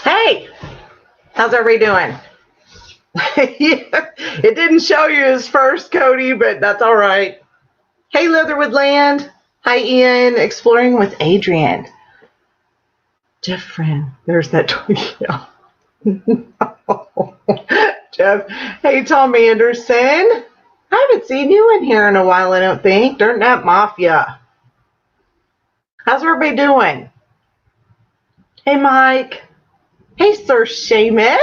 Hey, how's everybody doing? It didn't show you his first, Cody, but that's all right. Hey, Leatherwood Land. Hi, Ian. Exploring with Adrian. Jeff Friend. There's that. Yeah. No. Jeff. Hey, Tom Anderson. I haven't seen you in here in a while, I don't think. Dirt Nap Mafia. How's everybody doing? Hey, Mike. Hey, Sir Seamus.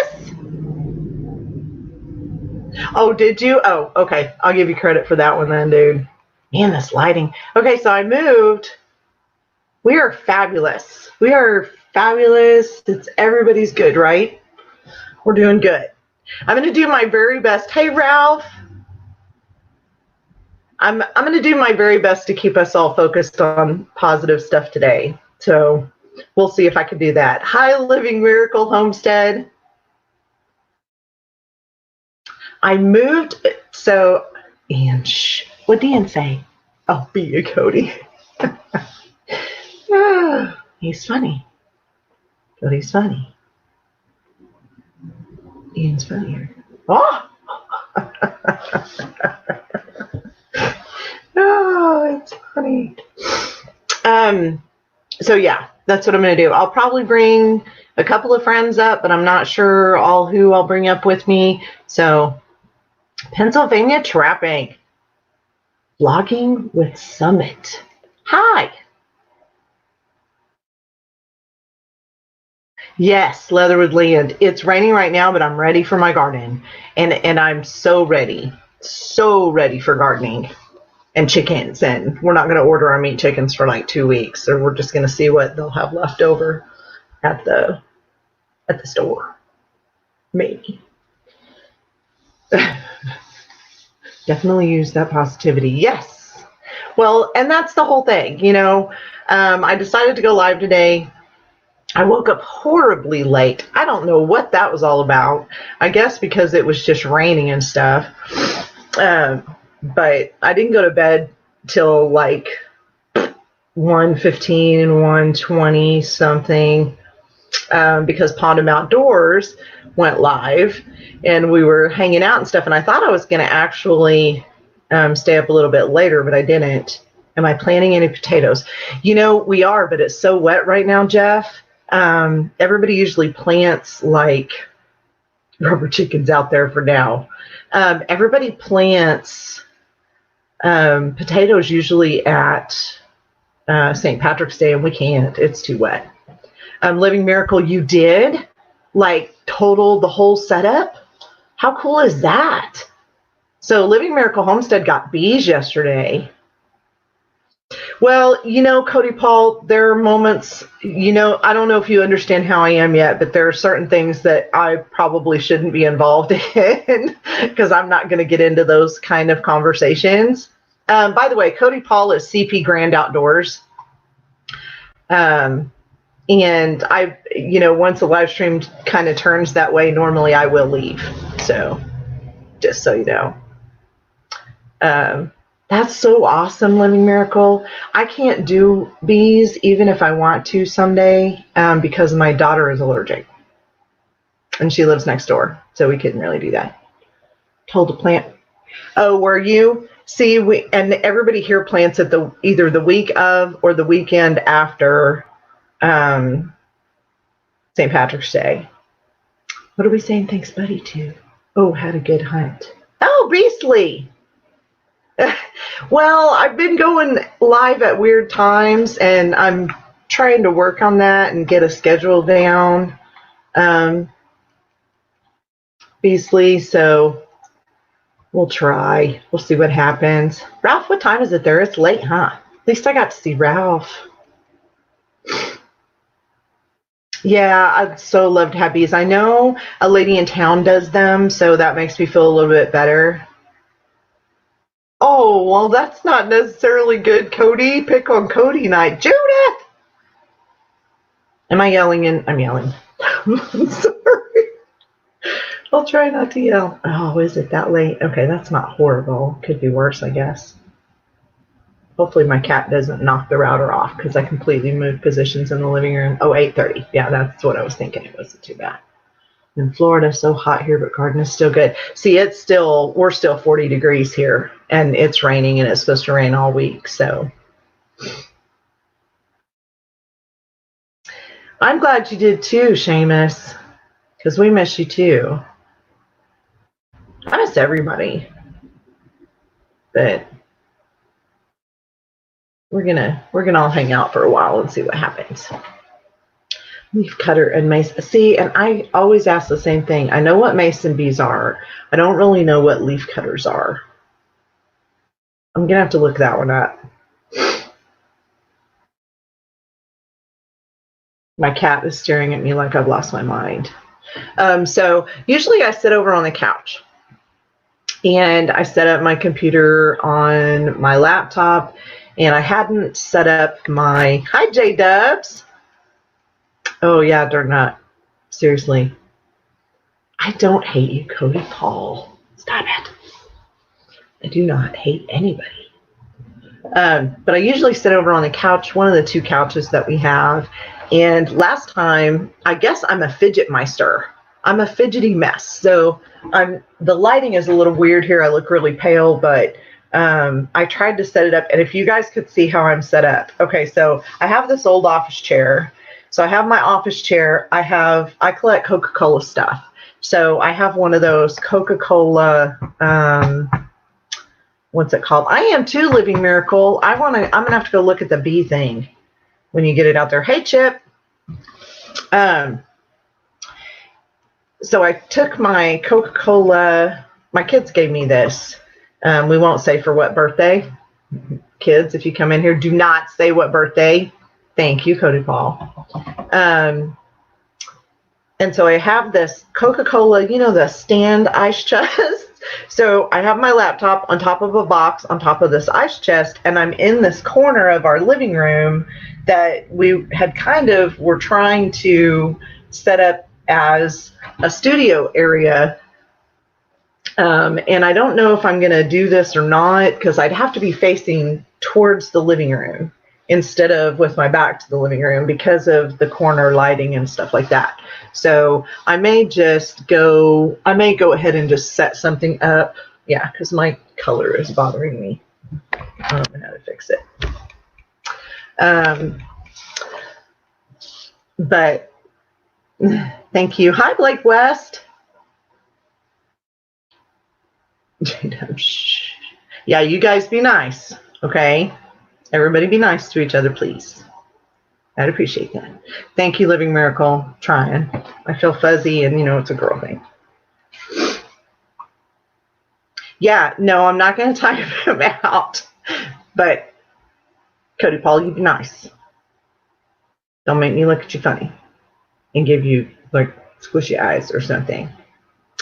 Oh, did you? Oh, okay. I'll give you credit for that one then, dude. Man, this lighting. Okay, so I moved. We are fabulous. We are fabulous. Everybody's good, right? We're doing good. I'm going to do my very best. Hey, Ralph. I'm going to do my very best to keep us all focused on positive stuff today. So we'll see if I can do that. Hi, Living Miracle Homestead. I moved. So, Ian, shh. What did Ian say? I'll be you, Cody. He's funny. Cody's funny. Ian's funnier. Oh! Oh, it's funny. So yeah, that's what I'm going to do. I'll probably bring a couple of friends up, but I'm not sure all who I'll bring up with me. So, Pennsylvania trapping. Vlogging with Summit. Hi. Yes, Leatherwood Land. It's raining right now, but I'm ready for my garden. And I'm so ready for gardening and chickens. And we're not going to order our meat chickens for like 2 weeks. So we're just going to see what they'll have left over at the store. Maybe. Definitely use that positivity. Yes. Well, and that's the whole thing. You know, I decided to go live today. I woke up horribly late. I don't know what that was all about. I guess because it was just raining and stuff. But I didn't go to bed till like 1:15 and 1:20 something because Pondham Outdoors went live and we were hanging out and stuff. And I thought I was going to actually stay up a little bit later, but I didn't. Am I planting any potatoes? You know, we are, but it's so wet right now, Jeff. Everybody usually plants like rubber chickens out there for now. Everybody plants potatoes usually at St. Patrick's Day, and we can't. It's too wet. Living Miracle, you did? Like total the whole setup? How cool is that? So Living Miracle Homestead got bees yesterday. Well, you know, Cody Paul, there are moments, you know, I don't know if you understand how I am yet, but there are certain things that I probably shouldn't be involved in because I'm not going to get into those kind of conversations. By the way, Cody Paul is CP Grand Outdoors. And I, you know, once the live stream kind of turns that way, normally I will leave. So just so you know. That's so awesome, Living Miracle. I can't do bees even if I want to someday because my daughter is allergic. And she lives next door, so we couldn't really do that. Told to plant. Oh, were you? See, and everybody here plants at either the week of or the weekend after St. Patrick's Day. What are we saying thanks, buddy, to? Oh, had a good hunt. Oh, Beastly. Well, I've been going live at weird times, and I'm trying to work on that and get a schedule down. Beastly, so we'll try. We'll see what happens. Ralph, what time is it there? It's late, huh? At least I got to see Ralph. Yeah, I'd so love to have bees. I know a lady in town does them, so that makes me feel a little bit better. Oh, well, that's not necessarily good, Cody. Pick on Cody night. Judith! Am I yelling in? I'm yelling. I'm sorry. I'll try not to yell. Oh, is it that late? Okay, that's not horrible. Could be worse, I guess. Hopefully my cat doesn't knock the router off because I completely moved positions in the living room. Oh, 8:30. Yeah, that's what I was thinking. It wasn't too bad. In Florida, so hot here, but garden is still good. See, we're still 40 degrees here, and it's raining, and it's supposed to rain all week. So I'm glad you did too, Seamus, because we miss you too. I miss everybody, but we're gonna all hang out for a while and see what happens. Leaf cutter and mason. See, and I always ask the same thing. I know what mason bees are. I don't really know what leaf cutters are. I'm gonna have to look that one up. My cat is staring at me like I've lost my mind. So usually I sit over on the couch and I set up my computer on my laptop, and I hadn't set up my, hi J Dubs. Oh yeah, they're not. Seriously. I don't hate you, Cody Paul. Stop it. I do not hate anybody. But I usually sit over on the couch, one of the two couches that we have. And last time, I guess I'm a fidget meister. I'm a fidgety mess. So the lighting is a little weird here. I look really pale, but I tried to set it up. And if you guys could see how I'm set up. Okay, so I have this old office chair. So I have my office chair. I collect Coca-Cola stuff. So I have one of those Coca-Cola, what's it called? I am too, Living Miracle. I'm going to have to go look at the bee thing when you get it out there. Hey, Chip. So I took my Coca-Cola. My kids gave me this. We won't say for what birthday. Kids, if you come in here, do not say what birthday. Thank you, Cody Paul. And so I have this Coca-Cola, the stand ice chest. So I have my laptop on top of a box on top of this ice chest, and I'm in this corner of our living room that we had were trying to set up as a studio area. And I don't know if I'm going to do this or not, because I'd have to be facing towards the living room instead of with my back to the living room because of the corner lighting and stuff like that. So I may go ahead and just set something up. Yeah, because my color is bothering me. I don't know how to fix it. But thank you. Hi, Blake West. Yeah, you guys be nice, okay? Everybody be nice to each other, please. I'd appreciate that. Thank you, Living Miracle. Trying. I feel fuzzy, and it's a girl thing. Yeah, no, I'm not going to time him out. But, Cody Paul, you be nice. Don't make me look at you funny and give you, squishy eyes or something.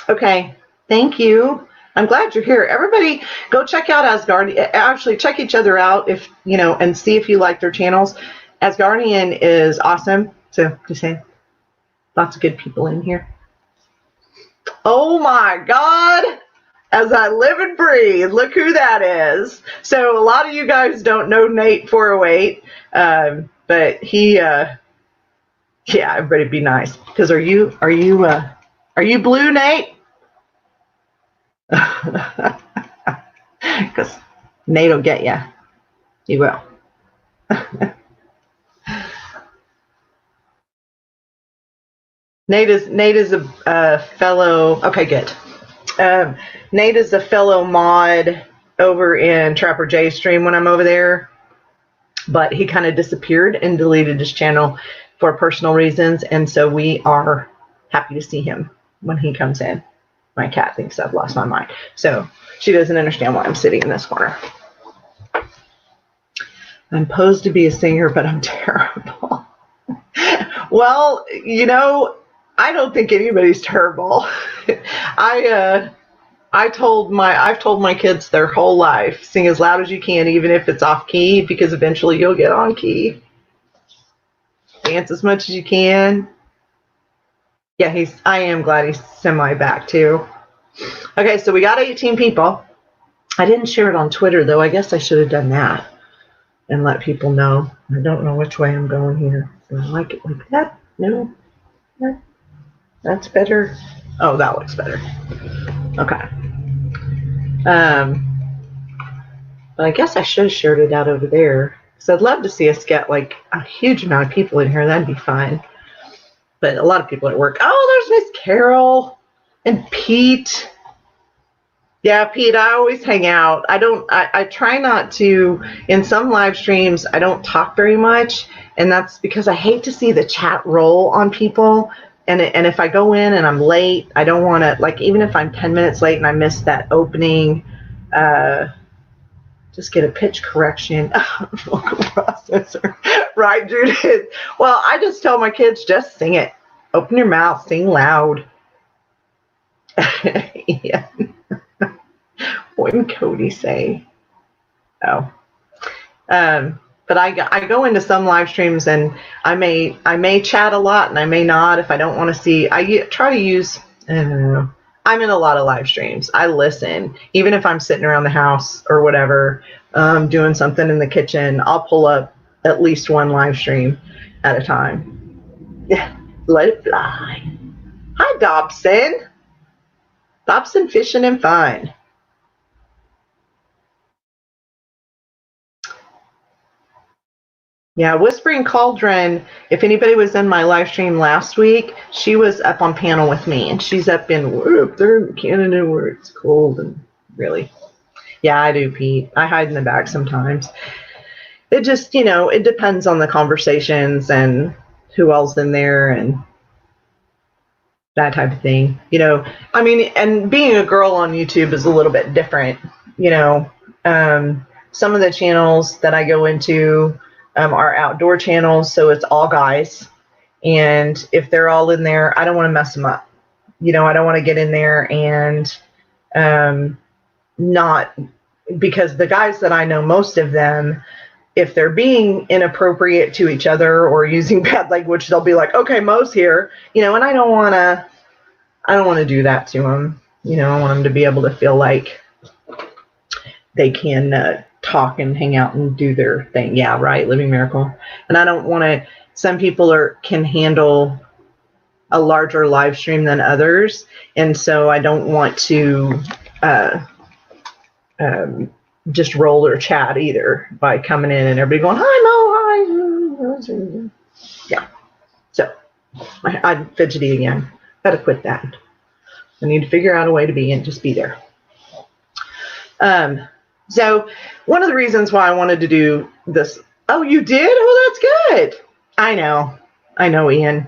Okay, thank you. I'm glad you're here. Everybody, go check out Asgardian. Actually, check each other out and see if you like their channels. Asgardian is awesome. So just saying, lots of good people in here. Oh my God! As I live and breathe, look who that is. So a lot of you guys don't know Nate 408, but he, yeah, everybody be nice. Because are you blue, Nate? Because Nate will get you. He will. Nate is a fellow. Okay, good. Nate is a fellow mod over in Trapper Jay's stream when I'm over there, but he kind of disappeared and deleted his channel for personal reasons, and so we are happy to see him when he comes in. My cat thinks I've lost my mind, so she doesn't understand why I'm sitting in this corner. I'm posed to be a singer, but I'm terrible. Well, I don't think anybody's terrible. I've told my kids their whole life, sing as loud as you can, even if it's off key, because eventually you'll get on key. Dance as much as you can. Yeah, I am glad he's semi back too. Okay, so we got 18 people. I didn't share it on Twitter though. I guess I should have done that. and let people know. I don't know which way I'm going here. Do I like it like that? No. That's better. Oh, that looks better. Okay. But I guess I should have shared it out over there. So I'd love to see us get like a huge amount of people in here. That'd be fun. But a lot of people at work. Oh, there's Miss Carol and Pete. Yeah, Pete, I always hang out. I try not to, in some live streams, I don't talk very much. And that's because I hate to see the chat roll on people. And if I go in and I'm late, I don't want to, like, even if I'm 10 minutes late and I miss that opening, just get a pitch correction. Vocal processor. Right, Judith? Well, I just tell my kids, just sing it. Open your mouth, sing loud. Yeah. What did Cody say? Oh. But I go into some live streams and I may chat a lot and I may not if I don't want to see. I try to use, I don't know. I'm in a lot of live streams. I listen. Even if I'm sitting around the house or whatever, doing something in the kitchen, I'll pull up at least one live stream at a time. Yeah, let it fly. Hi, Dobson. Dobson fishing and fun. Yeah, Whispering Cauldron, if anybody was in my live stream last week, she was up on panel with me, and she's up there in Canada where it's cold and really. Yeah, I do, Pete. I hide in the back sometimes. It just, it depends on the conversations and who else in there and that type of thing. I mean, and being a girl on YouTube is a little bit different. Some of the channels that I go into are outdoor channels, so it's all guys. And if they're all in there, I don't want to mess them up. I don't want to get in there and not, because the guys that I know, most of them, if they're being inappropriate to each other or using bad language, they'll be like, okay, Mo's here, and I don't want to do that to them. I want them to be able to feel like they can talk and hang out and do their thing. Yeah, right, Living Miracle. And I don't want to, some people can handle a larger live stream than others. And so I don't want to just roll or chat either by coming in and everybody going, hi, Mo, hi. Yeah. So I'm fidgety again. Gotta quit that. I need to figure out a way to be and just be there. So one of the reasons why I wanted to do this. Oh, you did? Oh, that's good. I know, Ian.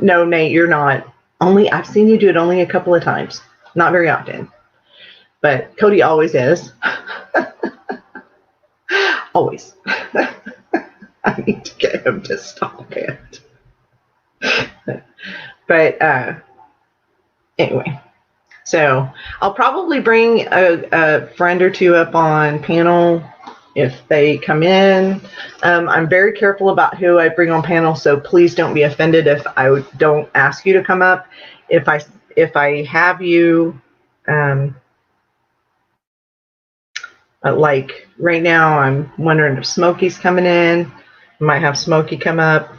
No, Nate, you're not. I've seen you do it only a couple of times. Not very often. But Cody always is. Always. I need to get him to stop it. But anyway. So I'll probably bring a friend or two up on panel if they come in. I'm very careful about who I bring on panel, so please don't be offended if I don't ask you to come up. If I have you, like right now, I'm wondering if Smokey's coming in. I might have Smokey come up.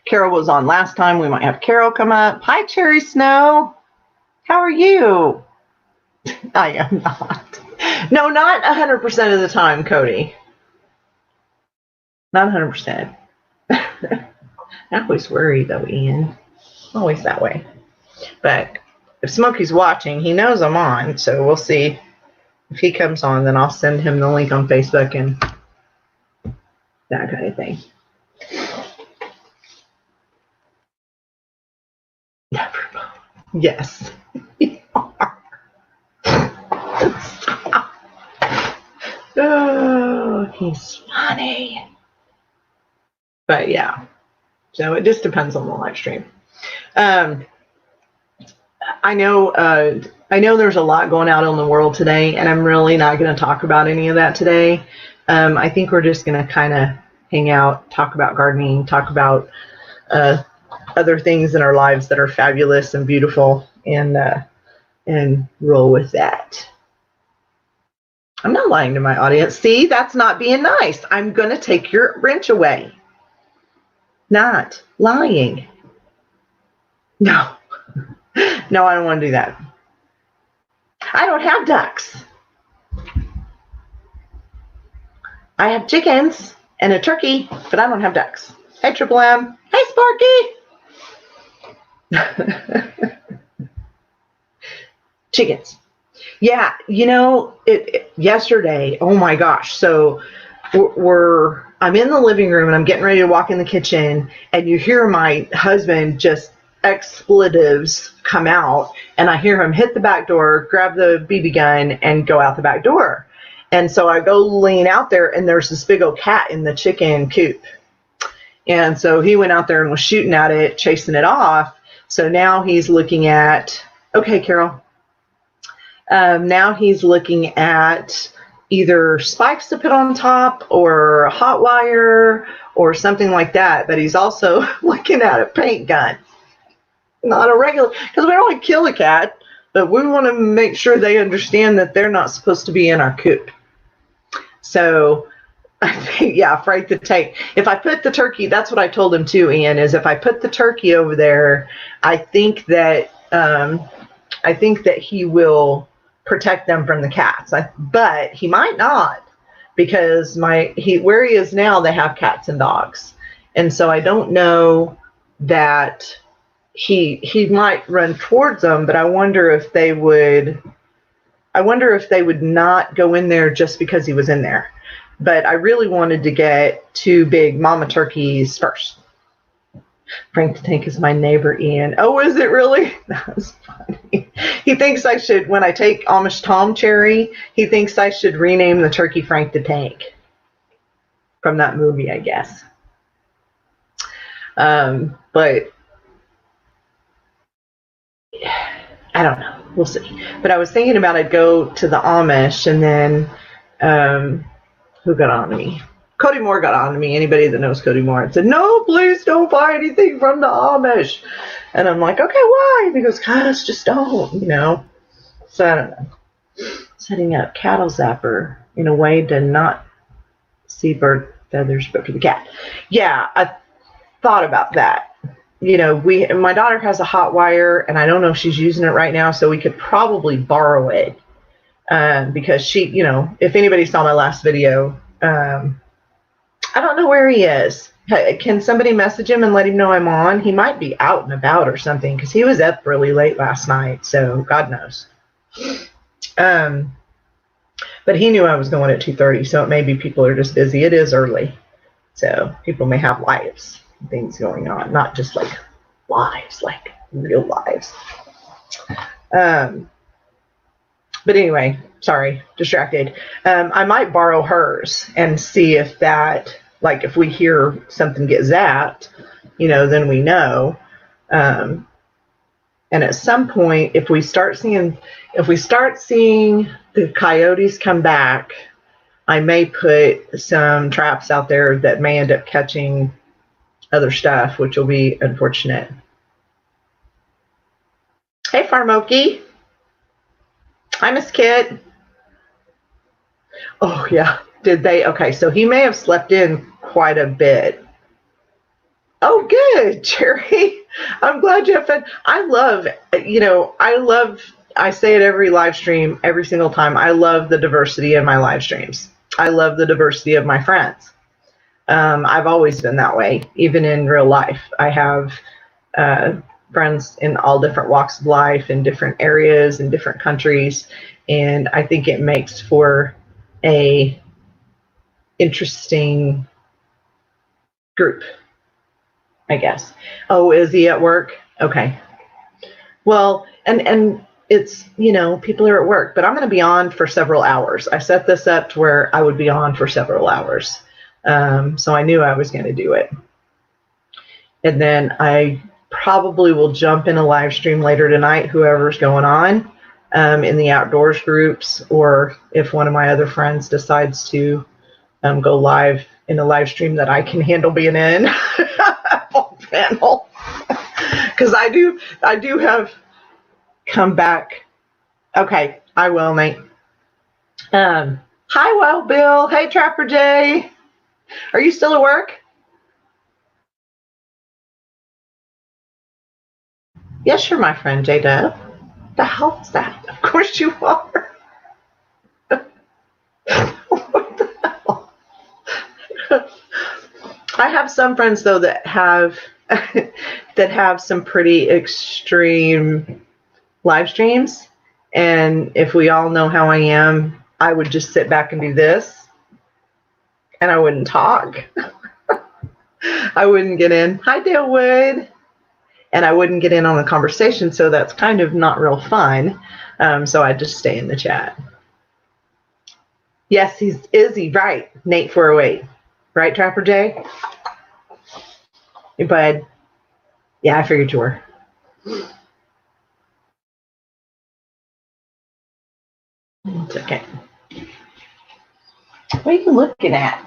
Carol was on last time. We might have Carol come up. Hi, Cherry Snow. How are you? I am not. No, not 100% of the time, Cody. Not 100%. I always worry, though, Ian. Always that way. But if Smokey's watching, he knows I'm on, so we'll see. If he comes on, then I'll send him the link on Facebook and that kind of thing. Never mind. Yes. Oh, he's funny. But yeah, so it just depends on the live stream. I know there's a lot going out in the world today, and I'm really not going to talk about any of that today. I think we're just going to kind of hang out, talk about gardening, talk about other things in our lives that are fabulous and beautiful, and roll with that. I'm not lying to my audience. See, that's not being nice. I'm going to take your wrench away. Not lying. No. No, I don't want to do that. I don't have ducks. I have chickens and a turkey, but I don't have ducks. Hey, Triple M. Hey, Sparky. Chickens. Yeah, yesterday, oh my gosh. So I'm in the living room and I'm getting ready to walk in the kitchen, and you hear my husband just expletives come out, and I hear him hit the back door, grab the BB gun, and go out the back door. And so I go lean out there, and there's this big old cat in the chicken coop. And so he went out there and was shooting at it, chasing it off. So now he's looking at, okay, Carol. Now he's looking at either spikes to put on top or hot wire or something like that. But he's also looking at a paint gun. Not a regular, because we don't want to kill a cat, but we want to make sure they understand that they're not supposed to be in our coop. So I think, yeah, afraid to take. If I put the turkey, that's what I told him too, Ian, is if I put the turkey over there, I think that he will protect them from the cats. But he might not, because where he is now, they have cats and dogs. And so I don't know that he might run towards them, but I wonder if they would not go in there just because he was in there. But I really wanted to get 2 big mama turkeys first. Frank the Tank is my neighbor, Ian. Oh, is it really? That's funny. He thinks I should, when I take Amish Tom Cherry, he thinks I should rename the turkey Frank the Tank. From that movie, I guess. But I don't know. We'll see. But I was thinking about I'd go to the Amish, and then who got on to me? Cody Moore got on to me. Anybody that knows Cody Moore said, no, please don't buy anything from the Amish. And I'm like, okay, why? And he goes, gosh, just don't, So I don't know. Setting up cattle zapper in a way to not see bird feathers, but for the cat. Yeah, I thought about that. My daughter has a hot wire, and I don't know if she's using it right now, so we could probably borrow it. Because she, if anybody saw my last video, I don't know where he is. Can somebody message him and let him know I'm on? He might be out and about or something, because he was up really late last night, so God knows. But he knew I was going at 2:30, so it may be people are just busy. It is early, so people may have lives, things going on, not just like lives, like real lives. But anyway, sorry, distracted. I might borrow hers and see if that, like if we hear something get zapped, then we know. And at some point, if we start seeing the coyotes come back, I may put some traps out there that may end up catching other stuff, which will be unfortunate. Hey, Farmoki. Hi, Miss Kit. Oh, yeah. Did they? Okay, so he may have slept in quite a bit. Oh, good, Jerry. I'm glad you have fun. I say it every live stream, every single time. I love the diversity in my live streams. I love the diversity of my friends. I've always been that way, even in real life. I have friends in all different walks of life, in different areas, in different countries, and I think it makes for a interesting group, I guess. Oh, is he at work? Okay. Well, and it's, people are at work, but I'm going to be on for several hours. I set this up to where I would be on for several hours. So I knew I was going to do it. And then I probably will jump in a live stream later tonight, whoever's going on, in the outdoors groups, or if one of my other friends decides to go live in a live stream that I can handle being in on panel. Because I do have come back. Okay, I will, Nate. Hi, Wild Bill. Hey, Trapper Jay. Are you still at work? Yes, you're my friend, J Dub. The hell is that? Of course you are. What the hell? I have some friends though that have that have some pretty extreme live streams, and if we all know how I am, I would just sit back and do this, and I wouldn't talk. I wouldn't get in. Hi, Dale Wood. And I wouldn't get in on the conversation, so that's kind of not real fun. So I just stay in the chat. Yes, he's Izzy, right? Nate 408, right, Trapper Jay? Hey, bud. Yeah, I figured you were. It's okay. What are you looking at?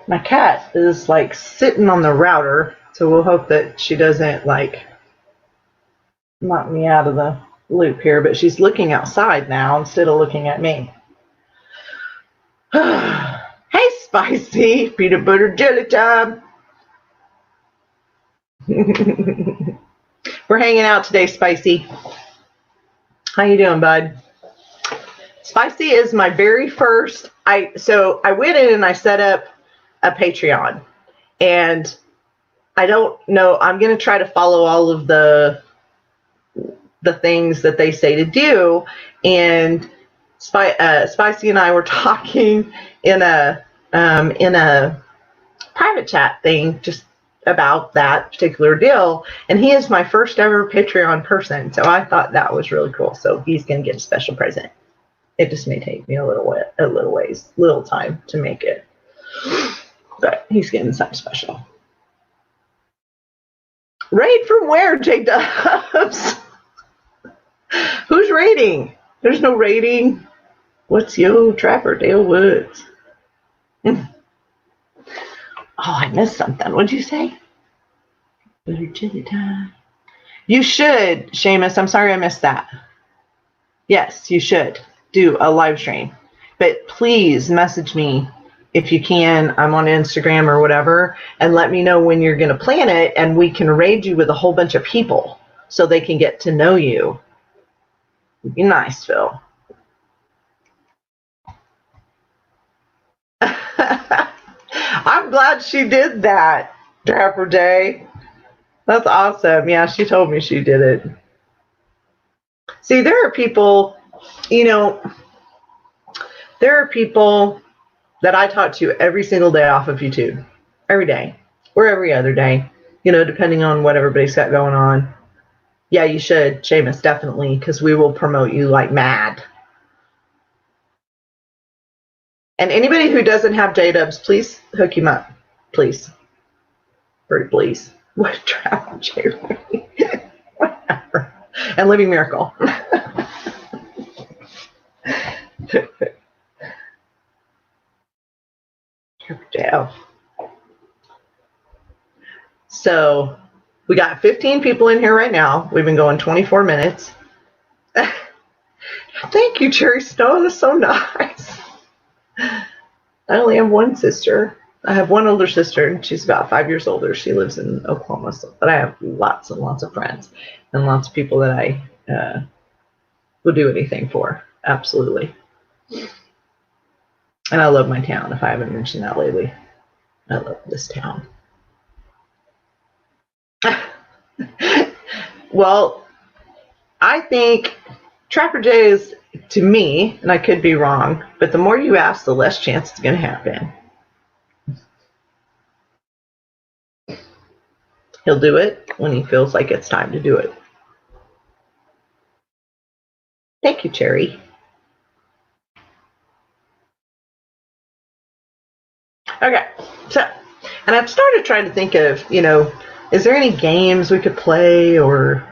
My cat is like sitting on the router, so we'll hope that she doesn't like knock me out of the loop here, but she's looking outside now instead of looking at me. Hey, Spicy, peanut butter jelly time. We're hanging out today, Spicy. How you doing, bud? Spicy is my very first. So I went in and I set up a Patreon, and I don't know. I'm going to try to follow all of the things that they say to do. And Spicy and I were talking in a private chat thing just about that particular deal, and he is my first ever Patreon person, so I thought that was really cool. So he's gonna get a special present. It just may take me a little time to make it, but he's getting something special. Raid from where, J Dubs? Who's raiding? There's no raiding. What's yo, Trapper Dale Woods? Oh, I missed something. What'd you say? You should, Seamus. I'm sorry I missed that. Yes, you should do a live stream. But please message me if you can. I'm on Instagram or whatever, and let me know when you're going to plan it, and we can raid you with a whole bunch of people so they can get to know you. It'd be nice, Phil. I'm glad she did that, Trapper Day. That's awesome. Yeah, she told me she did it. See, there are people, there are people that I talk to every single day off of YouTube. Every day. Or every other day. Depending on what everybody's got going on. Yeah, you should, Seamus, definitely, because we will promote you like mad. And anybody who doesn't have J-Dubs, please hook him up. Please. Pretty please. What travel J Whatever. And Living Miracle. So we got 15 people in here right now. We've been going 24 minutes. Thank you, Cherry Snow. That's so nice. I only have one sister. I have one older sister, and she's about 5 years older. She lives in Oklahoma. But I have lots and lots of friends and lots of people that I will do anything for. Absolutely. And I love my town, if I haven't mentioned that lately. I love this town. Well, I think Trapper Jay is, to me, and I could be wrong, but the more you ask, the less chance it's going to happen. He'll do it when he feels like it's time to do it. Thank you, Cherry. Okay, so, and I've started trying to think of, is there any games we could play, or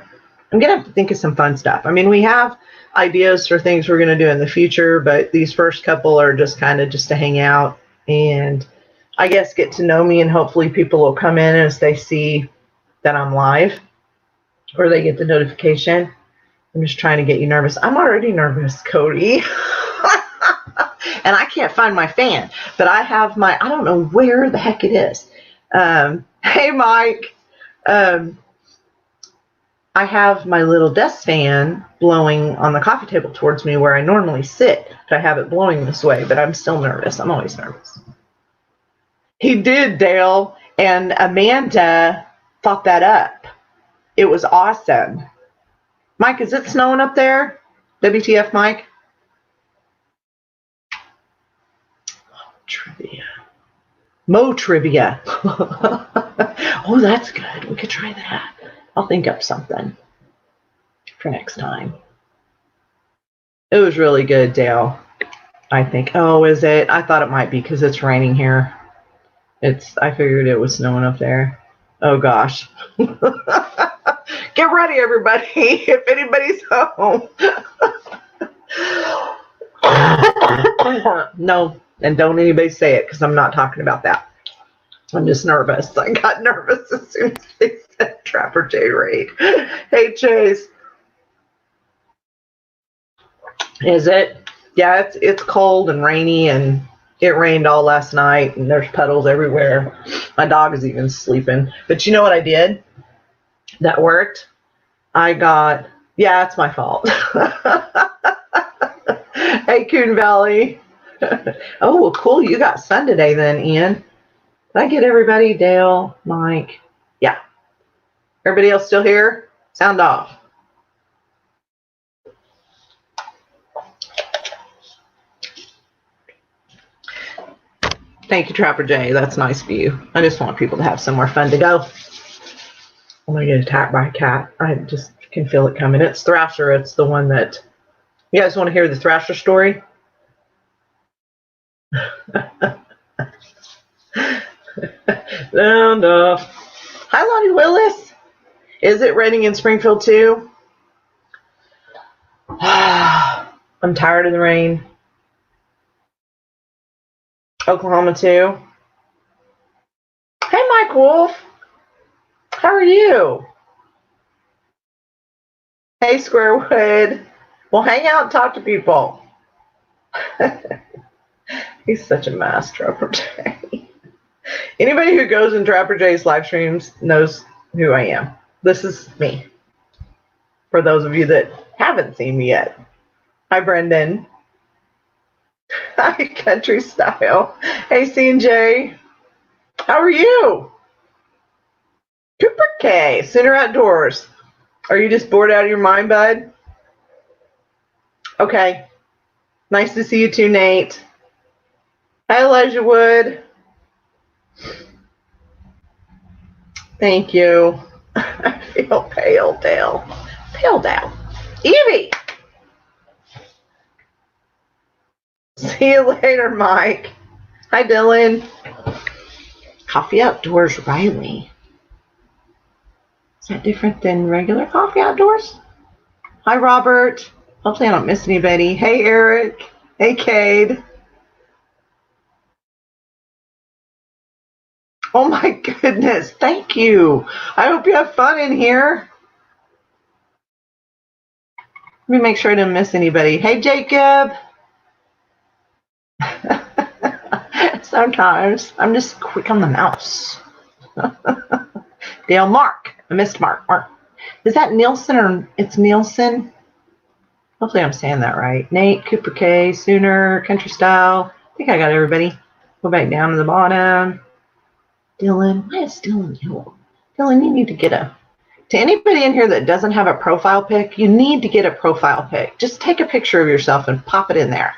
I'm going to have to think of some fun stuff. I mean, we have ideas for things we're going to do in the future, but these first couple are just kind of just to hang out and I guess get to know me, and hopefully people will come in as they see that I'm live or they get the notification. I'm just trying to get you nervous. I'm already nervous, Cody. And I can't find my fan, but I have my, I don't know where the heck it is. Hey, Mike. I have my little desk fan blowing on the coffee table towards me where I normally sit. But I have it blowing this way, but I'm still nervous. I'm always nervous. He did, Dale. And Amanda thought that up. It was awesome. Mike, is it snowing up there? WTF, Mike? Trivia. Mo trivia. Oh, that's good. We could try that. I'll think up something for next time. It was really good, Dale. I think. Oh, is it? I thought it might be because it's raining here. I figured it was snowing up there. Oh, gosh. Get ready, everybody, if anybody's home. No, and don't anybody say it because I'm not talking about that. I'm just nervous. I got nervous as soon as they said Trapper J raid. Hey, Chase. Is it? Yeah, it's cold and rainy, and it rained all last night, and there's puddles everywhere. My dog is even sleeping. But you know what I did that worked? Yeah, it's my fault. Hey, Coon Valley. Oh, well, cool. You got sun today then, Ian. Did I get everybody? Dale, Mike. Yeah. Everybody else still here? Sound off. Thank you, Trapper J. That's nice of you. I just want people to have somewhere fun to go. I'm going to get attacked by a cat. I just can feel it coming. It's Thrasher. It's the one that... You guys want to hear the Thrasher story? No. Hi, Lonnie Willis. Is it raining in Springfield too? I'm tired of the rain. Oklahoma too. Hey, Mike Wolf. How are you? Hey, Squarewood. Well, hang out and talk to people. He's such a mess, Trapper J. Anybody who goes in Trapper J's live streams knows who I am. This is me. For those of you that haven't seen me yet. Hi, Brendan. Hi, Country Style. Hey, CJ. How are you? Cooper K. Center Outdoors. Are you just bored out of your mind, bud? Okay. Nice to see you too, Nate. Hi, Elijah Wood. Thank you. I feel pale, Dale. Pale down. Evie. See you later, Mike. Hi, Dylan. Coffee Outdoors, Riley. Is that different than regular Coffee Outdoors? Hi, Robert. Hopefully I don't miss anybody. Hey, Eric. Hey, Cade. Oh, my goodness. Thank you. I hope you have fun in here. Let me make sure I didn't miss anybody. Hey, Jacob. Sometimes I'm just quick on the mouse. Dale, Mark. I missed Mark. Mark. Is that Nielsen or it's Nielsen? Hopefully I'm saying that right. Nate, Cooper K, Sooner, Country Style. I think I got everybody. Go back down to the bottom. Dylan. Why is Dylan yellow? Dylan, you need to get to anybody in here that doesn't have a profile pic, you need to get a profile pic. Just take a picture of yourself and pop it in there.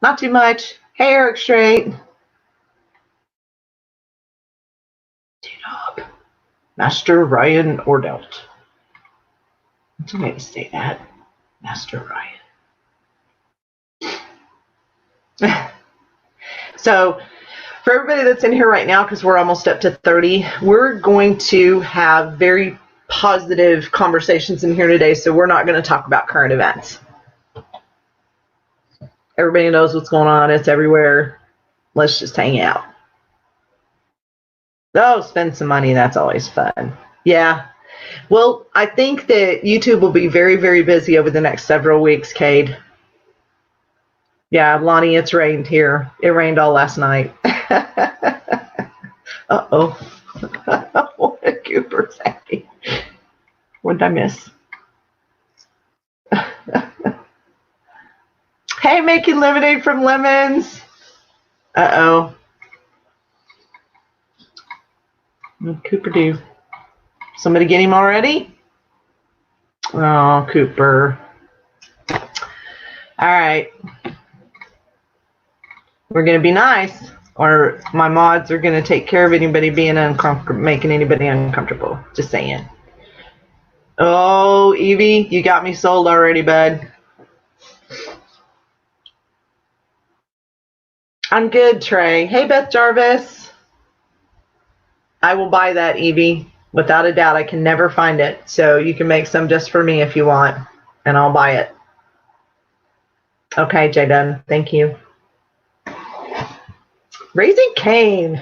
Not too much. Hey, Eric Straight. Dude, Master Ryan Ordelt. That's a way to say that. Master Ryan. So, for everybody that's in here right now, because we're almost up to 30, we're going to have very positive conversations in here today, so we're not going to talk about current events. Everybody knows what's going on. It's everywhere. Let's just hang out. Oh, spend some money. That's always fun. Yeah. Well, I think that YouTube will be very, very busy over the next several weeks, Cade. Yeah, Lonnie, it's rained here. It rained all last night. Uh-oh. What did Cooper say? What did I miss? Hey, making lemonade from lemons. Uh-oh. Cooper do. Somebody get him already? Oh, Cooper. All right. We're going to be nice, or my mods are going to take care of anybody being uncomfortable, making anybody uncomfortable. Just saying. Oh, Evie, you got me sold already, bud. I'm good, Trey. Hey, Beth Jarvis. I will buy that, Evie. Without a doubt, I can never find it. So you can make some just for me if you want, and I'll buy it. Okay, Jaden. Thank you. Raising Cain.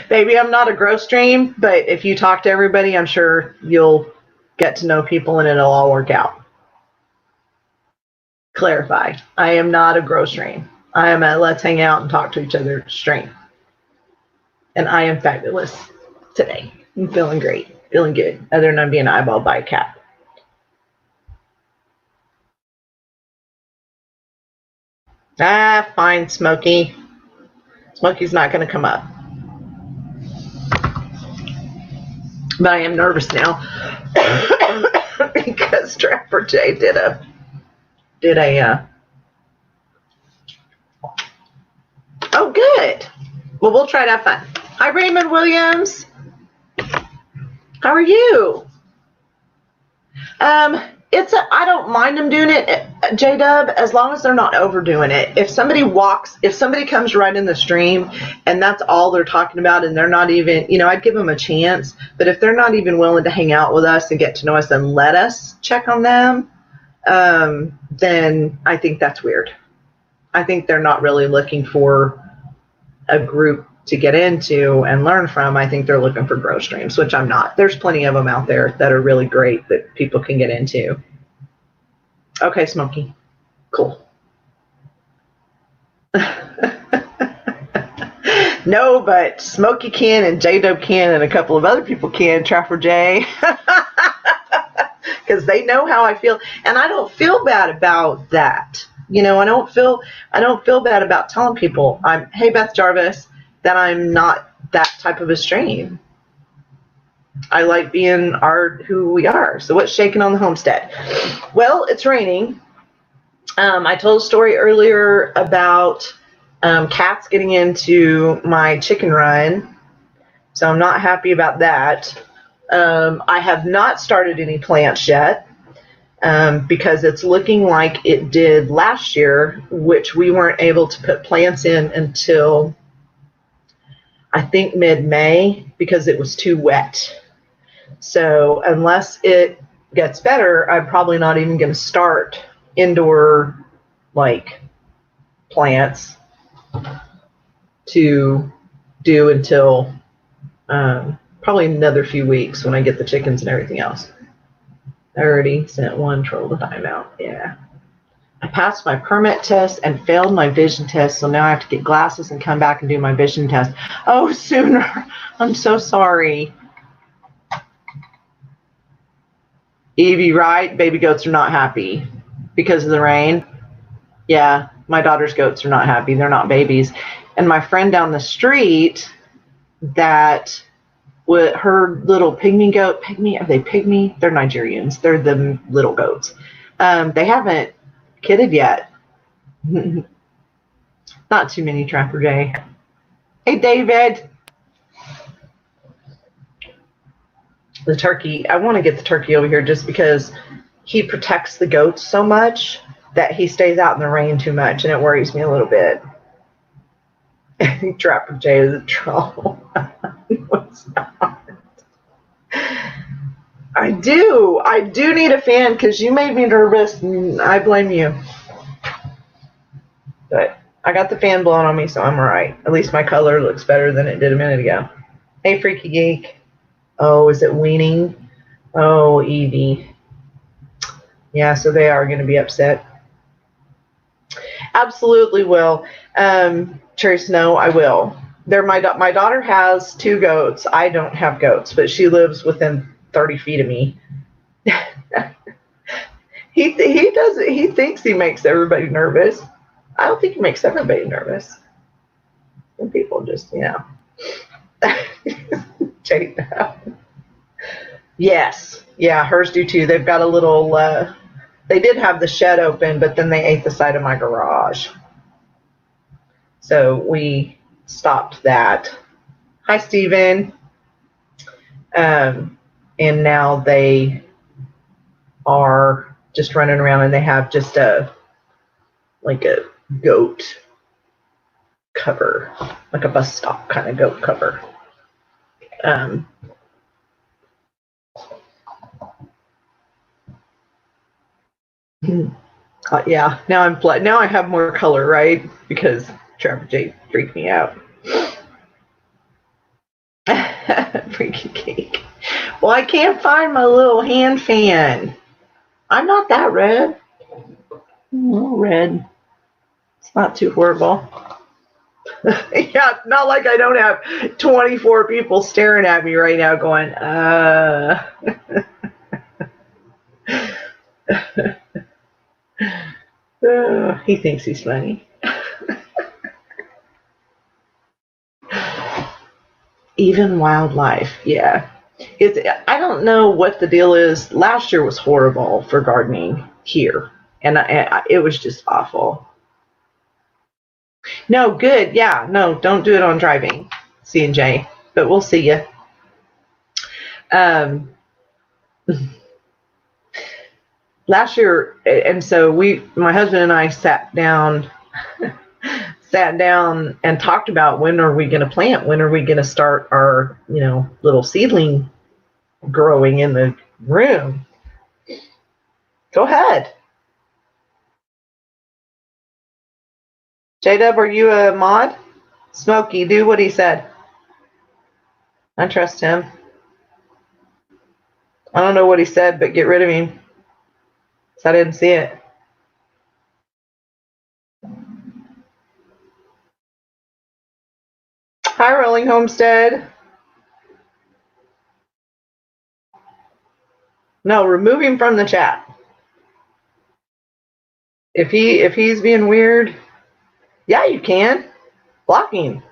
Baby, I'm not a grow stream, but if you talk to everybody, I'm sure you'll get to know people and it'll all work out. Clarify. I am not a grow stream. I am a let's hang out and talk to each other stream. And I am fabulous today. I'm feeling great. Feeling good. Other than I'm being eyeballed by a cat. Ah, fine, Smokey. Smokey's not going to come up. But I am nervous now because Trapper Jay did a oh, good. Well, we'll try to have fun. Hi, Raymond Williams. How are you? I don't mind them doing it, J-Dub, as long as they're not overdoing it. If somebody comes right in the stream and that's all they're talking about and they're not even, I'd give them a chance. But if they're not even willing to hang out with us and get to know us and let us check on them, then I think that's weird. I think they're not really looking for a group to get into and learn from. I think they're looking for grow streams, which I'm not. There's plenty of them out there that are really great that people can get into. Okay, Smokey. Cool. No, but Smokey can and J-Dub can and a couple of other people can, Trapper J. Because they know how I feel. And I don't feel bad about that. I don't feel bad about telling people hey, Beth Jarvis, that I'm not that type of a stream. I like being who we are. So what's shaking on the homestead? Well, it's raining. I told a story earlier about cats getting into my chicken run. So I'm not happy about that. I have not started any plants yet. Because it's looking like it did last year, which we weren't able to put plants in until I think mid-May because it was too wet. So unless it gets better, I'm probably not even going to start indoor plants to do until probably another few weeks when I get the chickens and everything else. I already sent one troll to timeout. Yeah. I passed my permit test and failed my vision test, so now I have to get glasses and come back and do my vision test. Oh, Sooner. I'm so sorry. Evie, right? Baby goats are not happy because of the rain. Yeah, my daughter's goats are not happy. They're not babies. And my friend down the street that with her little pygmy goat, are they pygmy? They're Nigerians. They're the little goats. They haven't kidded yet. Not too many, Trapper J. Hey, David. The turkey. I want to get the turkey over here just because he protects the goats so much that he stays out in the rain too much, and it worries me a little bit. Trapper J is a troll. No, it's not. I do need a fan because you made me nervous and I blame you. But I got the fan blowing on me, so I'm all right. At least my color looks better than it did a minute ago. Hey, Freaky Geek. Oh, is it weaning? Oh, Evie. Yeah, so they are going to be upset. Absolutely will. Trace, no, I will. My daughter has 2 goats. I don't have goats, but she lives within 30 feet of me. He thinks he makes everybody nervous. I don't think he makes everybody nervous. Some people just, take that. Yes, yeah, hers do too. They've got a little. They did have the shed open, but then they ate the side of my garage, so we stopped that. Hi, Steven. And now they are just running around, and they have just a goat cover, like a bus stop kind of goat cover. Yeah, now I have more color, right? Because Trevor J freaked me out. Freaky cake. Well, I can't find my little hand fan. I'm not that red. I'm a little red. It's not too horrible. Yeah, not like I don't have 24 people staring at me right now going, he thinks he's funny. Even wildlife, yeah. I don't know what the deal is. Last year was horrible for gardening here, and it was just awful. No, good. Yeah, no, don't do it on driving, C&J. But we'll see you. Last year, and so my husband and I sat down and talked about when are we going to plant? When are we going to start our, little seedling growing in the room? Go ahead. J-Dub, are you a mod? Smokey, do what he said. I trust him. I don't know what he said, but get rid of him. So I didn't see it. Hi, Rolling Homestead. No, remove him from the chat. If he's being weird, yeah, you can. Block him.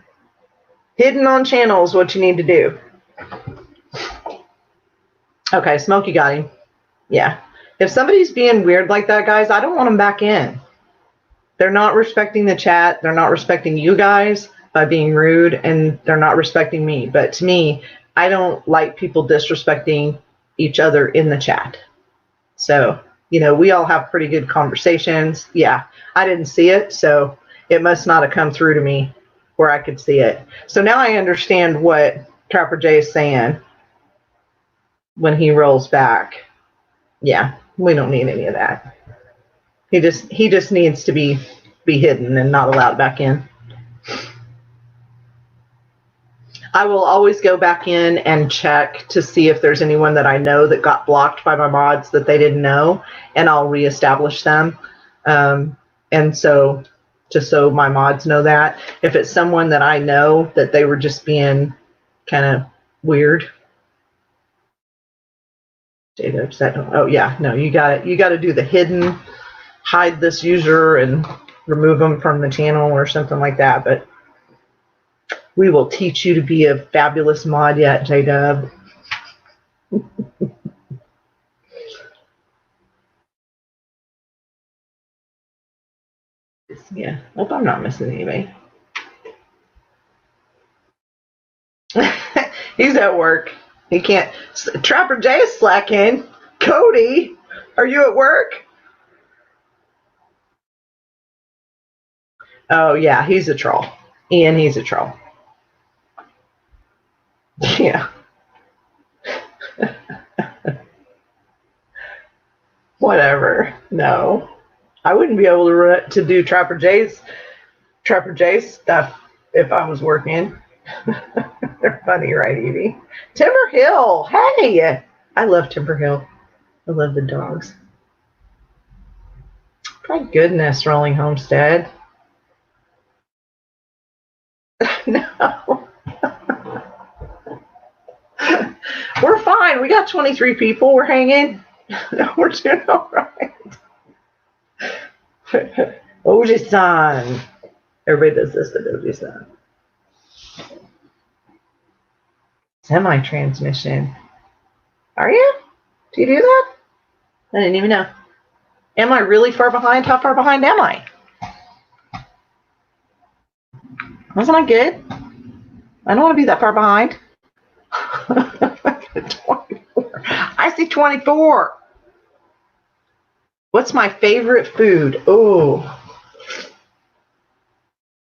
Hidden on channel is what you need to do. Okay, Smokey got him. Yeah. If somebody's being weird like that, guys, I don't want them back in. They're not respecting the chat. They're not respecting you guys by being rude, and they're not respecting me. But to me, I don't like people disrespecting each other in the chat. So, we all have pretty good conversations. Yeah, I didn't see it, so it must not have come through to me where I could see it. So now I understand what Trapper Jay is saying when he rolls back. Yeah, we don't need any of that. He just needs to be hidden and not allowed back in. I will always go back in and check to see if there's anyone that I know that got blocked by my mods that they didn't know, and I'll reestablish them. And so, just so my mods know that, if it's someone that I know that they were just being kind of weird. Oh yeah, no, you got to do the hidden, hide this user and remove them from the channel or something like that. But we will teach you to be a fabulous mod yet, J-Dub. Yeah, hope I'm not missing anybody. He's at work. He can't. Trapper J is slacking. Cody, are you at work? Oh, yeah, he's a troll. Ian, he's a troll. Yeah. Whatever. No. I wouldn't be able to do Trapper J's stuff if I was working. They're funny, right, Evie? Timber Hill. Hey, I love Timber Hill. I love the dogs. My goodness, Rolling Homestead. No. We're fine. We got 23 people. We're hanging. We're doing all right. Oji-san. Everybody does this, but Oji-san. Semi-transmission. Are you? Do you do that? I didn't even know. Am I really far behind? How far behind am I? Wasn't I good? I don't want to be that far behind. 24. I see 24. What's my favorite food? Oh,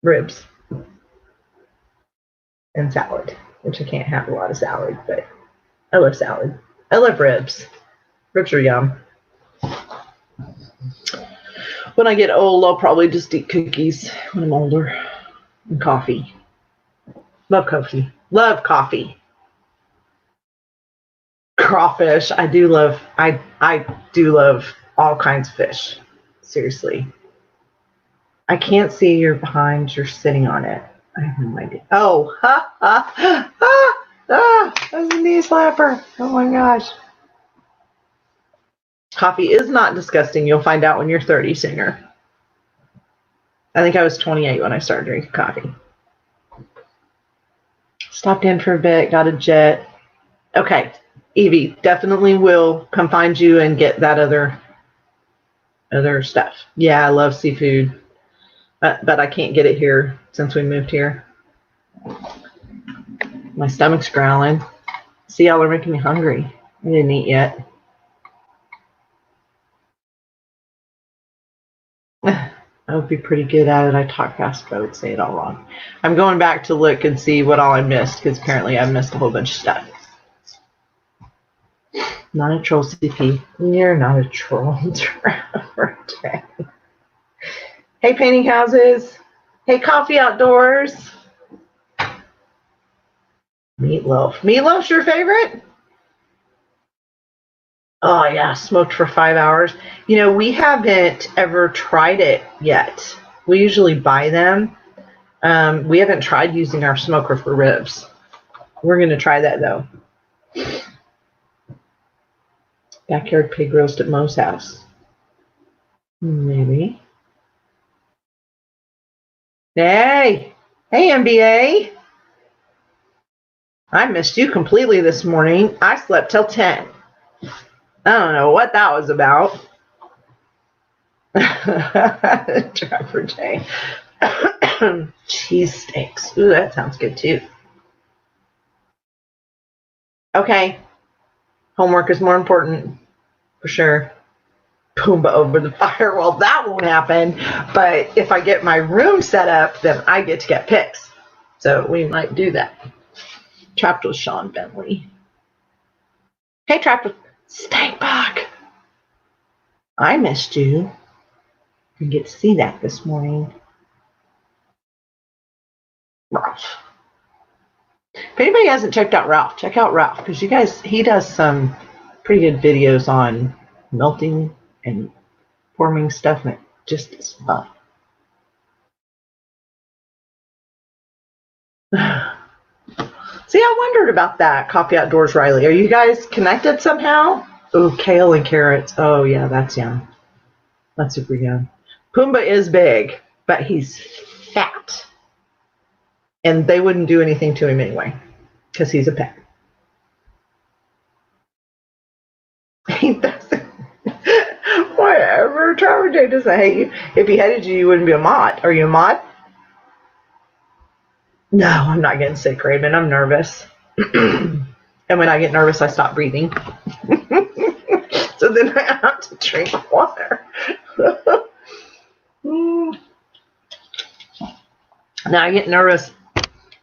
ribs and salad, which I can't have a lot of salad, but I love salad. I love ribs. Ribs are yum. When I get old, I'll probably just eat cookies when I'm older. And coffee. Love coffee. Love coffee. Crawfish. I do love all kinds of fish. Seriously. I can't see your behind. You're sitting on it. I have no idea. Oh, that was a knee slapper. Oh my gosh. Coffee is not disgusting. You'll find out when you're 30, Singer. I think I was 28 when I started drinking coffee. Stopped in for a bit, got a jet. Okay, Evie, definitely will come find you and get that other stuff. Yeah, I love seafood, but I can't get it here since we moved here. My stomach's growling. See, y'all are making me hungry. I didn't eat yet. I would be pretty good at it. I talk fast, but I would say it all wrong. I'm going back to look and see what all I missed, because apparently I missed a whole bunch of stuff. Not a troll, CP. You're not a troll. Hey, painting houses. Hey, coffee outdoors. Meatloaf. Meatloaf's your favorite? Oh, yeah, smoked for 5 hours. You know, we haven't ever tried it yet. We usually buy them. We haven't tried using our smoker for ribs. We're going to try that, though. Backyard pig roast at Mo's house. Maybe. Hey! Hey, MBA! I missed you completely this morning. I slept till 10. I don't know what that was about. Trapper J. Cheesesteaks. Ooh, that sounds good too. Okay. Homework is more important. For sure. Pumbaa over the fire. Well, that won't happen. But if I get my room set up, then I get to get pics. So we might do that. Trapped with Sean Bentley. Hey, Trapped with Stankbach. I missed you. I get to see that this morning. Ralph. If anybody hasn't checked out Ralph, check out Ralph, because you guys, he does some pretty good videos on melting and forming stuff, and it just is fun. See, I wondered about that. Coffee Outdoors, Riley. Are you guys connected somehow? Oh, kale and carrots. Oh, yeah, that's yum. That's super yum. Pumbaa is big, but he's fat. And they wouldn't do anything to him anyway, because he's a pet. He doesn't. Whatever. Trevor J doesn't hate you. If he hated you, you wouldn't be a mod. Are you a mod? No, I'm not getting sick, Raven. I'm nervous. And when I get nervous, I stop breathing. So then I have to drink water. Now I get nervous.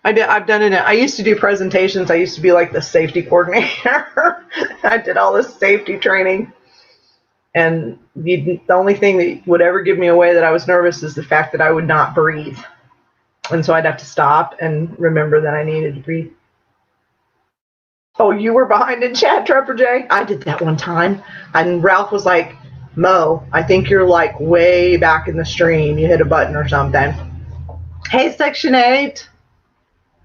I've done it. I used to do presentations. I used to be like the safety coordinator. I did all this safety training. And the only thing that would ever give me away that I was nervous is the fact that I would not breathe. And so I'd have to stop and remember that I needed to breathe. Oh, you were behind in chat, Trevor J. I did that one time. And Ralph was like, Mo, I think you're like way back in the stream. You hit a button or something. Hey, Section 8.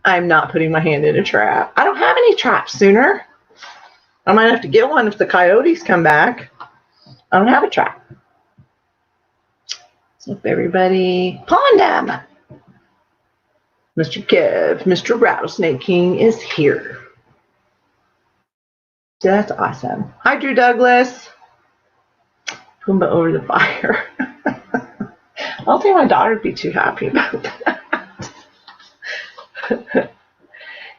I'm not putting my hand in a trap. I don't have any traps, Sooner. I might have to get one if the coyotes come back. I don't have a trap. So if everybody pond them. Mr. Kev, Mr. Rattlesnake King is here. That's awesome. Hi, Drew Douglas. Pumbaa over the fire. I don't think my daughter would be too happy about that.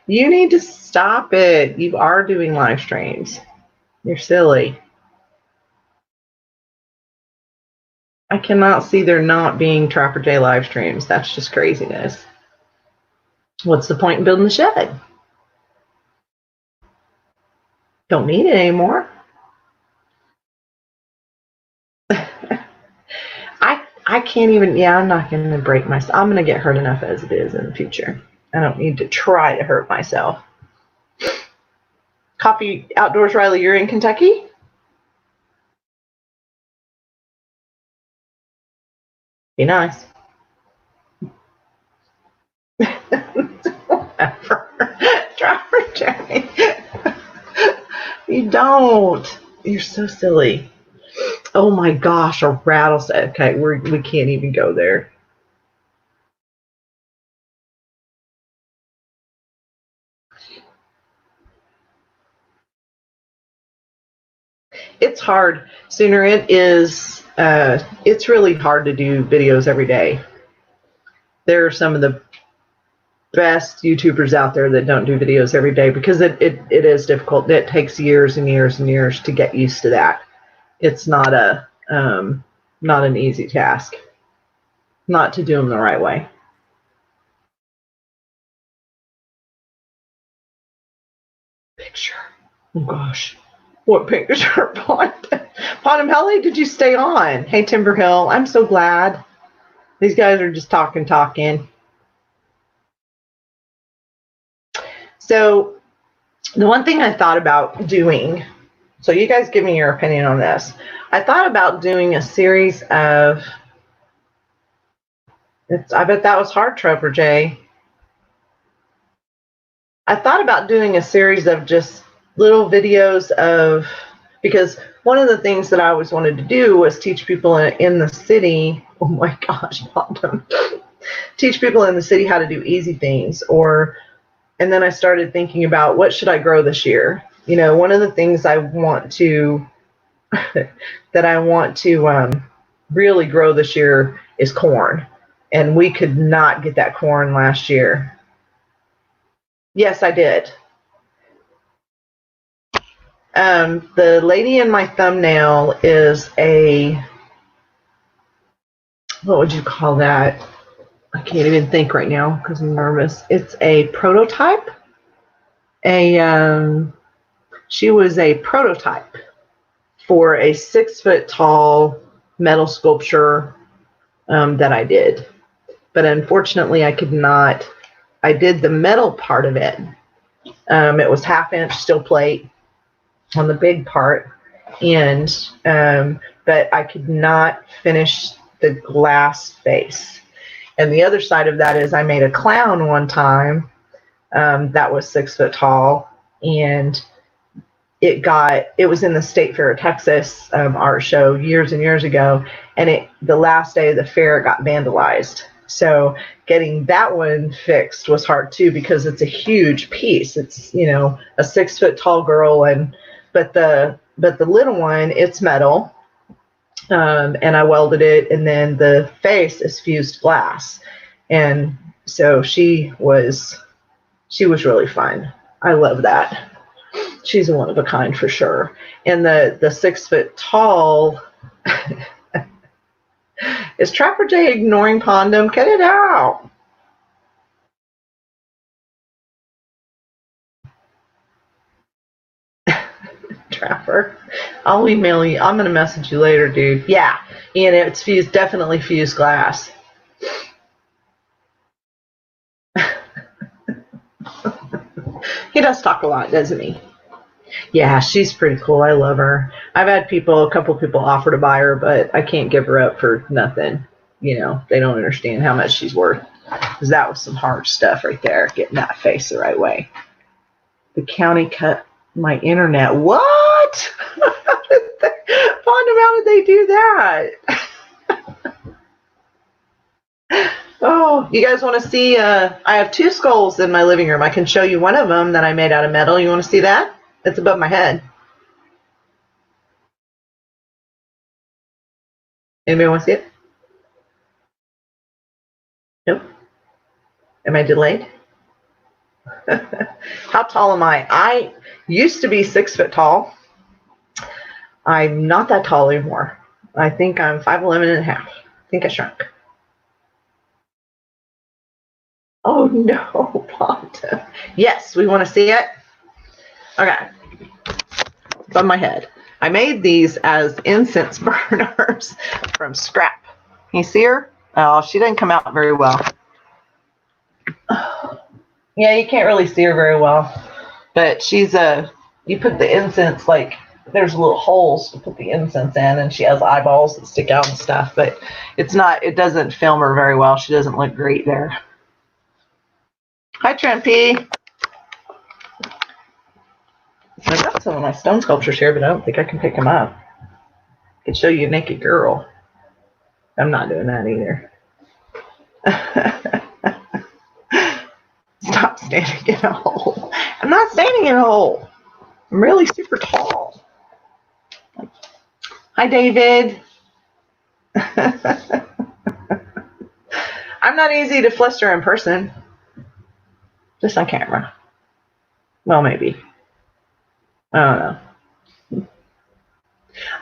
You need to stop it. You are doing live streams. You're silly. I cannot see there not being Trapper J live streams. That's just craziness. What's the point in building the shed? Don't need it anymore. I can't even, I'm not going to break myself. I'm going to get hurt enough as it is in the future. I don't need to try to hurt myself. Coffee Outdoors, Riley, you're in Kentucky? Be nice. Whatever. Trapper J. You don't. You're so silly. Oh my gosh, a rattlesnake. Okay, we can't even go there. It's hard. Sooner it is, it's really hard to do videos every day. There are some of the best YouTubers out there that don't do videos every day because it is difficult. It takes years and years and years to get used to that. It's not not an easy task. Not to do them the right way. Picture. Oh gosh. What picture? Pondam, how late did you stay on? Hey, Timberhill. I'm so glad. These guys are just talking. So the one thing I thought about doing, so you guys give me your opinion on this. I thought about doing a series of, I bet that was hard, Trevor J. I thought about doing a series of just little videos of, because one of the things that I always wanted to do was teach people in the city, oh my gosh, teach people in the city how to do easy things. And then I started thinking about what should I grow this year? You know, one of the things I want to, that I want to really grow this year is corn. And we could not get that corn last year. Yes, I did. The lady in my thumbnail is a, what would you call that? I can't even think right now because I'm nervous. It's a prototype. She was a prototype for a 6-foot tall metal sculpture that I did. But unfortunately, I could not. I did the metal part of it. It was 1/2-inch steel plate on the big part, and but I could not finish the glass face. And the other side of that is I made a clown one time that was 6 foot tall, and it was in the State Fair of Texas art show years and years ago, and the last day of the fair it got vandalized. So getting that one fixed was hard too because it's a huge piece. It's, you know, a 6 foot tall girl, but the little one, it's metal, and I welded it, and then the face is fused glass, and so she was really fun. I love that. She's a one of a kind for sure. And the 6 foot tall. Is Trapper J ignoring Pondam? Get it out. Trapper. I'll email you. I'm going to message you later, dude. Yeah. And it's fused, definitely fused glass. He does talk a lot, doesn't he? Yeah, she's pretty cool. I love her. I've had a couple people offer to buy her, but I can't give her up for nothing. You know, they don't understand how much she's worth. Because that was some hard stuff right there, getting that face the right way. The county cut my internet. What? How did they do that? Oh, you guys want to see? I have two skulls in my living room. I can show you one of them that I made out of metal. You want to see that? It's above my head. Anybody want to see it? Nope. Am I delayed? How tall am I? I used to be 6 foot tall. I'm not that tall anymore. I think I'm 5'11" and a half. I think I shrunk. Oh no, Ponta. Yes, we want to see it? Okay. Above my head. I made these as incense burners from scrap. Can you see her? Oh, she didn't come out very well. Yeah, you can't really see her very well. But she's you put the incense, like, there's little holes to put the incense in, and she has eyeballs that stick out and stuff, but it doesn't film her very well. She doesn't look great there. Hi, Trent P. I got some of my stone sculptures here, but I don't think I can pick them up. I could show you a naked girl. I'm not doing that either. Stop standing in a hole. I'm not standing in a hole. I'm really super tall. Hi, David. I'm not easy to fluster in person. Just on camera. Well, maybe. I don't know.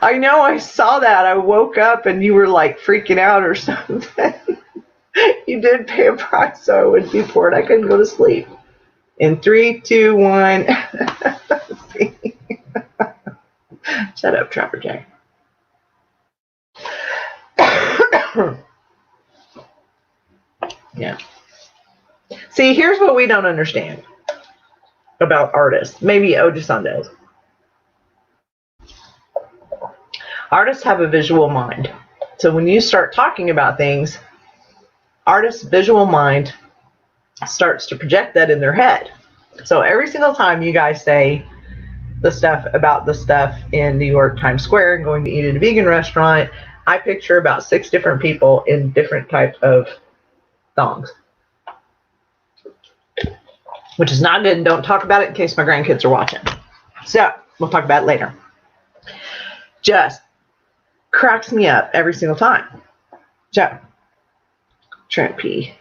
I know, I saw that. I woke up and you were like freaking out or something. You did pay a price, so I would be bored. I couldn't go to sleep. In 3, 2, 1. Shut up, Trapper Jack. Yeah. See, here's what we don't understand about artists. Maybe Ojisan does. Artists have a visual mind. So when you start talking about things, artists' visual mind starts to project that in their head. So every single time you guys say the stuff about the stuff in New York Times Square and going to eat at a vegan restaurant, I picture about 6 different people in different types of thongs. Which is not good, and don't talk about it in case my grandkids are watching. So, we'll talk about it later. Just cracks me up every single time. So, Trent P.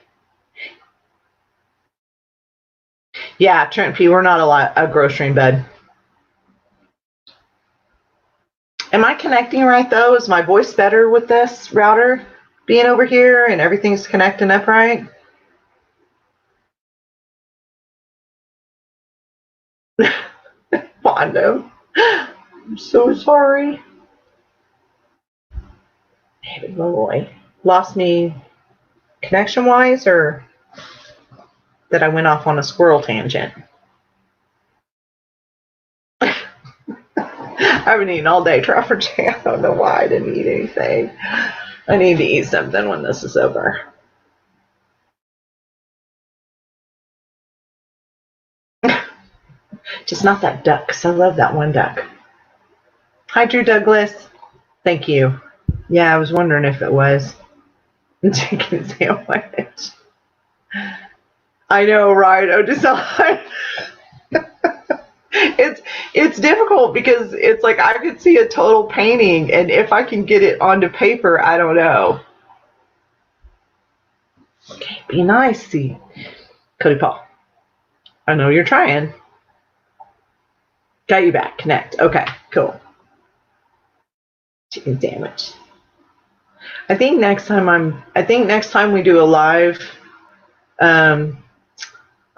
Yeah, Trent P, we're not a grocery bud. Am I connecting right, though? Is my voice better with this router being over here and everything's connecting up right? Bondo. I'm so sorry. David Malloy. Lost me connection-wise, or that I went off on a squirrel tangent? I haven't eaten all day, Trapper Jam. I don't know why I didn't eat anything. I need to eat something when this is over. Just not that duck, because I love that one duck. Hi, Drew Douglas. Thank you. Yeah, I was wondering if it was. Chicken sandwich. I know, right? Oh, just it's difficult because it's like I could see a total painting, and if I can get it onto paper, I don't know. Okay, be nice, see. Cody Paul. I know you're trying. Got you back. Connect. Okay, cool. Chicken sandwich. I think next time we do a live, I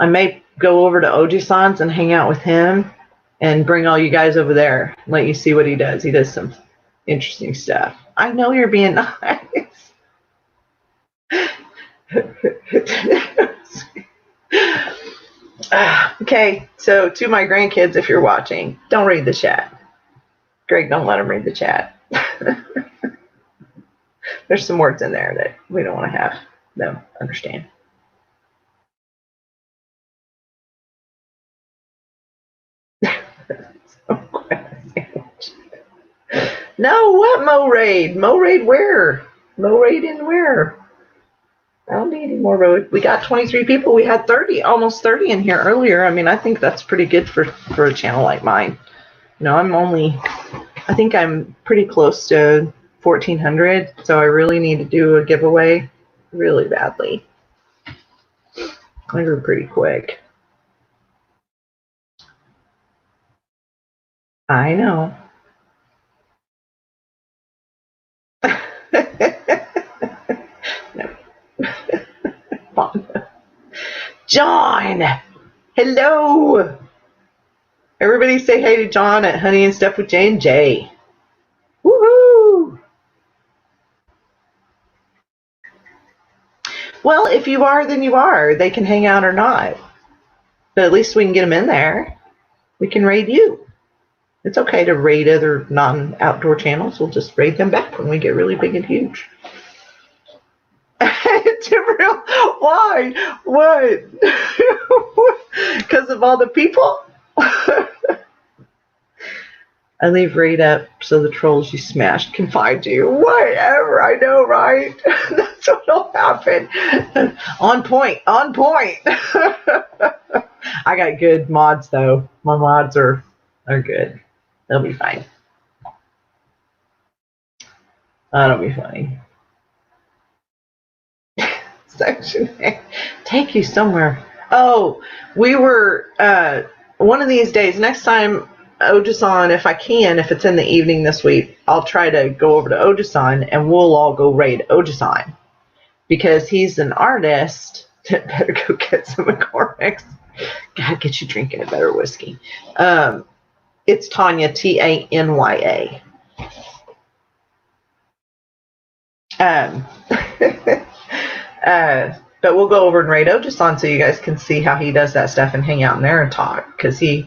may go over to Oji-san's and hang out with him and bring all you guys over there. Let you see what he does. He does some interesting stuff. I know you're being nice. Okay, so to my grandkids, if you're watching, don't read the chat. Greg, don't let them read the chat. There's some words in there that we don't want to have them understand. No, what Mo Raid? Mo Raid where? Mo Raid in where? I don't need any more road. We got 23 people. We had 30, almost 30 in here earlier. I mean, I think that's pretty good for a channel like mine. You know, I think I'm pretty close to 1,400, so I really need to do a giveaway really badly. I grew pretty quick. I know. No. John! Hello! Everybody say hey to John at Honey and Stuff with J&J. Woohoo! Well, if you are, then you are. They can hang out or not. But at least we can get them in there. We can raid you. It's okay to raid other non-outdoor channels. We'll just raid them back when we get really big and huge. Why? What? Because of all the people? I leave raid up so the trolls you smashed can find you. Whatever, I know, right? That's what'll happen. On point, on point. I got good mods though. My mods are good. They'll be fine. That'll be funny. Section A. Take you somewhere. Oh, we were one of these days, next time Ojason, if I can, if it's in the evening this week, I'll try to go over to Ojason and we'll all go raid Ojason because he's an artist that better go get some McCormick's. God, get you drinking a better whiskey. It's Tanya, Tanya. But we'll go over and raid Ojason so you guys can see how he does that stuff and hang out in there and talk. Because he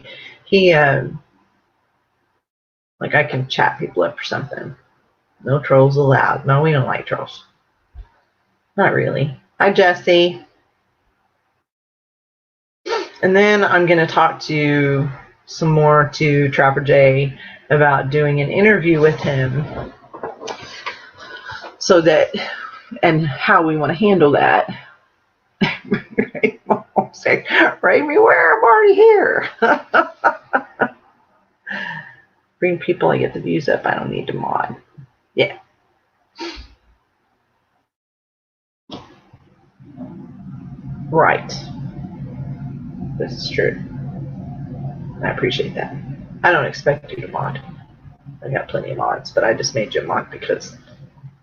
like I can chat people up or something. No trolls allowed. No, we don't like trolls. Not really. Hi, Jesse. And then I'm going to talk to some more to Trapper J about doing an interview with him so that, and how we want to handle that. Say, raid me where? I'm already here. Bring people, I get the views up. I don't need to mod. Yeah. Right. This is true. I appreciate that. I don't expect you to mod. I got plenty of mods, but I just made you a mod because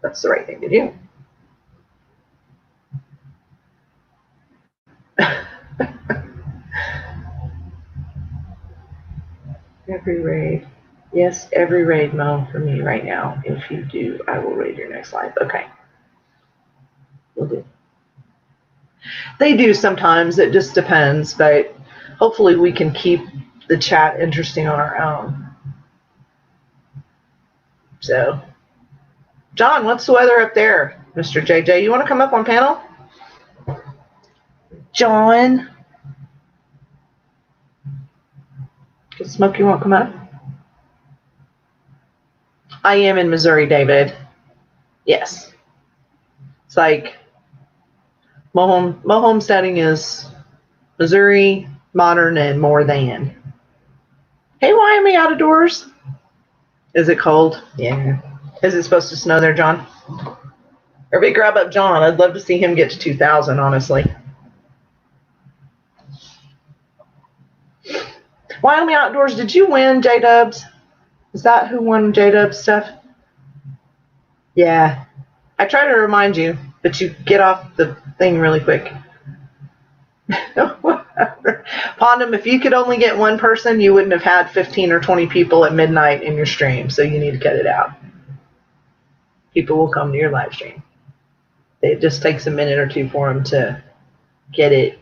that's the right thing to do. Every raid. Yes, every raid, Mo, for me right now. If you do, I will raid your next live. Okay. We'll do. They do sometimes. It just depends, but hopefully we can keep the chat interesting on our own. So, John, what's the weather up there, Mr. JJ? You want to come up on panel? John? Does Smokey won't come up? I am in Missouri, David. Yes. It's like my homesteading is Missouri, modern, and more than. Hey, why am I out of doors? Is it cold? Yeah. Is it supposed to snow there, John? Everybody grab up John. I'd love to see him get to 2,000, honestly. Wyoming Outdoors, did you win, J-Dubs? Is that who won J-Dubs stuff? Yeah. I try to remind you, but you get off the thing really quick. Pondum, if you could only get one person, you wouldn't have had 15 or 20 people at midnight in your stream, so you need to cut it out. People will come to your live stream. It just takes a minute or two for them to get it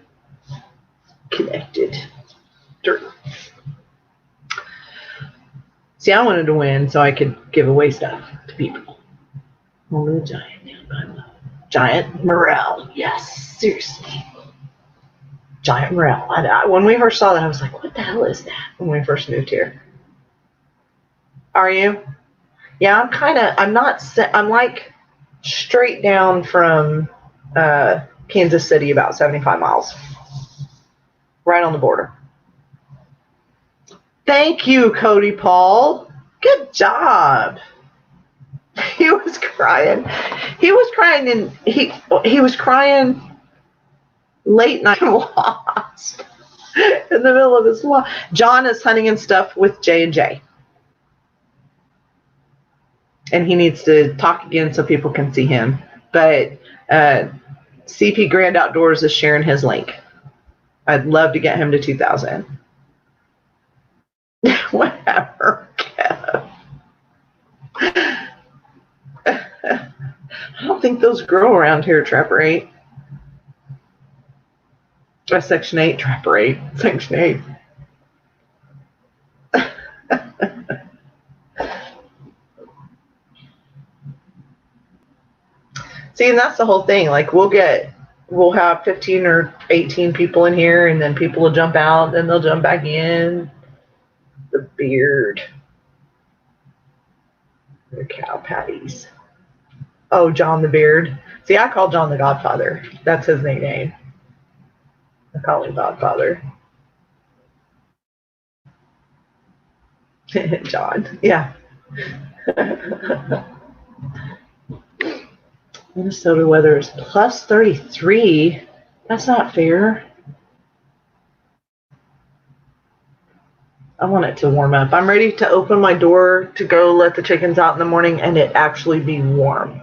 connected. Dirt. See, I wanted to win so I could give away stuff to people. Only the giant. Giant morel. Yes, seriously. Giant morel. When we first saw that, I was like, what the hell is that? When we first moved here. Are you? Yeah, I'm like straight down from Kansas City, about 75 miles. Right on the border. Thank you, Cody Paul. Good job. He was crying. He was crying he was crying late night wasp in the middle of his walk. John is hunting and stuff with J&J. And he needs to talk again so people can see him. But CP Grand Outdoors is sharing his link. I'd love to get him to 2,000. Whatever, Kev. I don't think those grow around here, Trapper 8. Section 8, Trapper 8. Section 8. See, and that's the whole thing. Like, we'll have 15 or 18 people in here, and then people will jump out, then they'll jump back in. The beard. The cow patties. Oh, John the Beard. See, I call John the Godfather. That's his nickname. I call him Godfather. John. Yeah. Minnesota weather is plus 33. That's not fair. I want it to warm up. I'm ready to open my door to go let the chickens out in the morning and it actually be warm.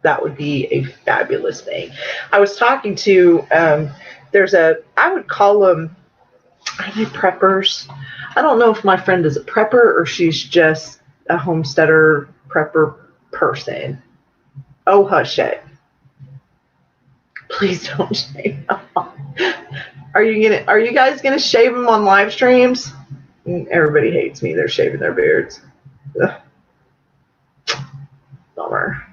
That would be a fabulous thing. I was talking to, I would call them, are they preppers? I don't know if my friend is a prepper or she's just a homesteader prepper person. Oh, hush it. Please don't shave them. Are you guys gonna shave them on live streams? Everybody hates me. They're shaving their beards. Ugh. Bummer.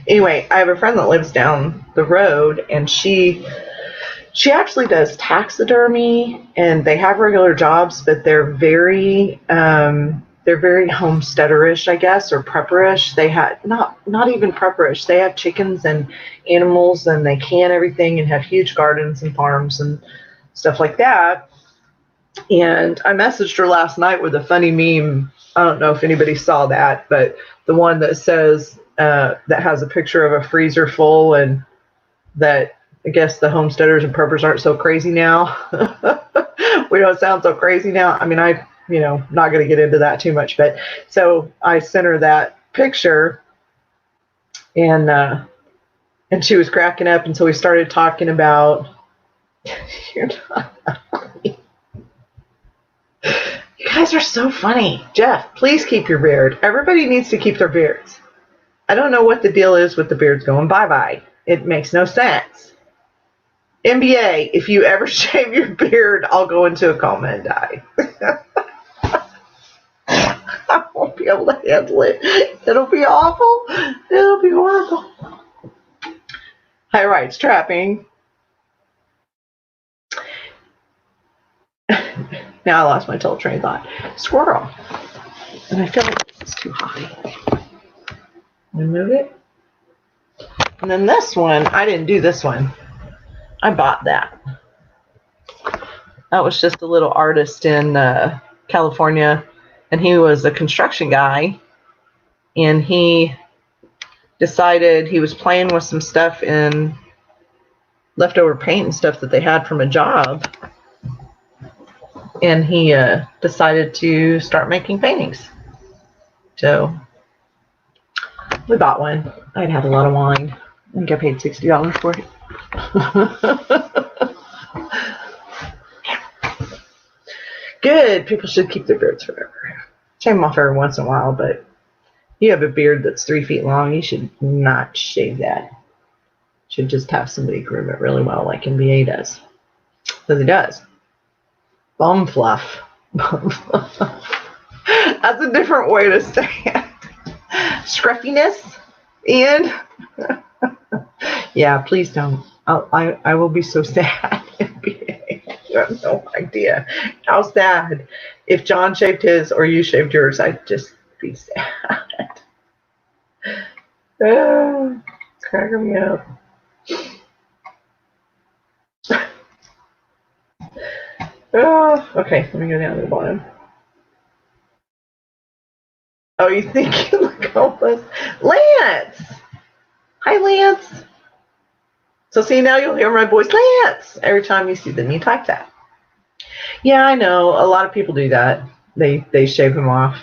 Anyway, I have a friend that lives down the road, and she actually does taxidermy, and they have regular jobs, but they're very homesteaderish, I guess, or prepperish. They had not even prepperish. They have chickens and animals, and they can everything and have huge gardens and farms and stuff like that. And I messaged her last night with a funny meme. I don't know if anybody saw that, but the one that says that has a picture of a freezer full, and that I guess the homesteaders and preppers aren't so crazy now. We don't sound so crazy now. I mean, not going to get into that too much, but so I sent her that picture, and she was cracking up, and so we started talking about. You're not funny. You guys are so funny. Jeff, please keep your beard. Everybody needs to keep their beards. I don't know what the deal is with the beards going bye-bye. It makes no sense. NBA, if you ever shave your beard, I'll go into a coma and die. I won't be able to handle it. It'll be awful. It'll be horrible. High rights trapping. Now I lost my total train of thought. Squirrel. And I feel like it's too high. Move it. And then this one, I didn't do this one. I bought that. That was just a little artist in California, and he was a construction guy, and he decided he was playing with some stuff in leftover paint and stuff that they had from a job, and he decided to start making paintings. So we bought one. I'd had a lot of wine. I think I paid $60 for it. Good. People should keep their beards forever. Shave them off every once in a while, but you have a beard that's 3 feet long, you should not shave that. Should just have somebody groom it really well, like NBA does. Because he does. Bum fluff. Bum fluff. That's a different way to say it. Scruffiness, Ian. Yeah, please don't. I will be so sad. You have no idea how sad. If John shaved his or you shaved yours, I'd just be sad. Cracking me up. Okay, let me go down to the bottom. Oh, you think you look hopeless? Lance! Hi, Lance. So see, now you'll hear my voice, Lance, every time you see them. You type that. Yeah, I know. A lot of people do that. They shave them off.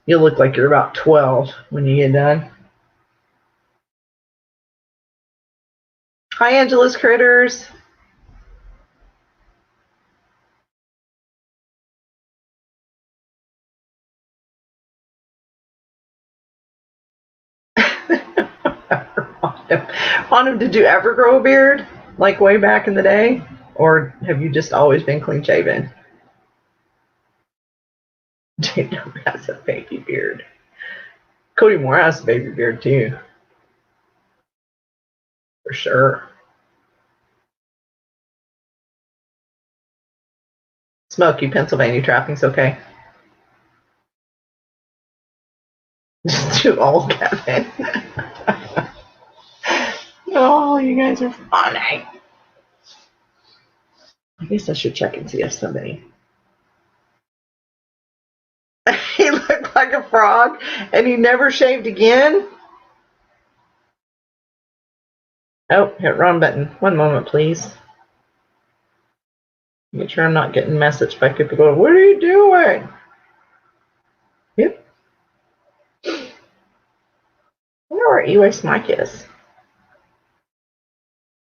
You'll look like you're about 12 when you get done. Hi, Angela's Critters. Autumn, did you ever grow a beard, like way back in the day? Or have you just always been clean shaven? Jacob has a baby beard. Cody Moore has a baby beard too. For sure. Smoky, Pennsylvania trapping's okay. Just too old, Kevin. Oh, you guys are funny. I guess I should check and see if somebody. He looked like a frog and he never shaved again. Oh, hit run button. One moment, please. Make sure I'm not getting messaged by people going, what are you doing? Yep. I wonder where E-Waste Mike is.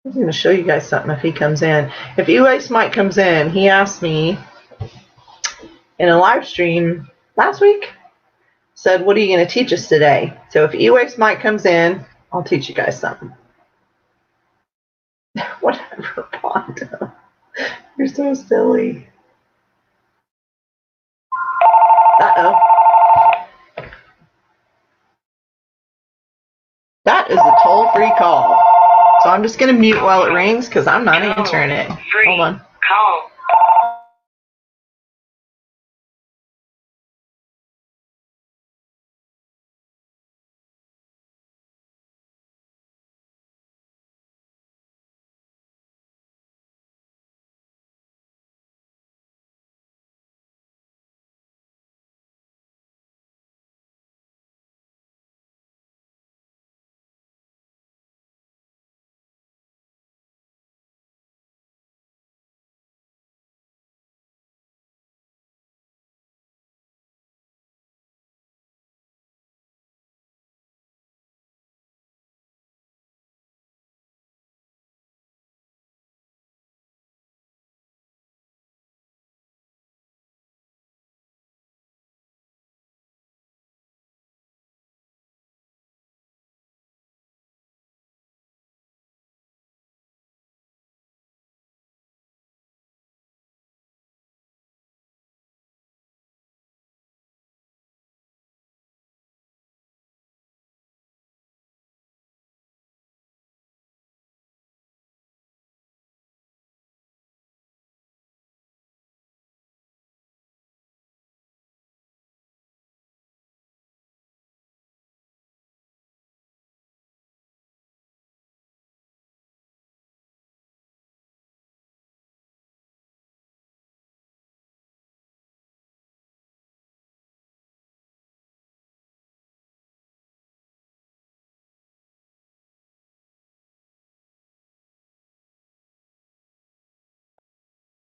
I'm going to show you guys something if he comes in. If E-Waste Mike comes in, he asked me in a live stream last week, said, what are you going to teach us today? So if E-Waste Mike comes in, I'll teach you guys something. Whatever, Pondo. You're so silly. Uh-oh. That is a toll-free call. So I'm just going to mute while it rings because I'm not answering it. Hold on. Call.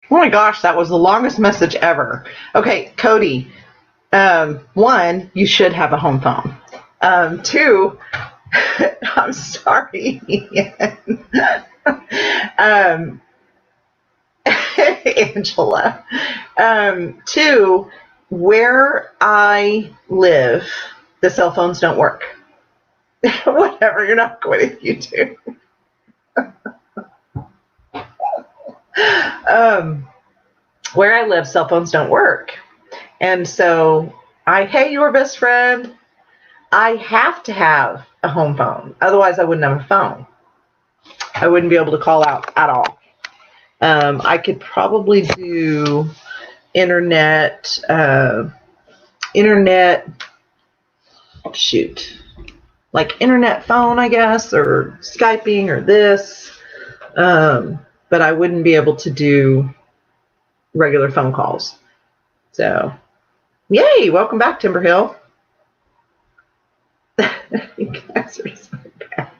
Oh my gosh, that was the longest message ever. Okay, Cody. One, you should have a home phone. Two, I'm sorry. Angela. Two, where I live, the cell phones don't work. Whatever, you're not going to YouTube. Where I live, cell phones don't work. And so hey, your best friend, I have to have a home phone. Otherwise, I wouldn't have a phone. I wouldn't be able to call out at all. I could probably do internet, like internet phone, I guess, or Skyping or this. But I wouldn't be able to do regular phone calls. So, yay, welcome back, Timberhill. You guys are so bad.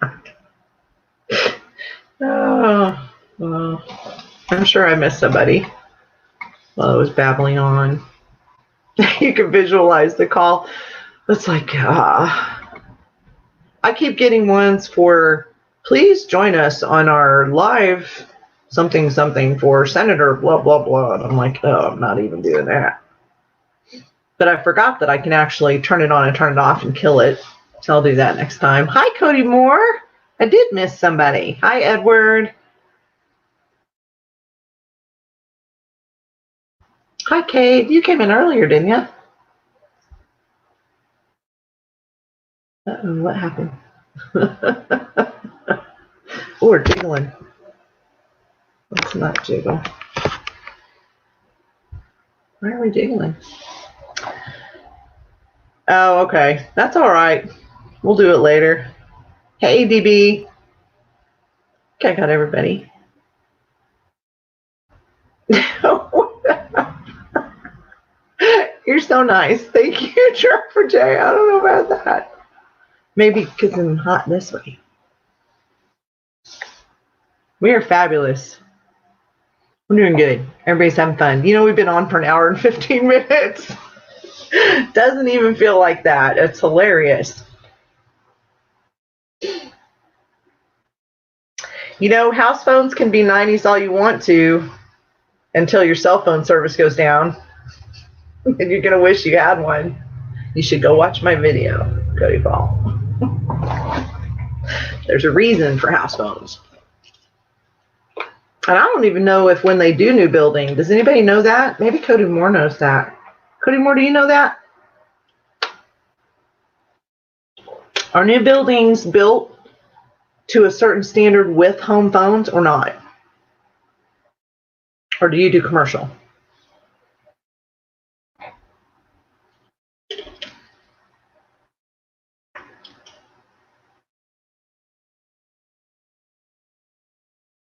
Oh, well, I'm sure I missed somebody while I was babbling on. You can visualize the call. It's like, I keep getting ones for, please join us on our live something for Senator blah, blah, blah. And I'm like, oh, I'm not even doing that. But I forgot that I can actually turn it on and turn it off and kill it. So I'll do that next time. Hi, Cody Moore. I did miss somebody. Hi, Edward. Hi, Kate. You came in earlier, didn't you? Uh-oh, what happened? Oh, we're jiggling. Let's not jiggle. Why are we jiggling? Oh, okay. That's all right. We'll do it later. Hey, DB. Okay, I got everybody. You're so nice. Thank you, Trevor J. I don't know about that. Maybe because I'm hot this way. We are fabulous. We're doing good. Everybody's having fun. You know, we've been on for an hour and 15 minutes. Doesn't even feel like that. It's hilarious. You know, house phones can be 90s all you want to until your cell phone service goes down. And you're going to wish you had one. You should go watch my video, Cody Paul. There's a reason for house phones. And I don't even know if when they do new building, does anybody know that? Maybe Cody Moore knows that. Cody Moore, do you know that? Are new buildings built to a certain standard with home phones or not? Or do you do commercial?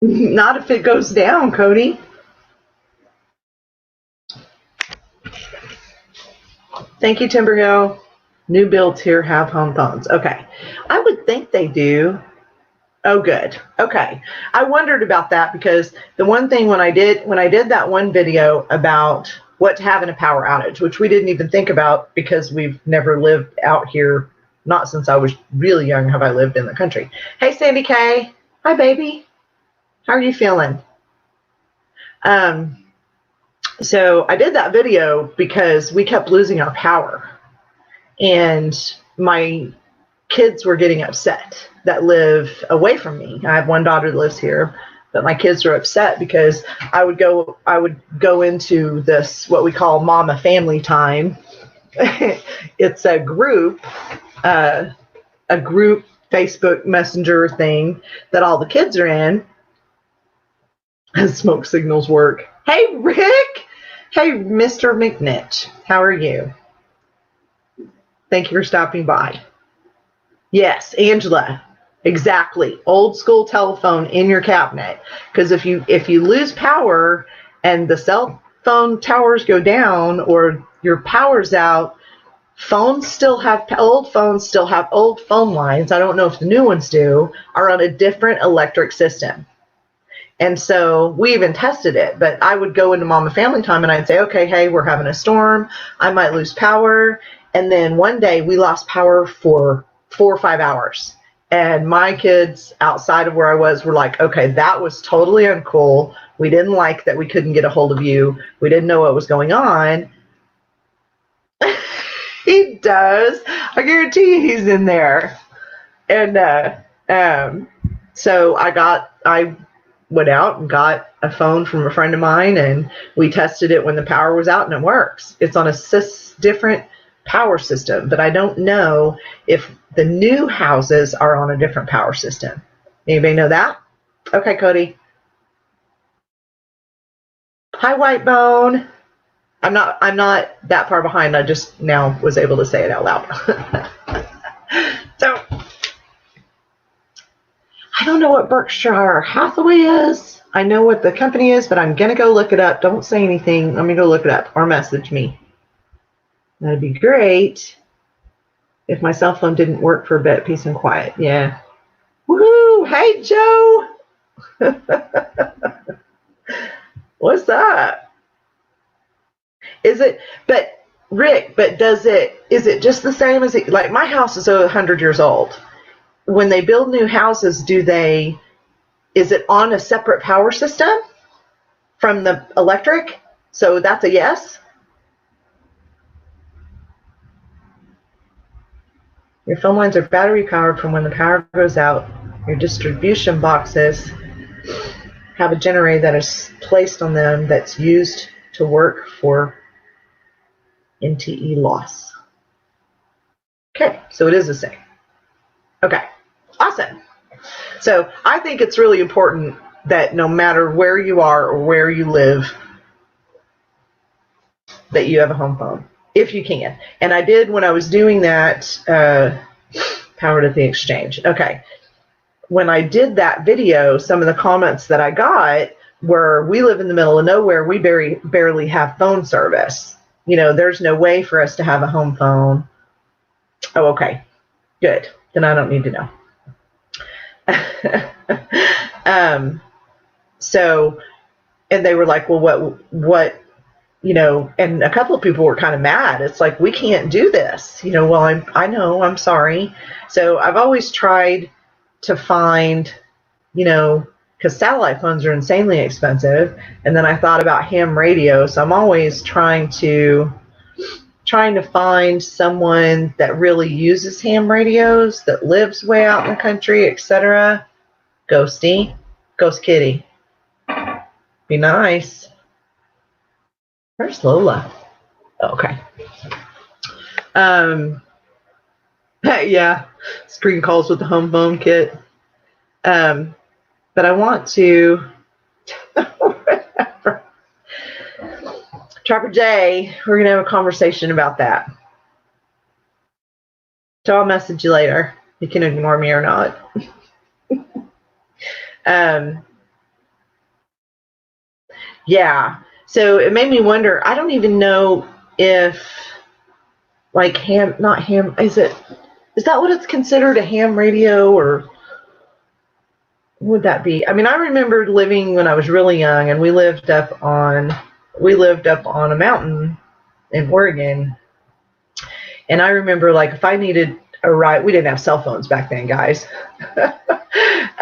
Not if it goes down, Cody. Thank you, Timberhill. New builds here have home phones. Okay. I would think they do. Oh, good. Okay. I wondered about that because the one thing when I did that one video about what to have in a power outage, which we didn't even think about because we've never lived out here, not since I was really young have I lived in the country. Hey, Sandy K. Hi, baby. How are you feeling? So I did that video because we kept losing our power. And my kids were getting upset that live away from me. I have one daughter that lives here, but my kids are upset because I would go into this, what we call mama family time. It's a group Facebook Messenger thing that all the kids are in. Smoke signals work. Hey, Rick. Hey, Mr. McNitch. How are you? Thank you for stopping by. Yes, Angela. Exactly. Old school telephone in your cabinet. Because if you lose power and the cell phone towers go down or your power's out, old phones still have old phone lines. I don't know if the new ones do, are on a different electric system. And so we even tested it, but I would go into Mama Family Time and I'd say, okay, hey, we're having a storm. I might lose power. And then one day we lost power for 4 or 5 hours. And my kids outside of where I was were like, okay, that was totally uncool. We didn't like that we couldn't get a hold of you. We didn't know what was going on. He does. I guarantee you he's in there. And so I went out and got a phone from a friend of mine, and we tested it when the power was out, and it works. It's on a different power system, but I don't know if the new houses are on a different power system. Anybody know that? Okay, Cody. Hi, White Bone. I'm not that far behind. I just now was able to say it out loud. So I don't know what Berkshire Hathaway is. I know what the company is, but I'm going to go look it up. Don't say anything. Let me go look it up or message me. That'd be great if my cell phone didn't work for a bit. Peace and quiet. Yeah. Woohoo! Hey, Joe. What's up? Is it, but Rick, is it just the same as like my house is 100 years old. When they build new houses, is it on a separate power system from the electric? So that's a yes. Your phone lines are battery powered from when the power goes out. Your distribution boxes have a generator that is placed on them that's used to work for NTE loss. Okay, so it is the same. Okay, awesome. So I think it's really important that no matter where you are or where you live, that you have a home phone, if you can. And I did when I was doing that, powered at the exchange. Okay. When I did that video, some of the comments that I got were, we live in the middle of nowhere. We barely have phone service. You know, there's no way for us to have a home phone. Oh, okay. Good. Then I don't need to know. So, and they were like, well, what, you know, and a couple of people were kind of mad. It's like, we can't do this. You know, well, I know, I'm sorry. So I've always tried to find, you know, because satellite phones are insanely expensive. And then I thought about ham radio. So I'm always trying to find someone that really uses ham radios, that lives way out in the country, etc. Ghosty, Ghost Kitty. Be nice. Where's Lola? Okay. Yeah, screen calls with the home phone kit. But I want to, whatever. Trapper J, we're going to have a conversation about that. So I'll message you later. You can ignore me or not. Yeah. So it made me wonder, I don't even know if, like, is that what it's considered, a ham radio, or what would that be? I mean, I remember living when I was really young, and we lived up on a mountain in Oregon. And I remember, like, if I needed a ride, we didn't have cell phones back then, guys.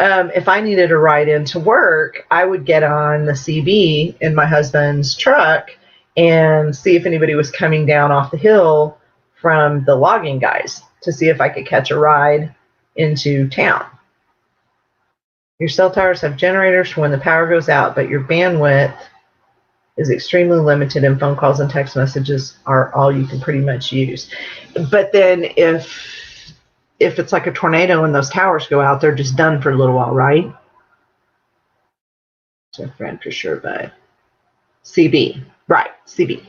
If I needed a ride into work, I would get on the CB in my husband's truck and see if anybody was coming down off the hill from the logging guys to see if I could catch a ride into town. Your cell towers have generators for when the power goes out, but your bandwidth is extremely limited, and phone calls and text messages are all you can pretty much use. But then if it's like a tornado and those towers go out, they're just done for a little while, right? So a friend for sure, but CB. Right, CB.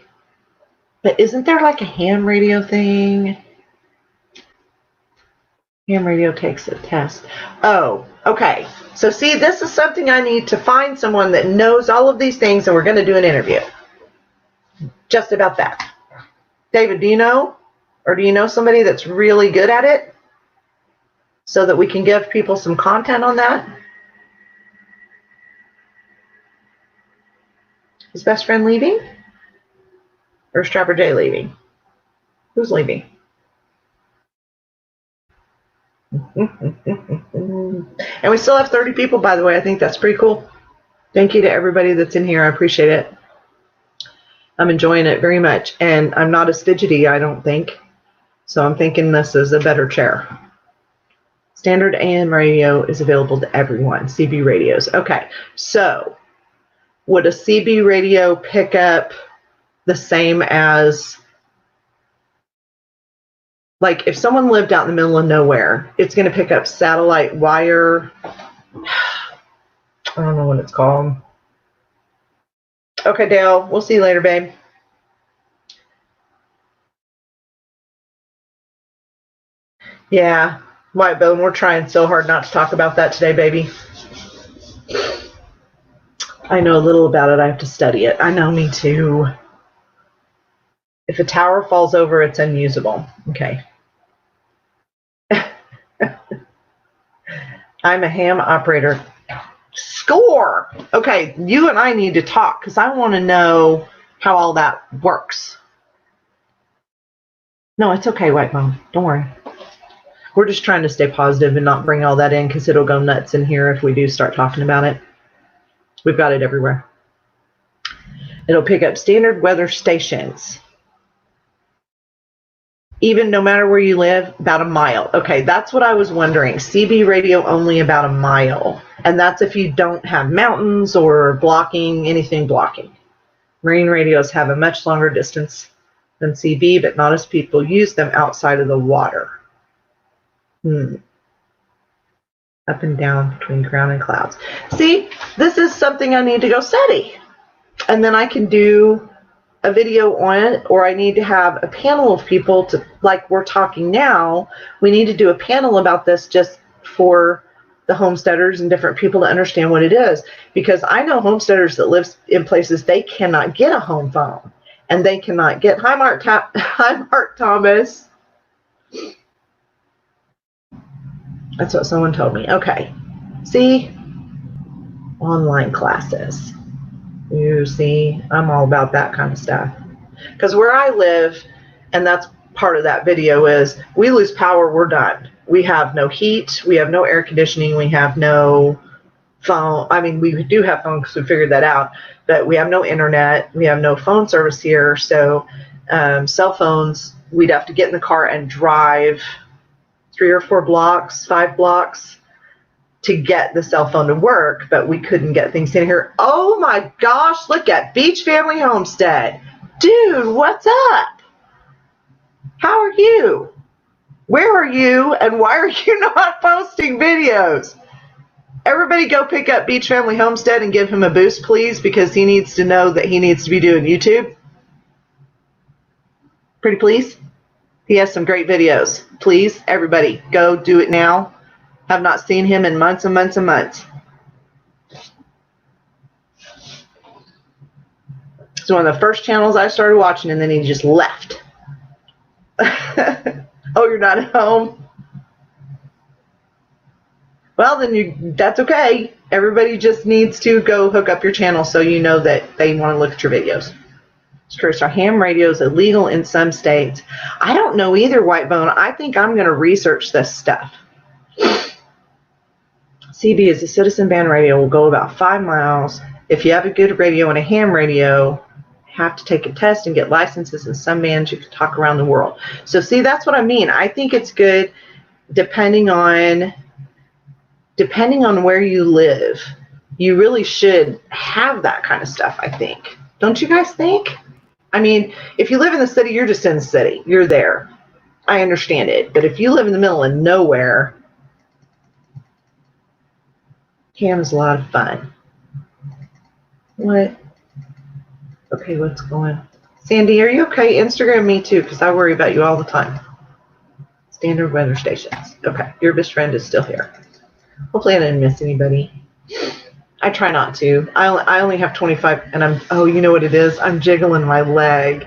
But isn't there like a ham radio thing? Ham radio takes a test. Oh, okay. So see, this is something I need to find someone that knows all of these things, and we're going to do an interview just about that. David, do you know? Or do you know somebody that's really good at it so that we can give people some content on that? Is best friend leaving? Or is Trapper J leaving? Who's leaving? And we still have 30 people, by the way. I think that's pretty cool. Thank you to everybody that's in here. I appreciate it. I'm enjoying it very much. And I'm not as fidgety, I don't think. So I'm thinking this is a better chair. Standard AM radio is available to everyone. CB radios. Okay, so would a CB radio pick up the same as, like, if someone lived out in the middle of nowhere, it's going to pick up satellite wire. I don't know what it's called. Okay, Dale, we'll see you later, babe. Yeah, White Bone, we're trying so hard not to talk about that today, baby. I know a little about it. I have to study it. I know, me too. If a tower falls over, it's unusable. Okay. I'm a ham operator. Score! Okay, you and I need to talk because I want to know how all that works. No, it's okay, White Bone. Don't worry. We're just trying to stay positive and not bring all that in because it'll go nuts in here if we do start talking about it. We've got it everywhere. It'll pick up standard weather stations. Even no matter where you live, about a mile. Okay, that's what I was wondering. CB radio only about a mile. And that's if you don't have mountains or blocking, anything blocking. Marine radios have a much longer distance than CB, but not as people use them outside of the water. Up and down between ground and clouds. See, this is something I need to go study. And then I can do a video on it, or I need to have a panel of people to, like we're talking now, we need to do a panel about this just for the homesteaders and different people to understand what it is. Because I know homesteaders that live in places they cannot get a home phone. And they cannot get, hi Mark Thomas. That's what someone told me. Okay. See? Online classes. You see, I'm all about that kind of stuff. Because where I live, and that's part of that video, is we lose power, we're done. We have no heat, we have no air conditioning, we have no phone. I mean, we do have phones because we figured that out, but we have no internet, we have no phone service here. So cell phones, we'd have to get in the car and drive 3 or 4 blocks, 5 blocks to get the cell phone to work, but we couldn't get things in here. Oh my gosh, look at Beach Family Homestead. Dude, what's up? How are you? Where are you? And why are you not posting videos? Everybody go pick up Beach Family Homestead and give him a boost, please, because he needs to know that he needs to be doing YouTube. Pretty please? He has some great videos. Please, everybody, go do it now. Have not seen him in months and months and months. It's one of the first channels I started watching, and then he just left. Oh, you're not at home? Well, then that's okay. Everybody just needs to go hook up your channel so you know that they want to look at your videos. First, our ham radio is illegal in some states. I don't know either, White Bone. I think I'm going to research this stuff. CB is a citizen band radio, will go about 5 miles. If you have a good radio and a ham radio, have to take a test and get licenses, and some bands you can talk around the world. So see, that's what I mean. I think it's good depending on where you live. You really should have that kind of stuff, I think. Don't you guys think? I mean, if you live in the city, you're just in the city. You're there. I understand it. But if you live in the middle of nowhere, ham's a lot of fun. What? Okay, what's going on? Sandy, are you okay? Instagram me too, because I worry about you all the time. Standard weather stations. Okay, your best friend is still here. Hopefully I didn't miss anybody. I try not to. I only have 25, and oh, you know what it is? I'm jiggling my leg.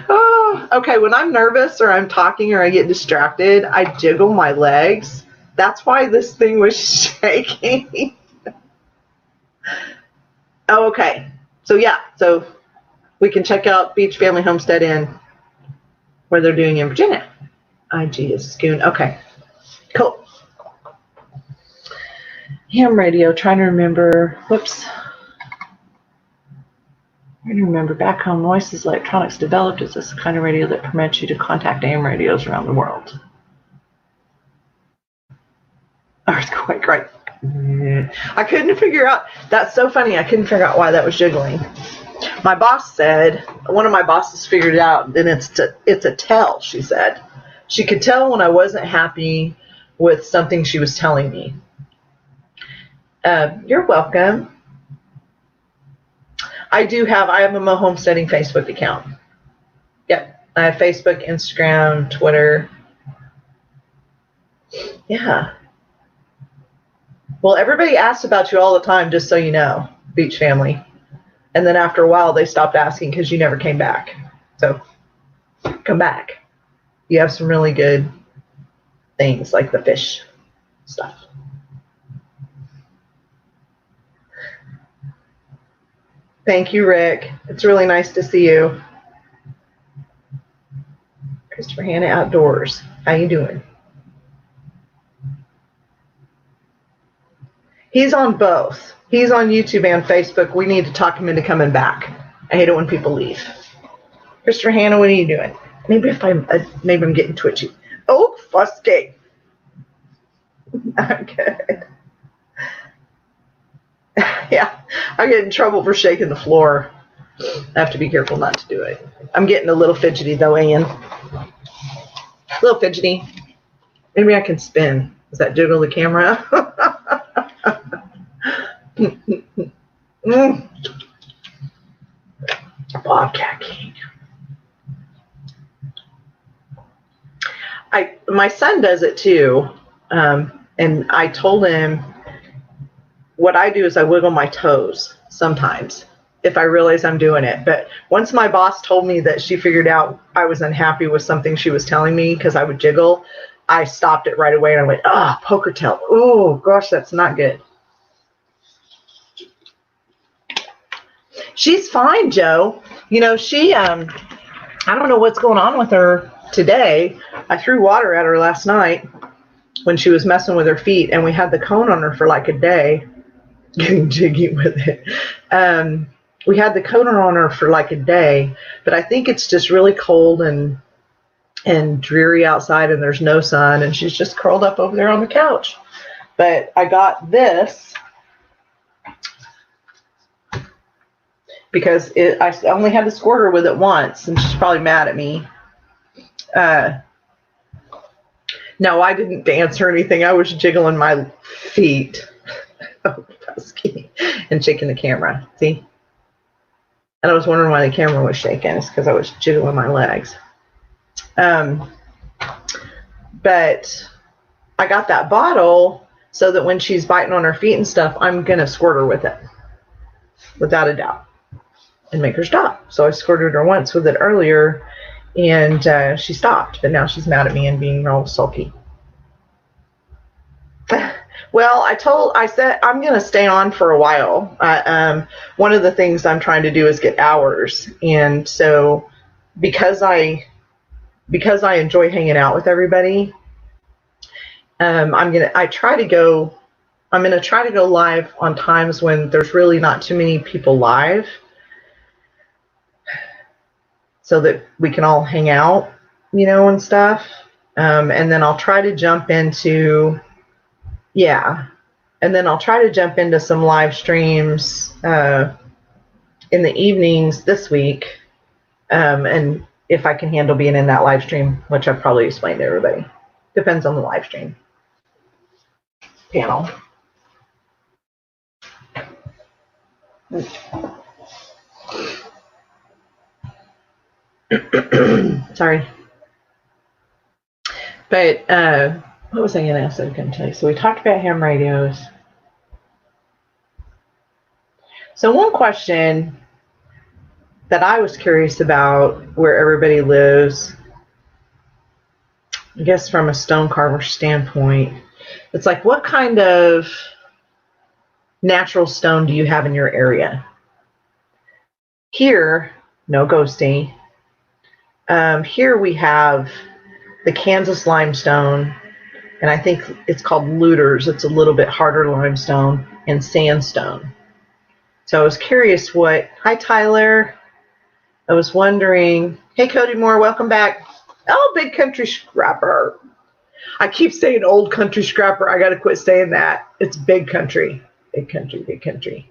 Oh, okay, when I'm nervous or I'm talking or I get distracted, I jiggle my legs. That's why this thing was shaking. Oh, okay. So yeah, so we can check out Beach Family Homestead in where they're doing in Virginia. IG is Scoon. Okay, cool. Ham radio, trying to remember. Whoops. Where I remember back home, Noises Electronics developed as this kind of radio that permits you to contact AM radios around the world. Earthquake, right? I couldn't figure out. That's so funny. I couldn't figure out why that was jiggling. My boss said, one of my bosses figured it out, and it's a tell, she said. She could tell when I wasn't happy with something she was telling me. You're welcome. I have a Homesteading Facebook account. Yep. I have Facebook, Instagram, Twitter. Yeah. Well, everybody asks about you all the time, just so you know, Beach family. And then after a while, they stopped asking because you never came back. So come back. You have some really good things like the fish stuff. Thank you, Rick. It's really nice to see you. Christopher Hannah Outdoors. How you doing? He's on both. He's on YouTube and Facebook. We need to talk him into coming back. I hate it when people leave. Christopher Hannah, what are you doing? Maybe I'm getting twitchy. Oh, Fusky. I'm good. Yeah, I get in trouble for shaking the floor. I have to be careful not to do it. I'm getting a little fidgety though, Ian. A little fidgety. Maybe I can spin. Does that jiggle the camera? Bobcat King. My son does it too, and I told him what I do is I wiggle my toes sometimes if I realize I'm doing it. But once my boss told me that she figured out I was unhappy with something she was telling me because I would jiggle, I stopped it right away and I went, poker tail. Oh, gosh, that's not good. She's fine, Joe. You know, she, I don't know what's going on with her today. I threw water at her last night when she was messing with her feet, and we had the cone on her for like a day. Getting jiggy with it. We had the cone on her for like a day, but I think it's just really cold and dreary outside, and there's no sun, and she's just curled up over there on the couch. But I got this because I only had to squirt her with it once, and she's probably mad at me. No, I didn't dance or anything. I was jiggling my feet. And shaking the camera. See? And I was wondering why the camera was shaking. It's because I was jiggling my legs. But I got that bottle so that when she's biting on her feet and stuff, I'm going to squirt her with it. Without a doubt. And make her stop. So I squirted her once with it earlier, and she stopped. But now she's mad at me and being real sulky. Well, I said I'm going to stay on for a while. One of the things I'm trying to do is get hours. And so because I enjoy hanging out with everybody, I'm going to try to go live on times when there's really not too many people live, so that we can all hang out, and stuff. And then I'll try to jump into some live streams in the evenings this week. And if I can handle being in that live stream, which I've probably explained to everybody. Depends on the live stream panel. Sorry. But what was I going to ask? I couldn't tell you. So we talked about ham radios. So one question that I was curious about where everybody lives, I guess from a stone carver standpoint, it's like, what kind of natural stone do you have in your area? Here, no ghosty. Here we have the Kansas limestone, and I think it's called Looters. It's a little bit harder limestone, and sandstone. So I was curious hi Tyler. I was wondering, hey, Cody Moore, welcome back. Oh, Big Country Scrapper. I keep saying Old Country Scrapper. I got to quit saying that. It's Big Country. Big Country, Big Country.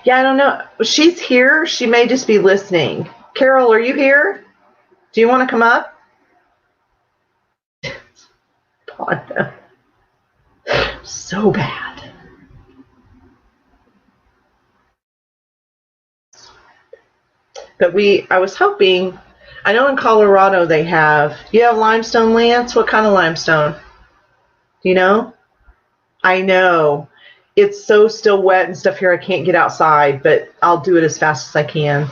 Yeah, I don't know. She's here. She may just be listening. Carol, are you here? Do you want to come up? So bad. But I was hoping, I know in Colorado you have limestone, Lance? What kind of limestone? Do you know? I know. It's so still wet and stuff here, I can't get outside, but I'll do it as fast as I can.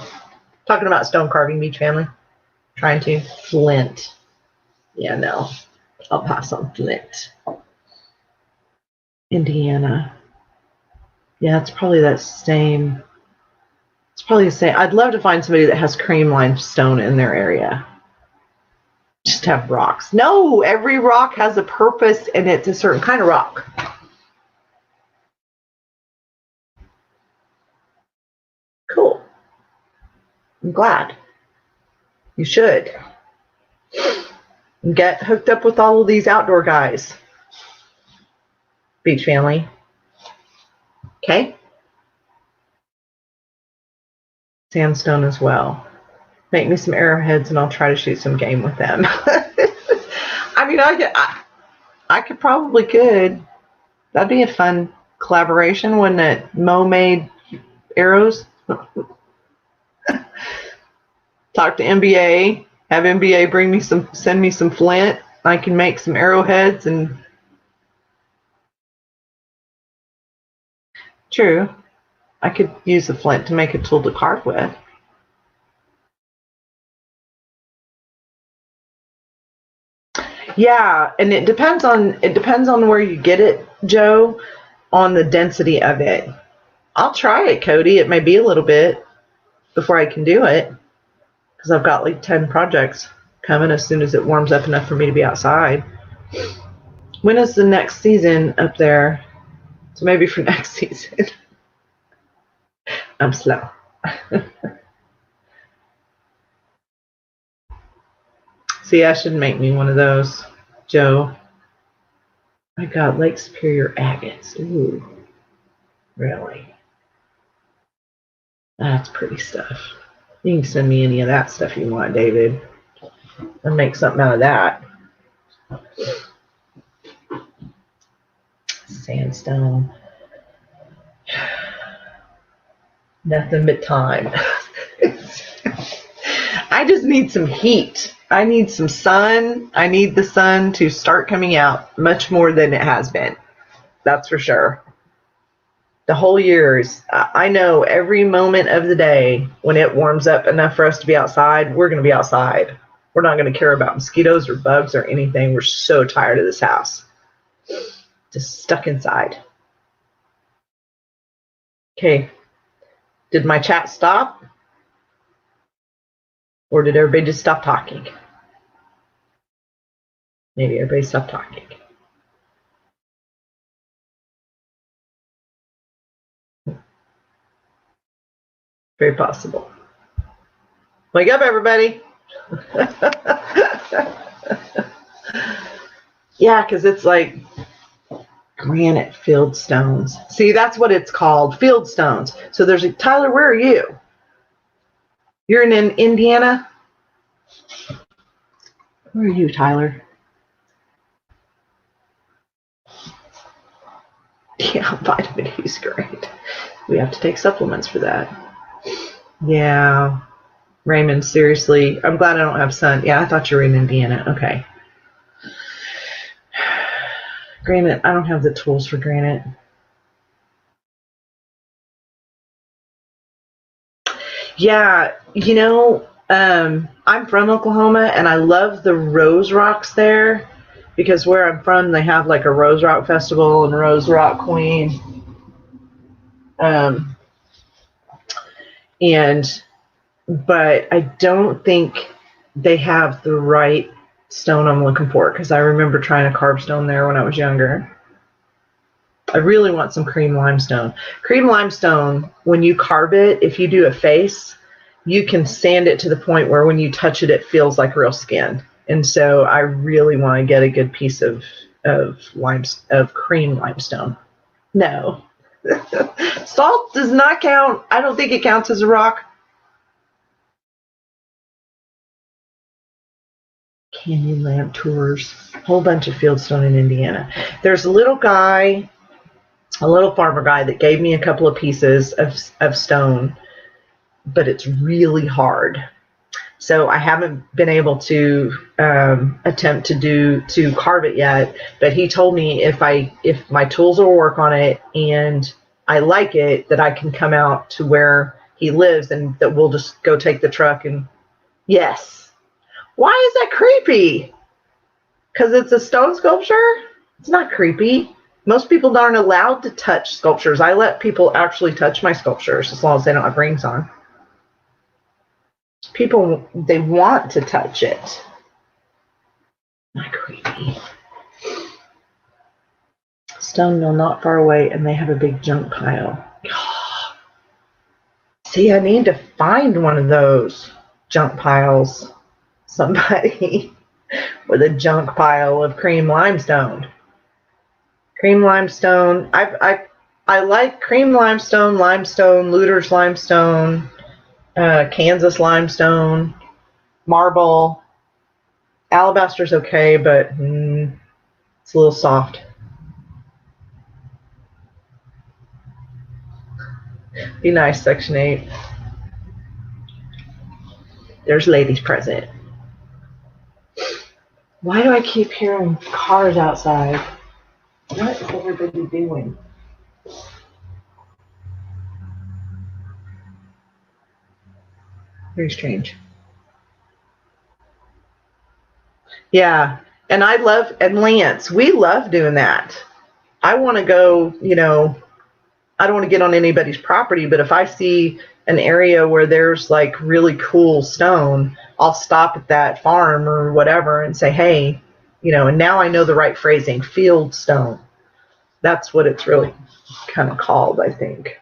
Talking about stone carving, beach family. Trying to. Flint. Yeah, no. I'll pass on Flint. Indiana. Yeah, it's probably that same. It's probably the same. I'd love to find somebody that has cream limestone in their area. Just have rocks. No, every rock has a purpose, and it's a certain kind of rock. Cool. I'm glad. You should. Get hooked up with all of these outdoor guys. Beach family. Okay? Sandstone as well. Make me some arrowheads and I'll try to shoot some game with them. I mean, I could. That'd be a fun collaboration, wouldn't it? Mo made arrows. Talk to NBA. Have NBA send me some flint. I can make some arrowheads and. True. I could use the flint to make a tool to carve with. Yeah, and it depends on where you get it, Joe, on the density of it. I'll try it, Cody. It may be a little bit before I can do it because I've got like 10 projects coming as soon as it warms up enough for me to be outside. When is the next season up there? So maybe for next season. I'm slow. See, I should make me one of those, Joe. I got Lake Superior agates. Ooh, really? That's pretty stuff. You can send me any of that stuff you want, David. I'll make something out of that. Sandstone. Nothing but time. I just need some heat. I need some sun. I need the sun to start coming out much more than it has been. That's for sure. The whole year I know every moment of the day when it warms up enough for us to be outside, we're going to be outside. We're not going to care about mosquitoes or bugs or anything. We're so tired of this house. Just stuck inside. Okay. Did my chat stop? Or did everybody just stop talking? Maybe everybody stopped talking. Very possible. Wake up, everybody. Yeah, because it's like granite field stones. See, that's what it's called, field stones. So there's Tyler, where are you? You're in Indiana? Where are you, Tyler? Yeah, vitamin D is great. We have to take supplements for that. Yeah. Raymond, seriously, I'm glad I don't have sun. Yeah, I thought you were in Indiana. Okay. Granite, I don't have the tools for granite. Yeah, I'm from Oklahoma and I love the Rose Rocks there because where I'm from, they have like a Rose Rock Festival and Rose Rock Queen. But I don't think they have the right stone I'm looking for because I remember trying to carve stone there when I was younger. I really want some cream limestone. Cream limestone, when you carve it, if you do a face, you can sand it to the point where when you touch it, it feels like real skin. And so I really want to get a good piece of cream limestone. No. Salt does not count. I don't think it counts as a rock. Canyon lamp tours. Whole bunch of fieldstone in Indiana. There's a little guy, a little farmer guy that gave me a couple of pieces of stone, but it's really hard. So I haven't been able to attempt to carve it yet. But he told me if my tools will work on it and I like it, that I can come out to where he lives and that we'll just go take the truck and yes. Why is that creepy? Because it's a stone sculpture? It's not creepy. Most people aren't allowed to touch sculptures. I let people actually touch my sculptures as long as they don't have rings on. People, they want to touch it. Not creepy. Stone mill not far away, and they have a big junk pile. See, I need to find one of those junk piles. Somebody with a junk pile of cream limestone. Cream limestone. I like cream limestone, Luter's limestone, Kansas limestone, marble. Alabaster's okay, but it's a little soft. Be nice, Section 8. There's ladies present. Why do I keep hearing cars outside? What is everybody doing? Very strange. Yeah, and Lance, we love doing that. I want to go, I don't want to get on anybody's property, but if I see an area where there's like really cool stone, I'll stop at that farm or whatever and say, hey, and now I know the right phrasing, field stone. That's what it's really kind of called, I think.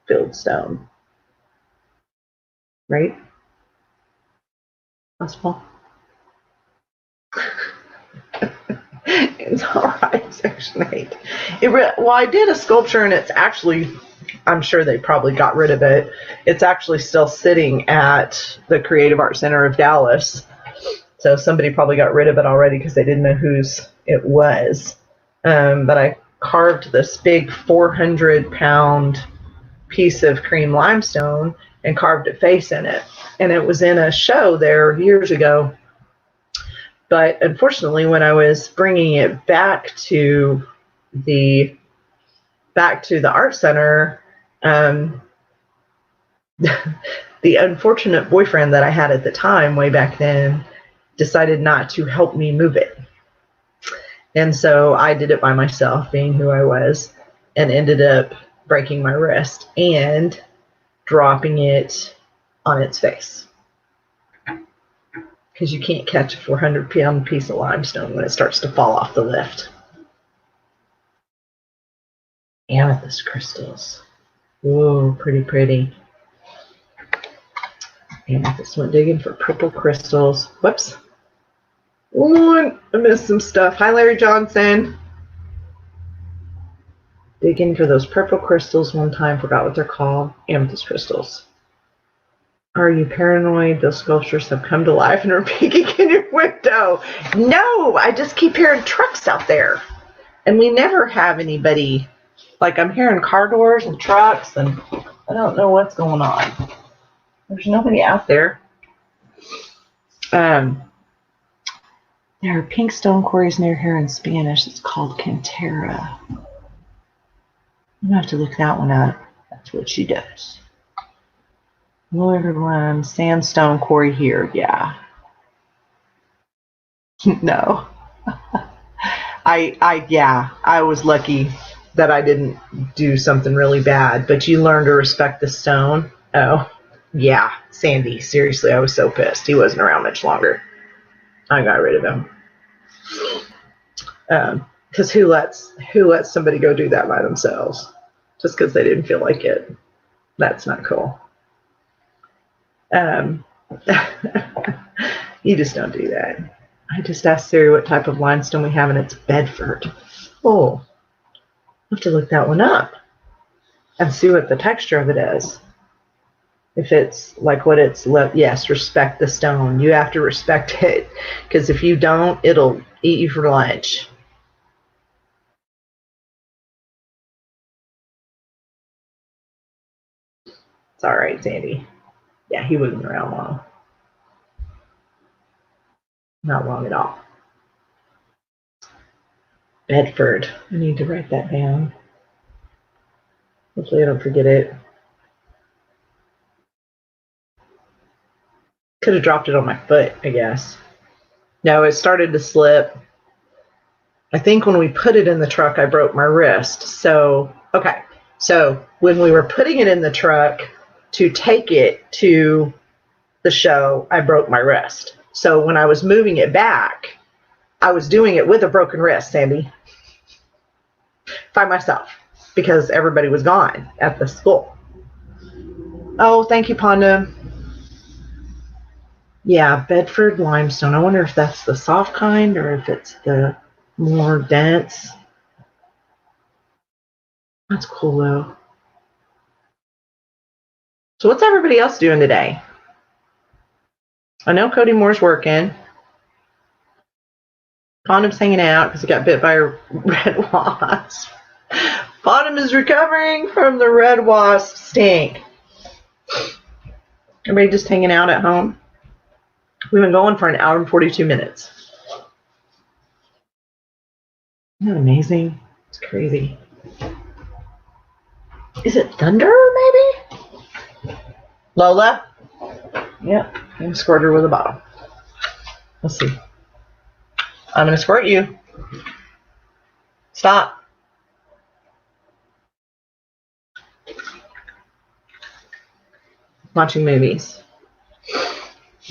Field stone. Right? Possible. It's all right, Section 8. I did a sculpture, and it's actually, I'm sure they probably got rid of it. It's actually still sitting at the Creative Arts Center of Dallas. So somebody probably got rid of it already because they didn't know whose it was. But I carved this big 400-pound piece of cream limestone and carved a face in it. And it was in a show there years ago. But unfortunately, when I was bringing it back to the art center, the unfortunate boyfriend that I had at the time, way back then, decided not to help me move it. And so I did it by myself, being who I was, and ended up breaking my wrist and dropping it on its face. Because you can't catch a 400-pound piece of limestone when it starts to fall off the lift. Amethyst crystals. Whoa, pretty, pretty. Amethyst went digging for purple crystals. Whoops. Ooh, I missed some stuff. Hi, Larry Johnson. Digging for those purple crystals one time. Forgot what they're called. Amethyst crystals. Are you paranoid? Those sculptures have come to life and are peeking in your window. No, I just keep hearing trucks out there. And we never have anybody. Like, I'm hearing car doors and trucks, and I don't know what's going on. There's nobody out there. There are pink stone quarries near here in Spanish. It's called Cantera. I'm going to have to look that one up. That's what she does. Hello, everyone. Sandstone quarry here. Yeah. No. I was lucky that I didn't do something really bad, but you learn to respect the stone. Oh, yeah. Sandy. Seriously, I was so pissed. He wasn't around much longer. I got rid of him. Because who lets somebody go do that by themselves just because they didn't feel like it? That's not cool. You just don't do that. I just asked Siri what type of limestone we have, and it's Bedford. Oh, I'll have to look that one up and see what the texture of it is. If it's like what it's, yes, respect the stone. You have to respect it, because if you don't, it'll eat you for lunch. It's all right, Sandy. Yeah, he wasn't around long. Not long at all. Bedford. I need to write that down. Hopefully I don't forget it. Could have dropped it on my foot, I guess. No, it started to slip. I think when we put it in the truck, I broke my wrist. So, okay. So when we were putting it in the truck to take it to the show, I broke my wrist. So when I was moving it back, I was doing it with a broken wrist, Sandy. By myself, because everybody was gone at the school. Oh, thank you, Ponda. Yeah, Bedford limestone. I wonder if that's the soft kind or if it's the more dense. That's cool, though. So what's everybody else doing today? I know Cody Moore's working. Pondam's hanging out because he got bit by a red wasp. Pondam is recovering from the red wasp stink. Everybody just hanging out at home. We've been going for an hour and 42 minutes. Isn't that amazing? It's crazy. Is it thunder, maybe? Lola? Yep. I'm going to squirt her with a bottle. Let's see. I'm going to squirt you. Stop. Watching movies.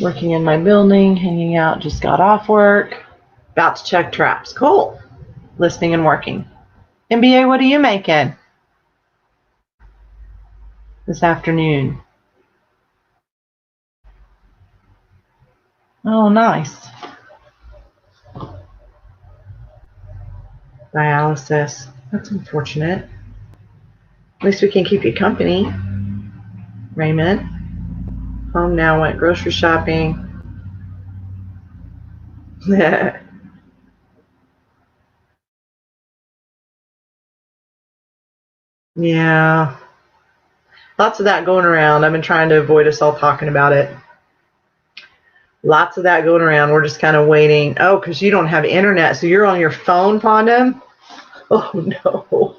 Working in my building, hanging out, just got off work. About to check traps. Cool. Listening and working. MBA, what are you making this afternoon? Oh, nice. Dialysis. That's unfortunate. At least we can keep you company. Raymond. Home now, went grocery shopping. Yeah. Lots of that going around. I've been trying to avoid us all talking about it. Lots of that going around. We're just kind of waiting. Oh, because you don't have internet, so you're on your phone, Pondam? Oh, no.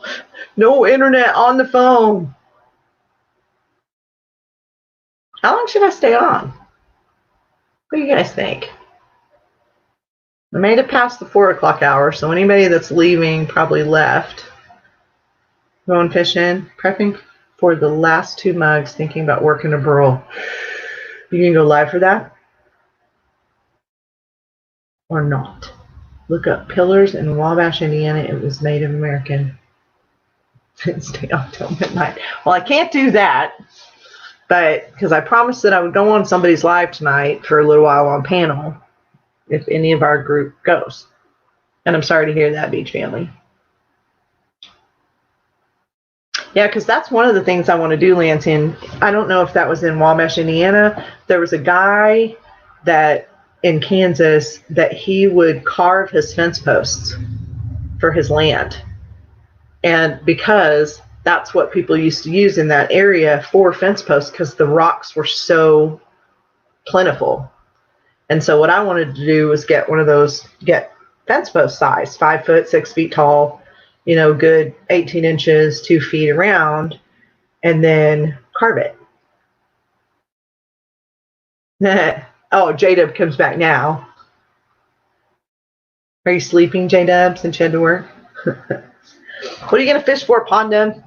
No internet on the phone. How long should I stay on? What do you guys think? I made it past the 4 o'clock hour, so anybody that's leaving probably left. Going fishing, prepping for the last 2 mugs, thinking about working a burl. You can go live for that? Or not? Look up Pillars in Wabash, Indiana. It was Native American. Stay up till midnight. Well, I can't do that, but because I promised that I would go on somebody's live tonight for a little while on panel if any of our group goes. And I'm sorry to hear that, Beach Family. Yeah, because that's one of the things I want to do, Lansing. I don't know if that was in Wabash, Indiana. There was a guy that in Kansas that he would carve his fence posts for his land. And because that's what people used to use in that area for fence posts, because the rocks were so plentiful. And so what I wanted to do was get one of those, get fence post size, 5 foot, 6 feet tall, you know, good 18 inches, 2 feet around, and then carve it. Oh, J-Dub comes back now. Are you sleeping, J-Dub, since you had to work? What are you going to fish for, Pondam?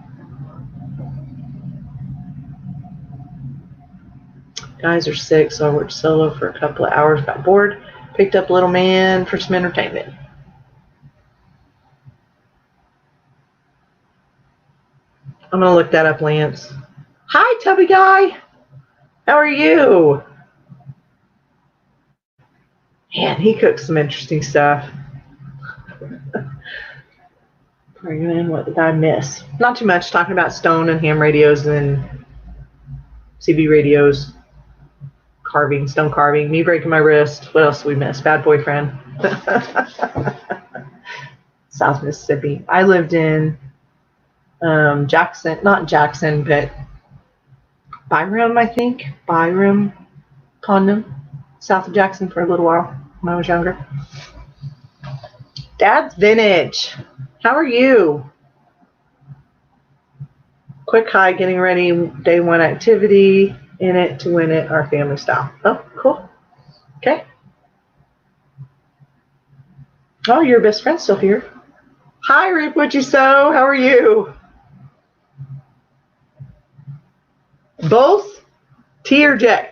Guys are sick, so I worked solo for a couple of hours, got bored, picked up Little Man for some entertainment. I'm going to look that up, Lance. Hi, Tubby Guy. How are you? Man, he cooks some interesting stuff. What did I miss? Not too much, talking about stone and ham radios and CB radios, carving, stone carving, me breaking my wrist. What else did we miss? Bad boyfriend. South Mississippi. I lived in Jackson, not Jackson, but Byram, I think. Byram, Condom, south of Jackson for a little while when I was younger. Dad's vintage. How are you? Quick high, getting ready, day one activity, in it to win it, our family style. Oh, cool. Okay. Oh, your best friend's still here. Hi, Reap What You Sow. How are you? Both? T or J?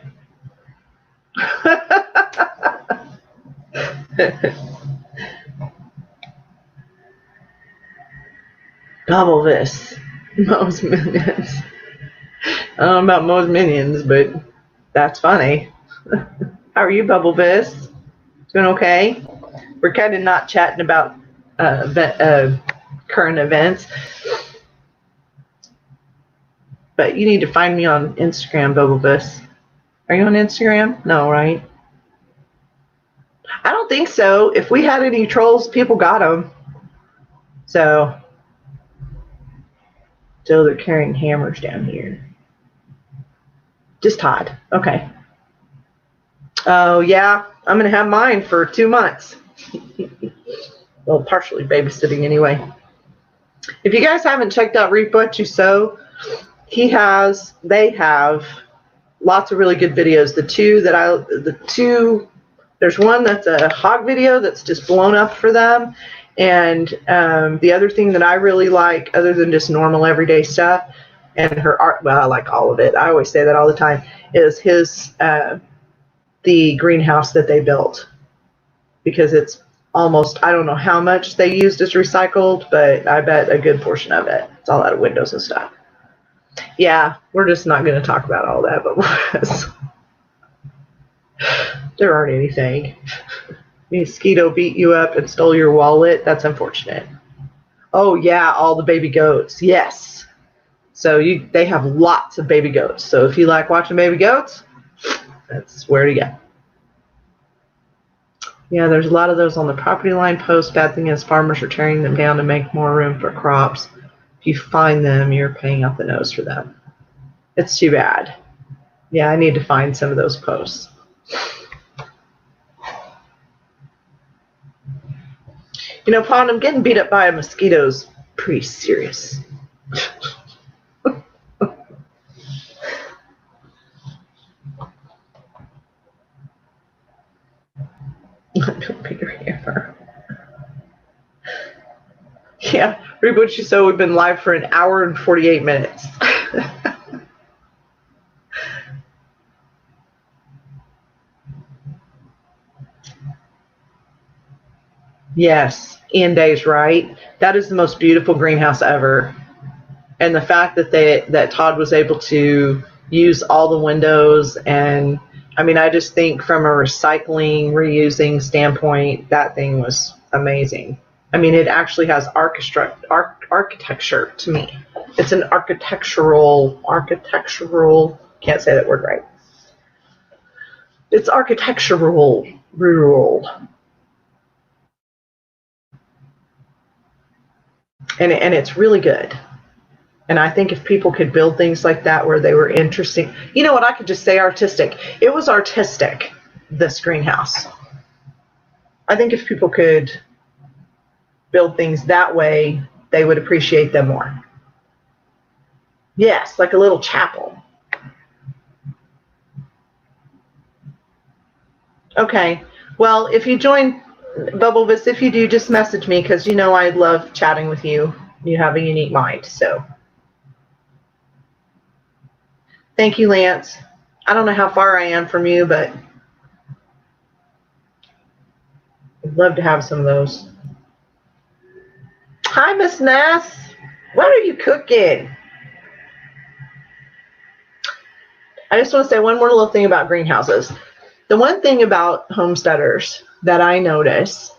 Double this. Mo's Minions. I don't know about Mo's Minions, but that's funny. How are you, Bubble Vis? Doing okay? We're kind of not chatting about current events. But you need to find me on Instagram, Bubble Vis. Are you on Instagram? No, right? I don't think so. If we had any trolls, people got them. So they're carrying hammers down here. Just Todd. Okay. Oh, yeah. I'm going to have mine for 2 months. Well, partially babysitting anyway. If you guys haven't checked out Reap What You Sow, they have lots of really good videos. There's one that's a hog video that's just blown up for them. And the other thing that I really like, other than just normal everyday stuff, and her art, well, I like all of it. I always say that all the time, is the greenhouse that they built. Because it's almost, I don't know how much they used as recycled, but I bet a good portion of it. It's all out of windows and stuff. Yeah, we're just not going to talk about all that, but there aren't anything. Mosquito beat you up and stole your wallet. That's unfortunate. Oh, yeah, all the baby goats. Yes. So they have lots of baby goats. So if you like watching baby goats, that's where to go. Yeah, there's a lot of those on the property line posts. Bad thing is farmers are tearing them down to make more room for crops. If you find them, you're paying out the nose for them. It's too bad. Yeah, I need to find some of those posts. You know, Pond, I'm getting beat up by a mosquito is pretty serious. Don't be your hammer. Yeah, Reap What You Sow, we've been live for 1 hour and 48 minutes. Yes, Ian Day's right. That is the most beautiful greenhouse ever. And the fact that Todd was able to use all the windows, and I mean, I just think from a recycling, reusing standpoint, that thing was amazing. I mean, it actually has architecture to me. It's an architectural, can't say that word right. It's architectural, rural. And it's really good. And I think if people could build things like that where they were interesting, you know what, I could just say artistic. It was artistic, this greenhouse. I think if people could build things that way, they would appreciate them more. Yes, like a little chapel. Okay. Well, if you join Bubblevis, if you do, just message me because you know I love chatting with you. You have a unique mind, so. Thank you, Lance. I don't know how far I am from you, but I'd love to have some of those. Hi, Miss Ness. What are you cooking? I just want to say one more little thing about greenhouses. The one thing about homesteaders that I notice,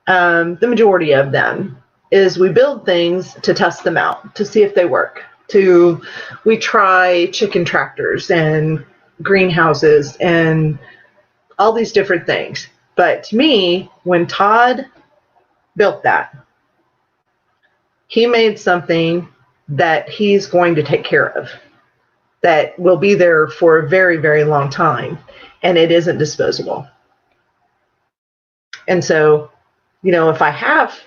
the majority of them, is we build things to test them out, to see if they work. We try chicken tractors and greenhouses and all these different things. But to me, when Todd built that, he made something that he's going to take care of, that will be there for a very, very long time, and it isn't disposable. And so, you know, if I have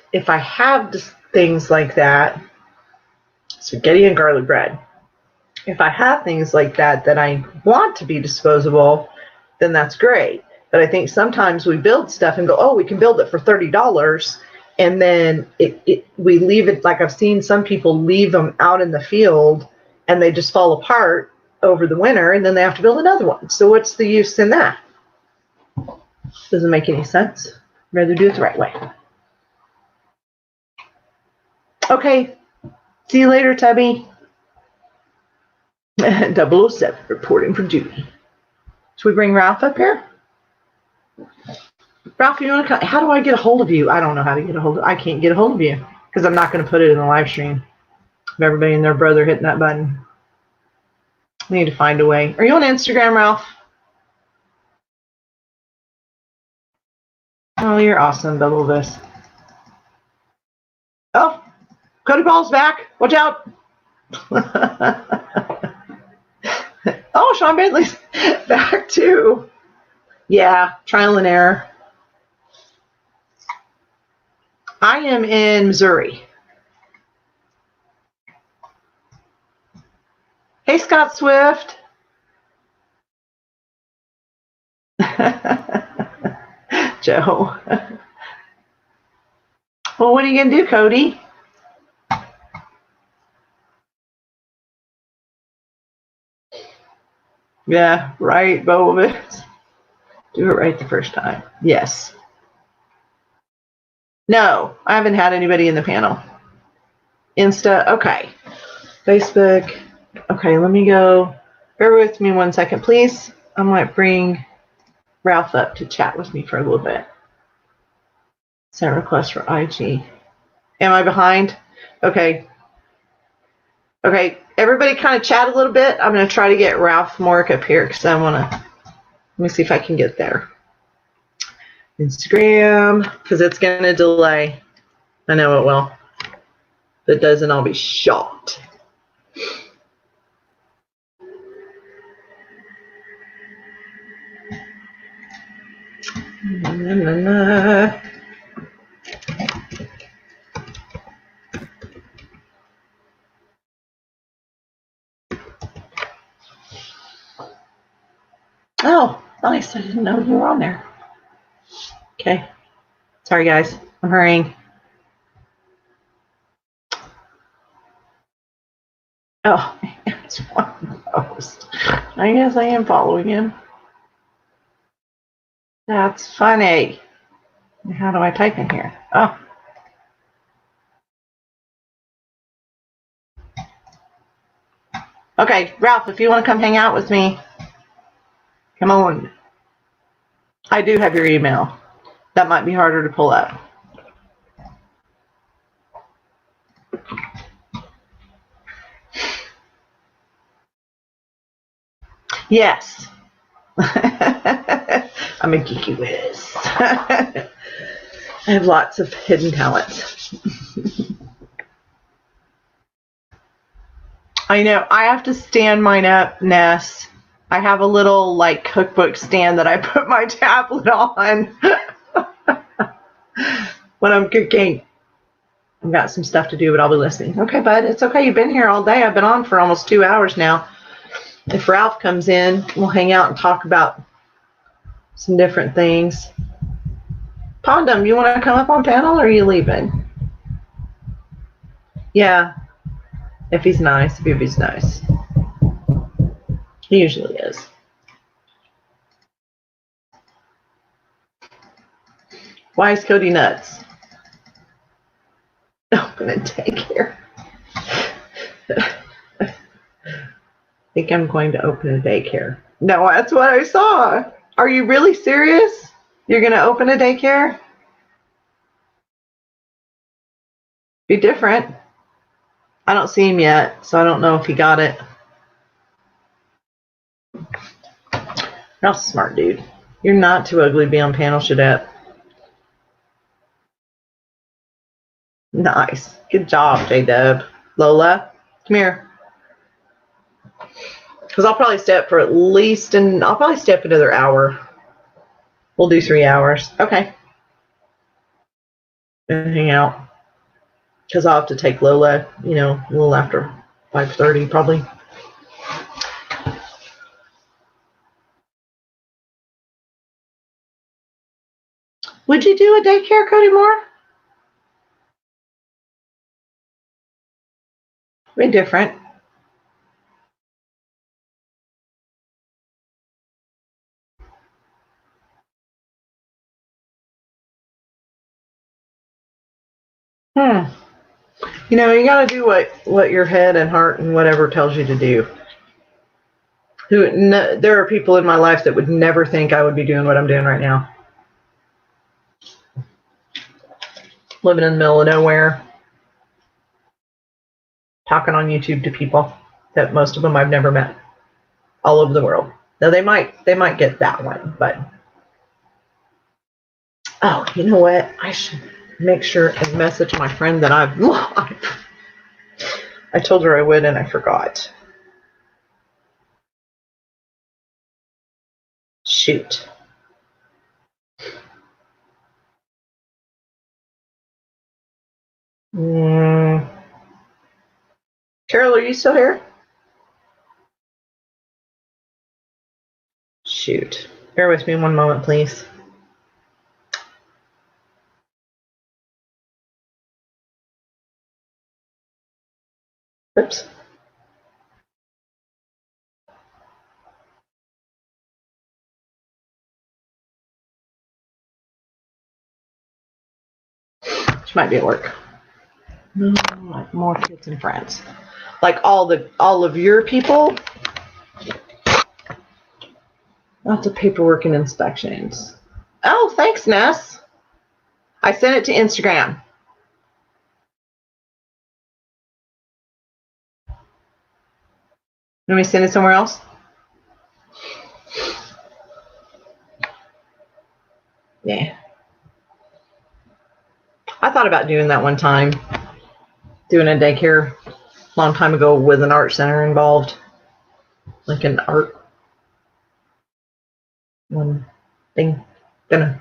things like that, spaghetti and garlic bread, if I have things like that that I want to be disposable, then that's great. But I think sometimes we build stuff and go, oh, we can build it for $30, and then we leave it, like I've seen some people leave them out in the field and they just fall apart over the winter, and then they have to build another one. So what's the use in that? Doesn't make any sense. I'd rather do it the right way. Okay, see you later, Tubby. 007 reporting for duty. Should we bring Ralph up here? Ralph, you want to come? How do I get a hold of you? I don't know how to get a hold of. I can't get a hold of you because I'm not going to put it in the live stream of everybody and their brother hitting that button. I need to find a way. Are you on Instagram, Ralph? Oh, you're awesome, double this. Oh, Cody Ball's back. Watch out. Oh, Sean Bentley's back too. Yeah, trial and error. I am in Missouri. Hey, Scott Swift. Joe. Well, what are you going to do, Cody? Yeah, right, Bobovitz. Do it right the first time. Yes. No, I haven't had anybody in the panel. Insta, okay. Facebook, okay, let me go. Bear with me 1 second, please. I might bring Ralph up to chat with me for a little bit. Send request for IG. Am I behind? Okay. Okay, everybody kind of chat a little bit. I'm going to try to get Ralph Mork up here because I want to, let me see if I can get there. Instagram, because it's going to delay. I know it will. If it doesn't, I'll be shocked. Oh, nice. I didn't know you were on there. Okay. Sorry, guys. I'm hurrying. Oh, it's one post. I guess I am following him. That's funny. How do I type in here? Oh. Okay, Ralph, if you want to come hang out with me, come on. I do have your email. That might be harder to pull up. Yes. I'm a geeky whiz. I have lots of hidden talents. I know. I have to stand mine up, Ness. I have a little like cookbook stand that I put my tablet on when I'm cooking. I've got some stuff to do, but I'll be listening. Okay, bud. It's okay. You've been here all day. I've been on for almost 2 hours now. If Ralph comes in, we'll hang out and talk about some different things. Pondum, you want to come up on panel or are you leaving? Yeah. If he's nice. If he's nice. He usually is. Why is Cody nuts? I'm going to take care. think I'm going to open a daycare. No, that's what I saw. Are you really serious? You're going to open a daycare? Be different. I don't see him yet, so I don't know if he got it. You're a smart dude. You're not too ugly to be on panel, Shadette. Nice. Good job, J-Dub. Lola, come here. Because I'll probably stay up for at least, and I'll probably stay up another hour. We'll do 3 hours. Okay. And hang out. Because I'll have to take Lola, a little after 5:30 probably. Would you do a daycare, Cody Moore? Be different. You got to do what your head and heart and whatever tells you to do. There are people in my life that would never think I would be doing what I'm doing right now. Living in the middle of nowhere. Talking on YouTube to people that most of them I've never met. All over the world. Now they might get that one, but oh, you know what? I should make sure and message my friend that I've live. I told her I would and I forgot. Shoot. Carol, are you still here? Shoot. Bear with me one moment, please. Oops. She might be at work. Like more kids and friends. Like all of your people. Lots of paperwork and inspections. Oh, thanks, Ness. I sent it to Instagram. Let me send it somewhere else. Yeah. I thought about doing that one time. Doing a daycare a long time ago with an art center involved. Like an art one thing. Thought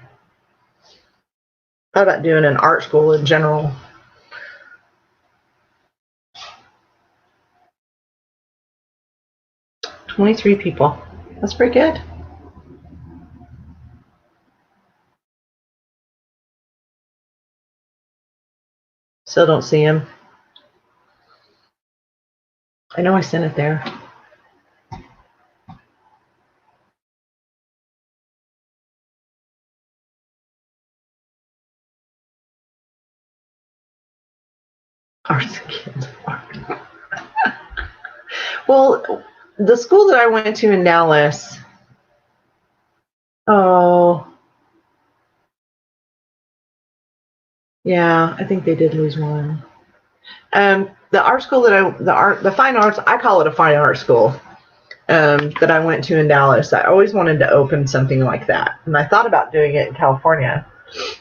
about doing an art school in general. $23 people. That's pretty good. Still don't see him. I know I sent it there. Arts kids. Well, the school that I went to in Dallas. Oh. Yeah, I think they did lose one. The art school the fine arts, I call it a fine art school, that I went to in Dallas. I always wanted to open something like that, and I thought about doing it in California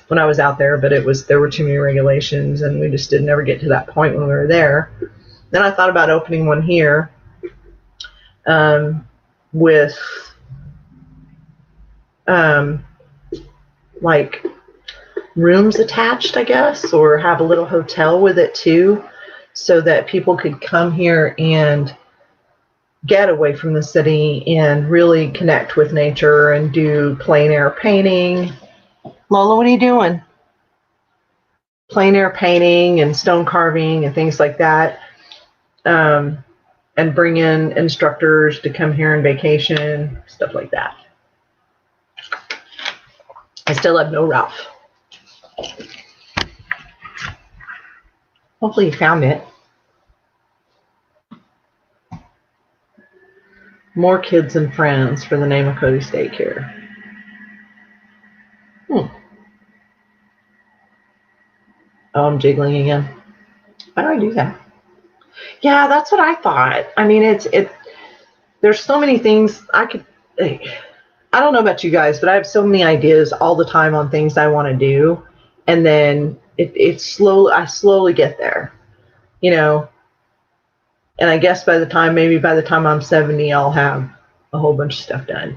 when I was out there, but there were too many regulations, and we just didn't ever get to that point when we were there. Then I thought about opening one here, with like rooms attached, I guess, or have a little hotel with it too, so that people could come here and get away from the city and really connect with nature and do plein air painting. Lola, what are you doing? Plein air painting and stone carving and things like that. And bring in instructors to come here on vacation, stuff like that. I still have no Ralph. Hopefully you found it. More kids and friends for the name of Cody's daycare. Oh, I'm jiggling again. Why do I do that? Yeah, that's what I thought. I mean, there's so many things I could. I don't know about you guys, but I have so many ideas all the time on things I want to do, and then I slowly get there, you know. And I guess maybe by the time I'm 70, I'll have a whole bunch of stuff done.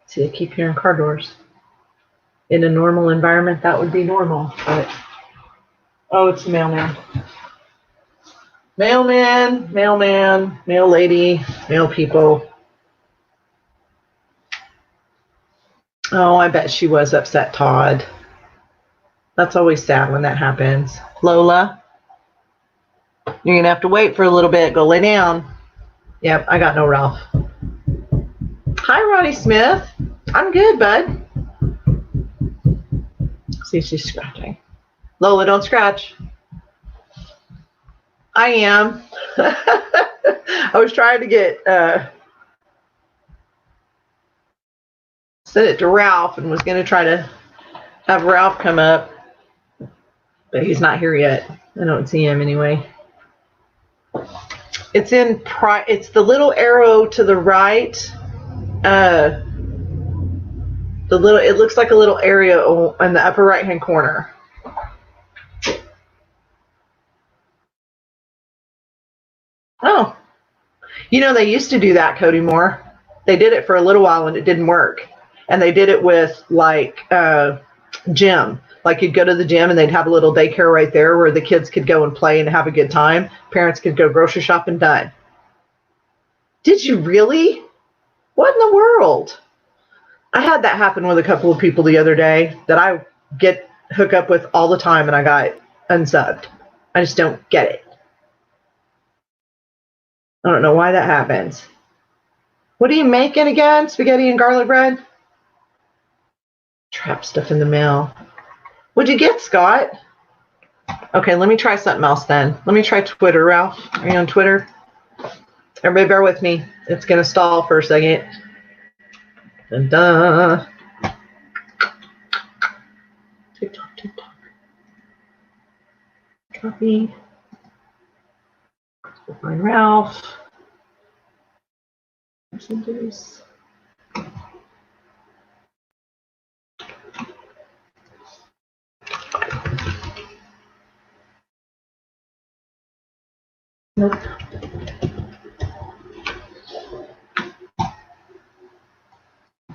See, I keep hearing car doors. In a normal environment, that would be normal, but oh, it's the mailman. Mailman, mail lady, mail people. Oh, I bet she was upset, Todd. That's always sad when that happens. Lola, you're going to have to wait for a little bit. Go lay down. Yep, I got no Ralph. Hi, Ronnie Smith. I'm good, bud. See, she's scratching. Lola, don't scratch. I am. I was trying to get send it to Ralph and was going to try to have Ralph come up, but he's not here yet. I don't see him anyway. It's it's the little arrow to the right. It looks like a little area in the upper right hand corner. Oh, they used to do that, Cody Moore. They did it for a little while and it didn't work. And they did it with gym. Like you'd go to the gym and they'd have a little daycare right there where the kids could go and play and have a good time. Parents could go grocery shop and done. Did you really? What in the world? I had that happen with a couple of people the other day that I hook up with all the time and I got unsubbed. I just don't get it. I don't know why that happens. What are you making again? Spaghetti and garlic bread? Trap stuff in the mail. What'd you get, Scott? Okay, let me try something else then. Let me try Twitter, Ralph. Are you on Twitter? Everybody bear with me. It's going to stall for a second. Dun-dun. TikTok. Copy. We'll find Ralph. Messages. Nope.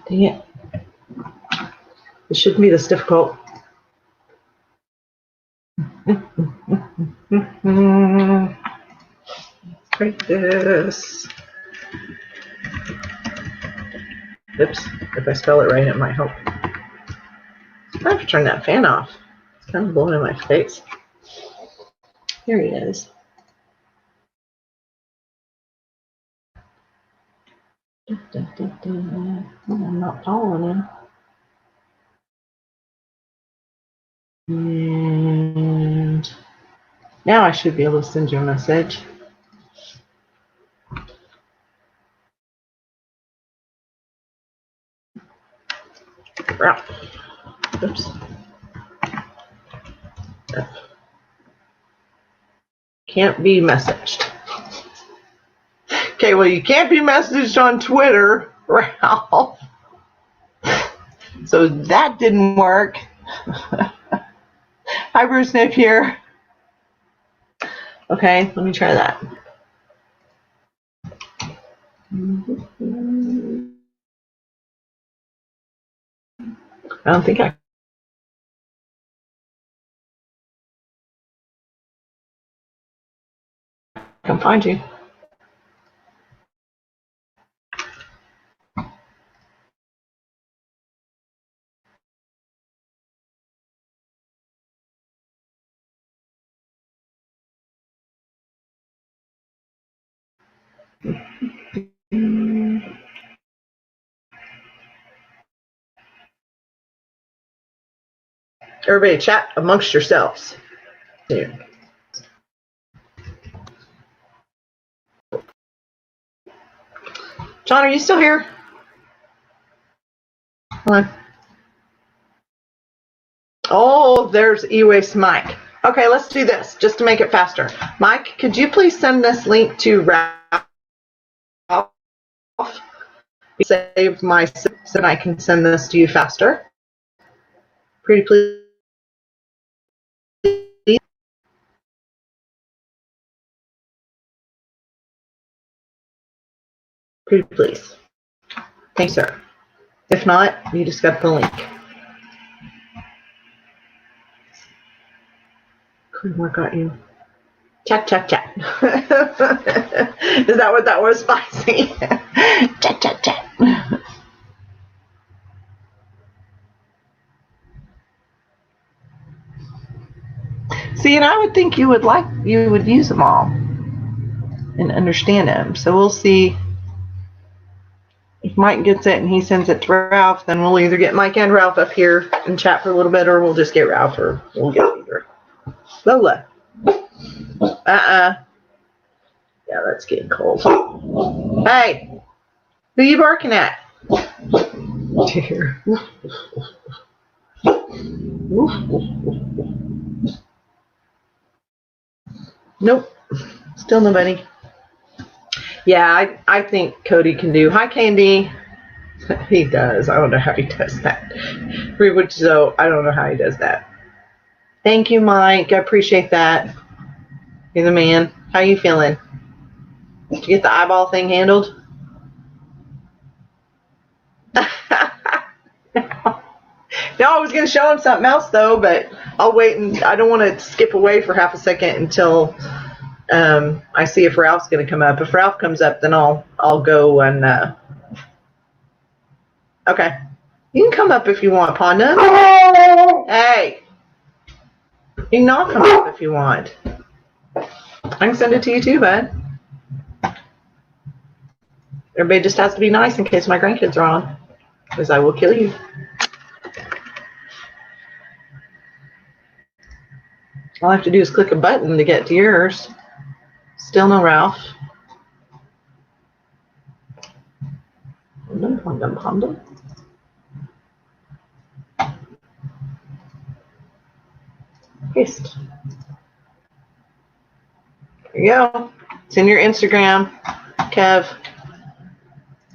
Dang it. It shouldn't be this difficult. Like this. Oops. If I spell it right, it might help. I have to turn that fan off. It's kind of blowing in my face. Here he is. I'm not following him. And now I should be able to send you a message. Oops. Can't be messaged. Okay, well, you can't be messaged on Twitter, Ralph. So that didn't work. Hi, Bruce Nick here. Okay, let me try that. I don't think I can find you. Everybody chat amongst yourselves. Here. John, are you still here? Hello. Oh, there's e-waste Mike. Okay, let's do this just to make it faster. Mike, could you please send this link to Ralph? Save my so that I can send this to you faster. Pretty please. Pretty please. Thanks, sir. If not, you just got the link. Couldn't work out you. Chat, chat, chat. Is that what that was, Spicy? Chat, chat, chat. See, and I would think you would use them all and understand them. So we'll see if Mike gets it and he sends it to Ralph. Then we'll either get Mike and Ralph up here and chat for a little bit, or we'll just get Ralph, or we'll get either. Lola. Yeah, that's getting cold. Hey, who you barking at? Dear. Nope, still nobody. Yeah, I think Cody can do. Hi, Candy. He does. I don't know how he does that. So I don't know how he does that. Thank you, Mike. I appreciate that. You're the man. How you feeling? Did you get the eyeball thing handled? No, I was going to show him something else, though, but I'll wait, and I don't want to skip away for half a second until I see if Ralph's going to come up. If Ralph comes up, then I'll go and... Okay. You can come up if you want, Ponda. Hey! You can not come up if you want. I can send it to you too, bud. Everybody just has to be nice in case my grandkids are on, because I will kill you. All I have to do is click a button to get to yours. Still no Ralph. Honda. Paste. There you go. It's in your Instagram, Kev.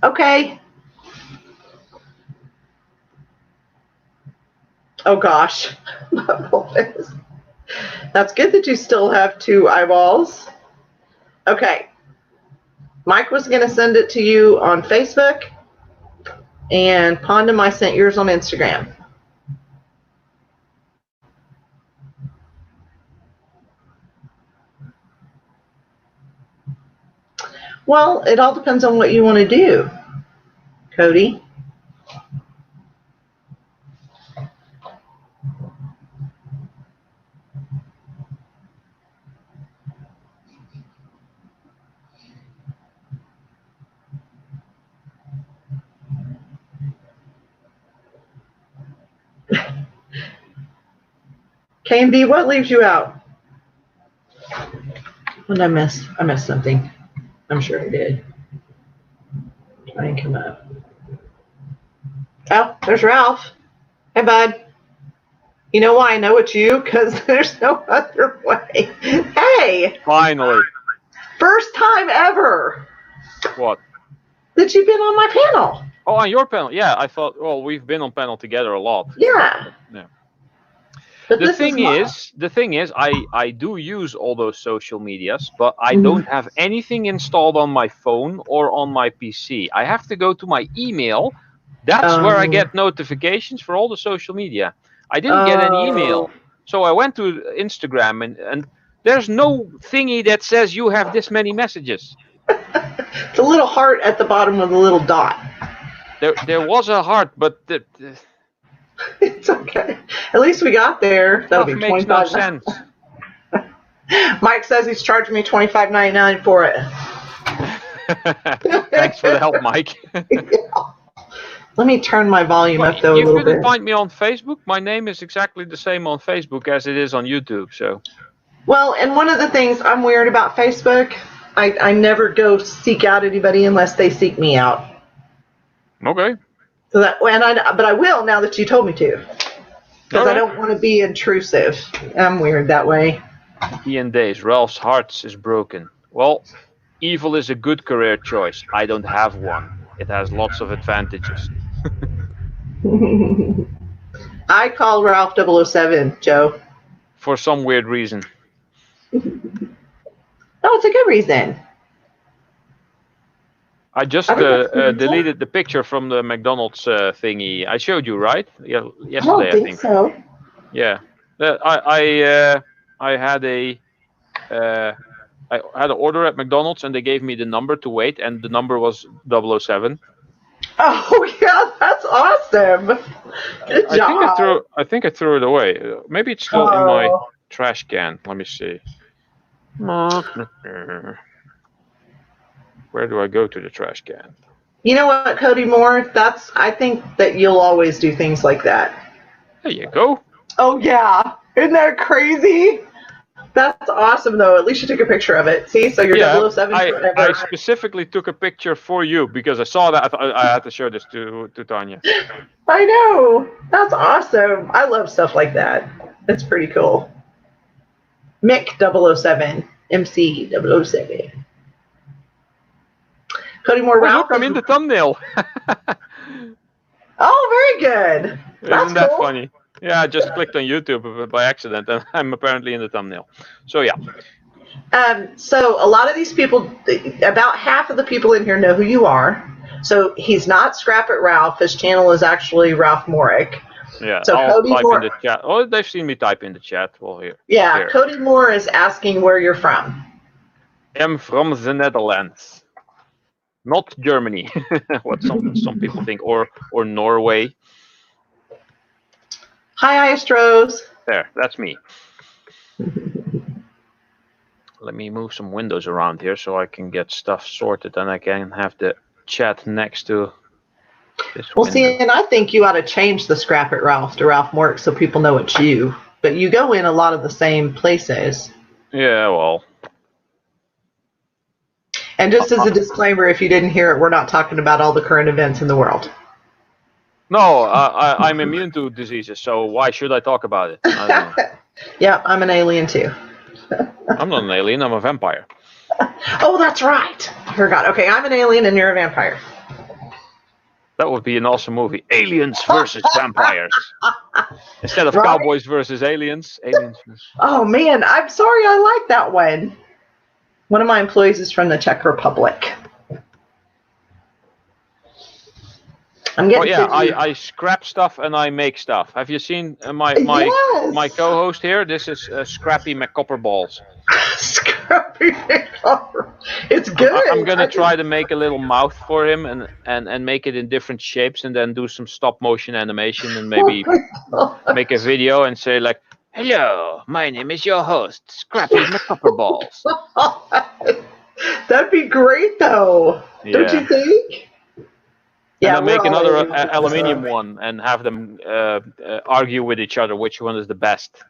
Okay. Oh gosh. That's good that you still have 2 eyeballs. Okay. Mike was going to send it to you on Facebook, and Pondum, I sent yours on Instagram. Well, it all depends on what you want to do, Cody. KMD, what leaves you out? What did I miss? I missed something. I'm sure I did. I didn't come up. Oh, there's Ralph. Hey, bud. You know why I know it's you? Because there's no other way. Hey! Finally. First time ever. What? That you've been on my panel. Oh, on your panel? Yeah, I thought, well, we've been on panel together a lot. Yeah. Yeah. But The thing is, I do use all those social medias, but I don't have anything installed on my phone or on my PC. I have to go to my email. That's where I get notifications for all the social media. I didn't get any email. So I went to Instagram, and there's no thingy that says you have this many messages. It's a little heart at the bottom with a little dot. There was a heart, but... It's okay. At least we got there. That'll be makes no sense. Mike says he's charging me $25.99 for it. Thanks for the help, Mike. Yeah. Let me turn my volume up though a little bit. You couldn't find me on Facebook. My name is exactly the same on Facebook as it is on YouTube. So. Well, and one of the things I'm weird about Facebook I never go seek out anybody unless they seek me out. Okay. So but I will now that you told me to, because I don't want to be intrusive. I'm weird that way. Ian Days, Ralph's heart is broken. Well, evil is a good career choice. I don't have one. It has lots of advantages. I call Ralph 007, Joe. For some weird reason. Oh, it's a good reason. I just deleted the picture from the McDonald's thingy. I showed you, right? Yeah, yesterday, I think. So. Yeah, I had I had an order at McDonald's and they gave me the number to wait, and the number was 007. Oh yeah, that's awesome. Good job. I think I threw it away. Maybe it's still in my trash can. Let me see. Where do I go to the trash can? You know what, Cody Moore? I think that you'll always do things like that. There you go. Oh yeah, isn't that crazy? That's awesome, though. At least you took a picture of it. See, so you're 007 forever. I specifically took a picture for you because I saw that. I had to show this to Tanya. I know. That's awesome. I love stuff like that. It's pretty cool. Mick 007, MC 007. Cody Moore, Ralph. Look, I'm in the thumbnail. Oh, very good. That's Isn't that cool. funny? Yeah, I just clicked on YouTube by accident, and I'm apparently in the thumbnail. So yeah. So a lot of these people, about half of the people in here know who you are. So he's not Scrap It Ralph. His channel is actually Ralph Morick. Yeah, so I'll Cody type Moore, in the chat. Oh, they've seen me type in the chat. Well, here. Yeah, here. Cody Moore is asking where you're from. I'm from the Netherlands. Not Germany, what some people think, or Norway. Hi, Astros. There, that's me. Let me move some windows around here so I can get stuff sorted and I can have the chat next to this window. See, and I think you ought to change the Scrap It Ralph to Ralph Morick so people know it's you. But you go in a lot of the same places. Yeah, well. And just as a disclaimer, if you didn't hear it, we're not talking about all the current events in the world. No, I'm immune to diseases, so why should I talk about it? I don't know. Yeah, I'm an alien too. I'm not an alien, I'm a vampire. Oh, that's right. I forgot. Okay, I'm an alien and you're a vampire. That would be an awesome movie. Aliens versus vampires. Instead of cowboys versus aliens, aliens versus... Oh, man, I'm sorry, I like that one. One of my employees is from the Czech Republic. I'm getting I scrap stuff and I make stuff. Have you seen my co-host here? This is Scrappy McCopperballs. Scrappy McCopper. It's good. I'm gonna try to make a little mouth for him and make it in different shapes and then do some stop motion animation and maybe make a video and say like, "Hello, my name is your host, Scrappy McCopperballs." That'd be great, though. Yeah. Don't you think? Yeah, and then make another aluminium one and have them argue with each other which one is the best.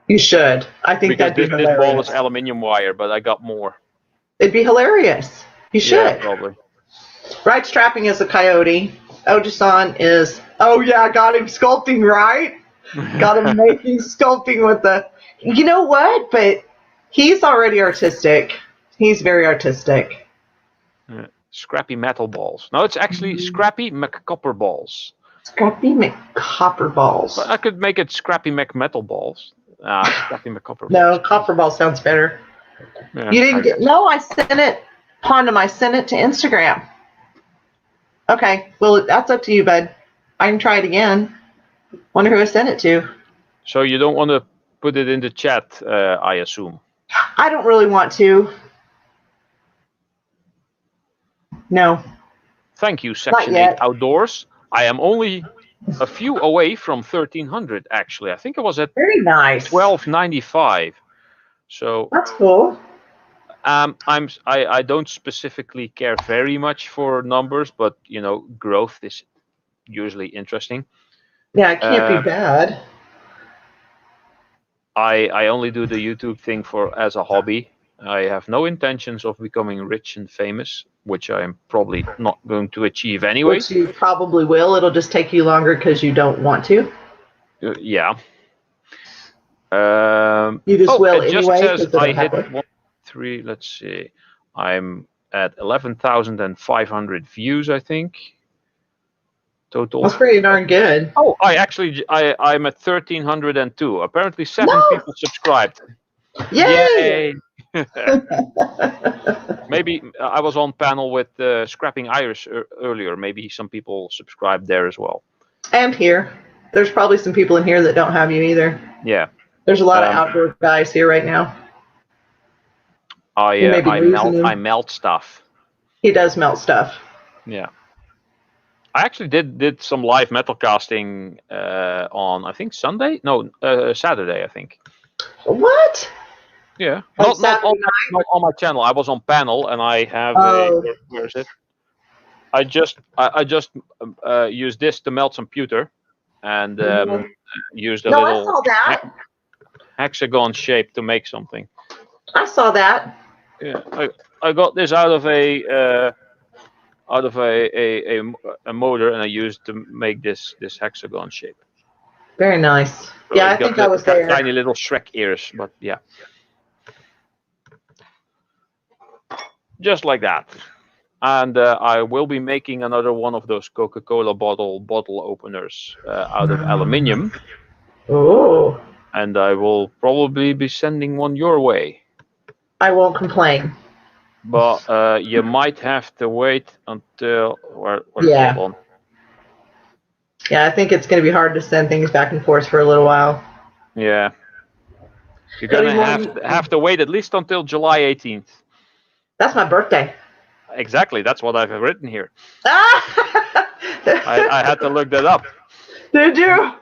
You should. I think that'd be hilarious. This ball is aluminium wire, but I got more. It'd be hilarious. You should. Yeah, probably. Right strapping is a coyote. Ojisan is, oh yeah, got him sculpting, right? Got him making sculpting with the, you know what? But he's already artistic. He's very artistic. Yeah. Scrappy metal balls. No, it's actually Scrappy McCopperballs. Scrappy McCopperballs. I could make it Scrappy McMetal balls. Scrappy McCopperballs. No, Copperball sounds better. Yeah, you didn't get. No, I sent it. Pondum, I sent it to Instagram. Okay, well that's up to you, bud. I can try it again. Wonder who I sent it to. So you don't want to put it in the chat, I assume. I don't really want to. No. Thank you, Section 8 Outdoors. I am only a few away from 1300, actually. I think I was at very nice 1295. So that's cool. I don't specifically care very much for numbers, but you know, growth is usually interesting. Yeah, it can't be bad. I only do the YouTube thing as a hobby. I have no intentions of becoming rich and famous, which I am probably not going to achieve anyway. Which you probably will. It'll just take you longer because you don't want to. Yeah. You just will It just anyway says because it'll I hit happen. 1, 3. Let's see. I'm at 11,500 views, I think. Total. That's pretty darn good. Oh, I'm at 1,302. Apparently, 7 No! people subscribed. Yay! Maybe I was on panel with Scrapping Irish earlier. Maybe some people subscribed there as well. And here. There's probably some people in here that don't have you either. Yeah. There's a lot of outdoor guys here right now. I melt stuff. He does melt stuff. Yeah. I actually did some live metal casting on, I think, Sunday? No, Saturday, I think. What? Yeah. Not on my channel. I was on panel, and I have where is it? I just used this to melt some pewter, and used a little I saw that. hexagon shape to make something. I saw that. Yeah, I got this out of a motor, and I used to make this hexagon shape. Very nice. So yeah, I think I was there. Tiny little Shrek ears, but yeah. Just like that. And I will be making another one of those Coca-Cola bottle openers out of aluminium. Oh. And I will probably be sending one your way. I won't complain. But you might have to wait until... Yeah. Hold on. Yeah, I think it's going to be hard to send things back and forth for a little while. Yeah. You're going to have to wait at least until July 18th. That's my birthday. Exactly, that's what I've written here. I had to look that up. Did you?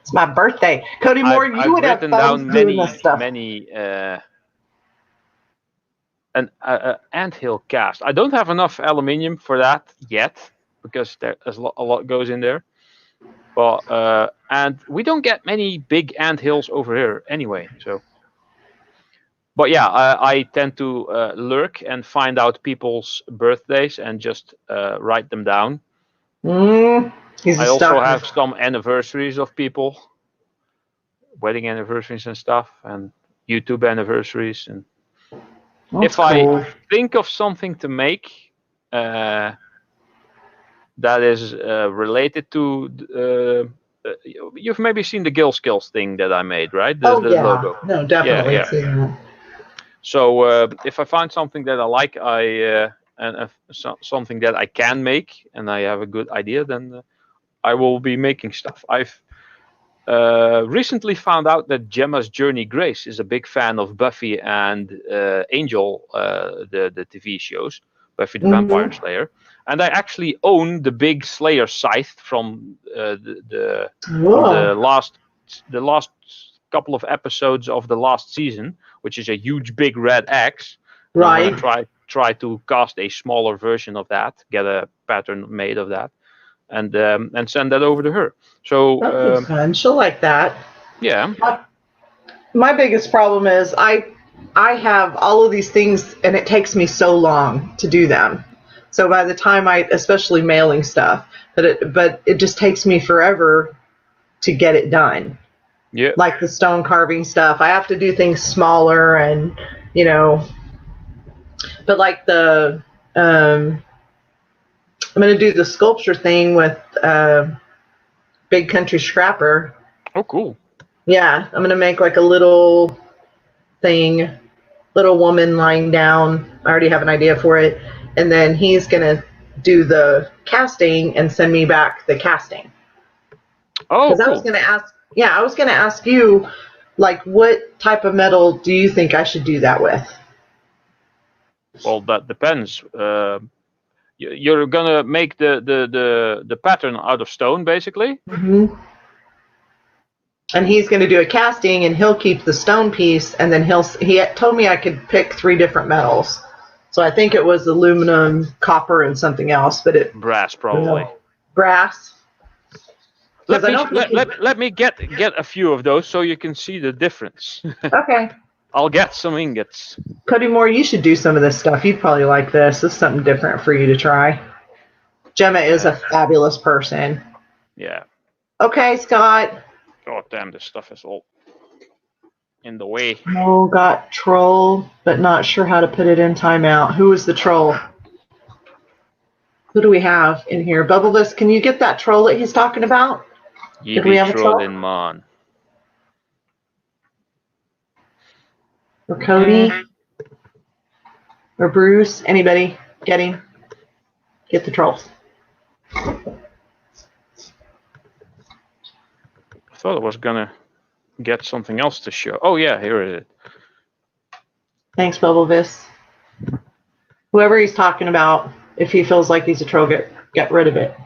It's my birthday. Cody Moore, you would have fun doing this stuff. Many an anthill cast. I don't have enough aluminium for that yet, because there's a lot goes in there. But and we don't get many big anthills over here anyway, so. But yeah, I tend to lurk and find out people's birthdays and just write them down. I also have some anniversaries of people, wedding anniversaries and stuff, and YouTube anniversaries. And if I think of something to make that is related to, you've maybe seen the Gill Skills thing that I made, right? The logo. No, definitely. Yeah. So if I find something that I like, something that I can make, and I have a good idea, then I will be making stuff. I've recently found out that Gemma's Journey Grace is a big fan of Buffy and Angel, the TV shows, Buffy the Vampire Slayer, and I actually own the big Slayer scythe from the last couple of episodes of the last season, which is a huge big red axe. Right. I'm gonna try to cast a smaller version of that, get a pattern made of that, and send that over to her. So that'd be fun. She'll like that. Yeah. My biggest problem is I have all of these things, and it takes me so long to do them. So by the time especially mailing stuff, but it just takes me forever to get it done. Yeah. Like the stone carving stuff, I have to do things smaller, and but like the I'm going to do the sculpture thing with Big Country Scrapper. Oh, cool. Yeah, I'm going to make like a little thing, little woman lying down. I already have an idea for it, and then he's going to do the casting and send me back the casting. Oh, cool. I was going to ask. Yeah, I was going to ask you, like, what type of metal do you think I should do that with? Well, that depends. You're going to make the pattern out of stone, basically? Mm-hmm. And he's going to do a casting, and he'll keep the stone piece, and then he told me I could pick 3 different metals. So I think it was aluminum, copper, and something else. But brass, probably. Brass. Let me get a few of those so you can see the difference. Okay. I'll get some ingots. Cody Moore, you should do some of this stuff. You'd probably like this. This is something different for you to try. Gemma is a fabulous person. Yeah. Okay, Scott. God damn, this stuff is all in the way. Oh, got troll, but not sure how to put it in timeout. Who is the troll? Who do we have in here? Bubbleless, can you get that troll that he's talking about? Did we have a troll? In man. Or Cody? Or Bruce? Anybody? Get the trolls. I thought I was gonna get something else to show. Oh yeah, here it is. Thanks, Bubblevis. Whoever he's talking about, if he feels like he's a troll, get rid of it.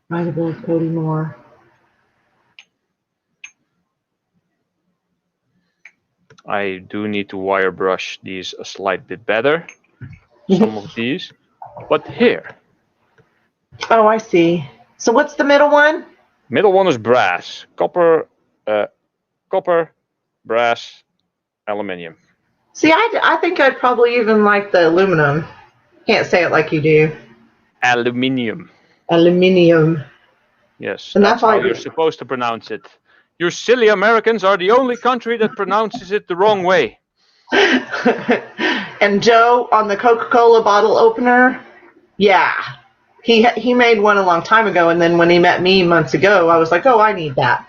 Writable with Cody Moore. I do need to wire brush these a slight bit better. Some of these. But here. Oh, I see. So what's the middle one? Middle one is brass. Copper, brass, aluminium. See, I think I'd probably even like the aluminum. Can't say it like you do. Aluminium. Aluminium. Yes, And that's how you're supposed to pronounce it. You silly Americans are the only country that pronounces it the wrong way. And Joe, on the Coca-Cola bottle opener, yeah. He made one a long time ago, and then when he met me months ago, I was like, oh, I need that.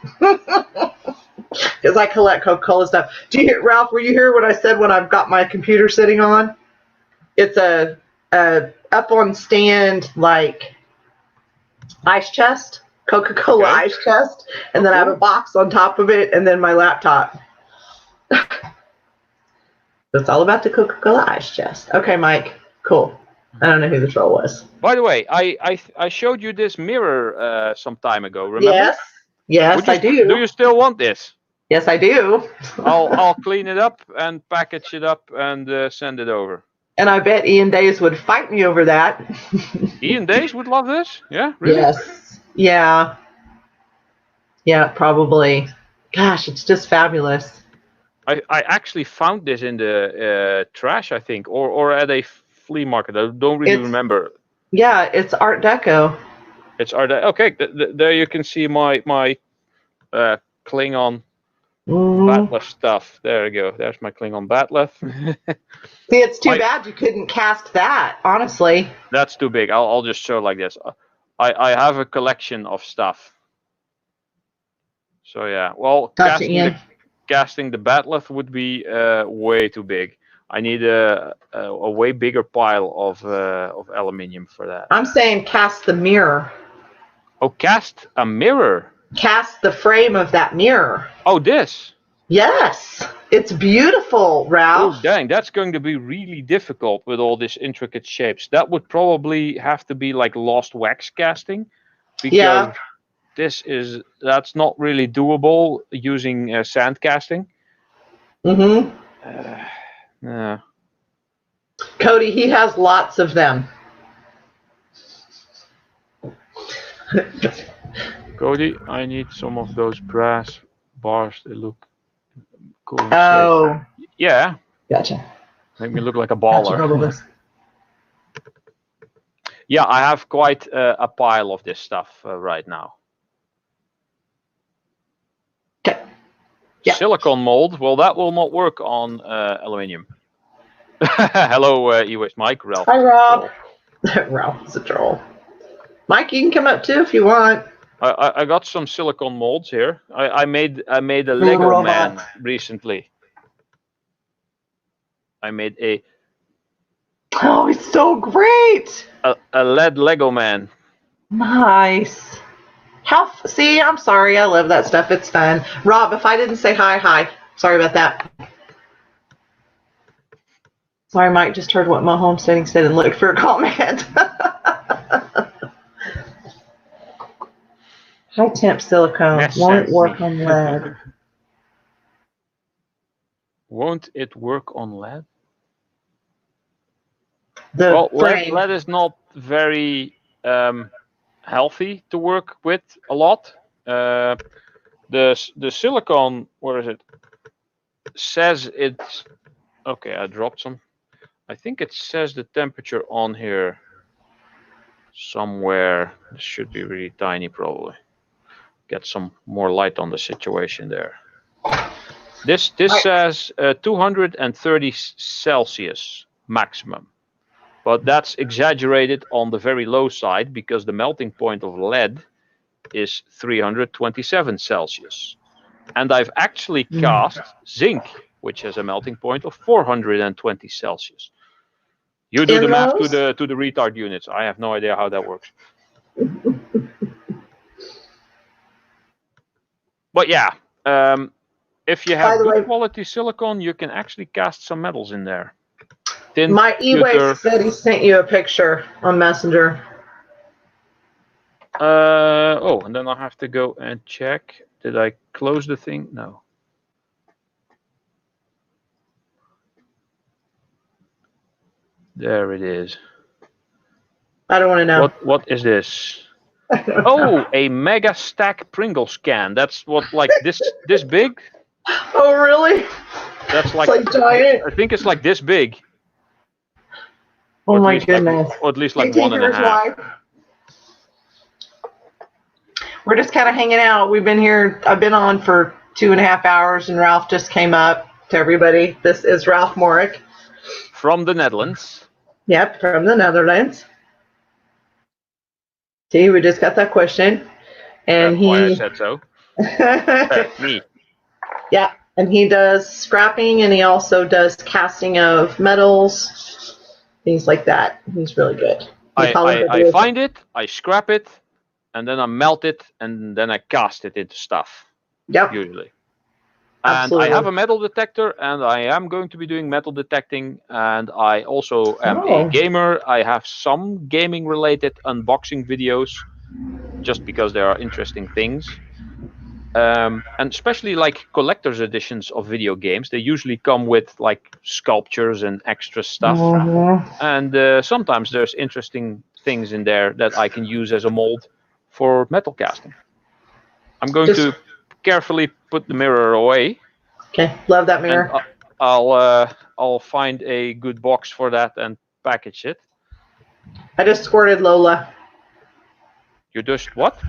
Because I collect Coca-Cola stuff. Do you hear, Ralph, were you here what I said when I've got my computer sitting on? It's a up on stand, like, ice chest, Coca-Cola ice chest, and then I have a box on top of it, and then my laptop. It's all about the Coca-Cola ice chest. Okay, Mike, cool. I don't know who the troll was. By the way, I showed you this mirror some time ago, remember? Yes, I do. Do you still want this? Yes, I do. I'll clean it up and package it up and send it over. And I bet Ian Days would fight me over that. Ian Days would love this? Yeah, really? Yes. Yeah. Yeah, probably. Gosh, it's just fabulous. I actually found this in the trash, I think, or at a flea market. I don't really remember. Yeah, it's Art Deco. It's Art Deco. Okay, there you can see my Klingon Batleth stuff. There you go. There's my Klingon Batleth. See, it's too bad you couldn't cast that, honestly. That's too big. I'll just show like this. I have a collection of stuff. So yeah, well, casting the Batleth would be way too big. I need a way bigger pile of aluminium for that. I'm saying cast the mirror. Oh, cast a mirror. Cast the frame of that mirror. Oh, this? Yes. It's beautiful, Ralph. Oh, dang. That's going to be really difficult with all these intricate shapes. That would probably have to be like lost wax casting. Because that's not really doable using sand casting. Mm-hmm. Yeah. Cody, he has lots of them. Cody, I need some of those brass bars. They look cool. Oh. Yeah. Gotcha. Make me look like a baller. Gotcha, yeah, I have quite a pile of this stuff right now. Okay. Yeah. Silicone mold. Well, that will not work on aluminium. Hello, Ewis, Mike, Ralph. Hi, Rob. Ralph's a troll. Mike, you can come up too if you want. I got some silicone molds here. I made a Lego man recently. I made a. Oh, it's so great! A lead Lego man. Nice. See, I'm sorry. I love that stuff. It's fun. Rob, if I didn't say hi. Sorry about that. Sorry, Mike just heard what my homesteading said and looked for a comment. High temp silicone won't work on lead. Won't it work on lead? Well, lead is not very healthy to work with a lot. The silicone, where is it? says it's okay. I dropped some. I think it says the temperature on here somewhere. This should be really tiny, probably. Get some more light on the situation there. This says 230 Celsius maximum, but that's exaggerated on the very low side because the melting point of lead is 327 Celsius. And I've actually cast zinc, which has a melting point of 420 Celsius. You do the math to the retard units. I have no idea how that works. But yeah, if you have good quality silicone, you can actually cast some metals in there. My e-waste said he sent you a picture on Messenger. Oh, and then I have to go and check. Did I close the thing? No. There it is. I don't want to know. What is this? Oh, a mega stack Pringles can. That's what, like this big? Oh, really? That's like giant. I think it's like this big. Oh my goodness. Or at least like 1.5. We're just kind of hanging out. We've been here. I've been on for 2.5 hours, and Ralph just came up to everybody. This is Ralph Morick. From the Netherlands. Yep, from the Netherlands. See, we just got that question. And That's why I said so. Me. Yeah, and he does scrapping, and he also does casting of metals, things like that. He's really good. I find it, I scrap it, and then I melt it, and then I cast it into stuff. Yep. Usually. Absolutely. And I have a metal detector, and I am going to be doing metal detecting, and I also am a gamer. I have some gaming-related unboxing videos, just because there are interesting things. And especially like collector's editions of video games, they usually come with like sculptures and extra stuff. And sometimes there's interesting things in there that I can use as a mold for metal casting. I'm going to carefully put the mirror away. Okay, love that mirror. And I'll find a good box for that and package it. I just squirted Lola. You just what?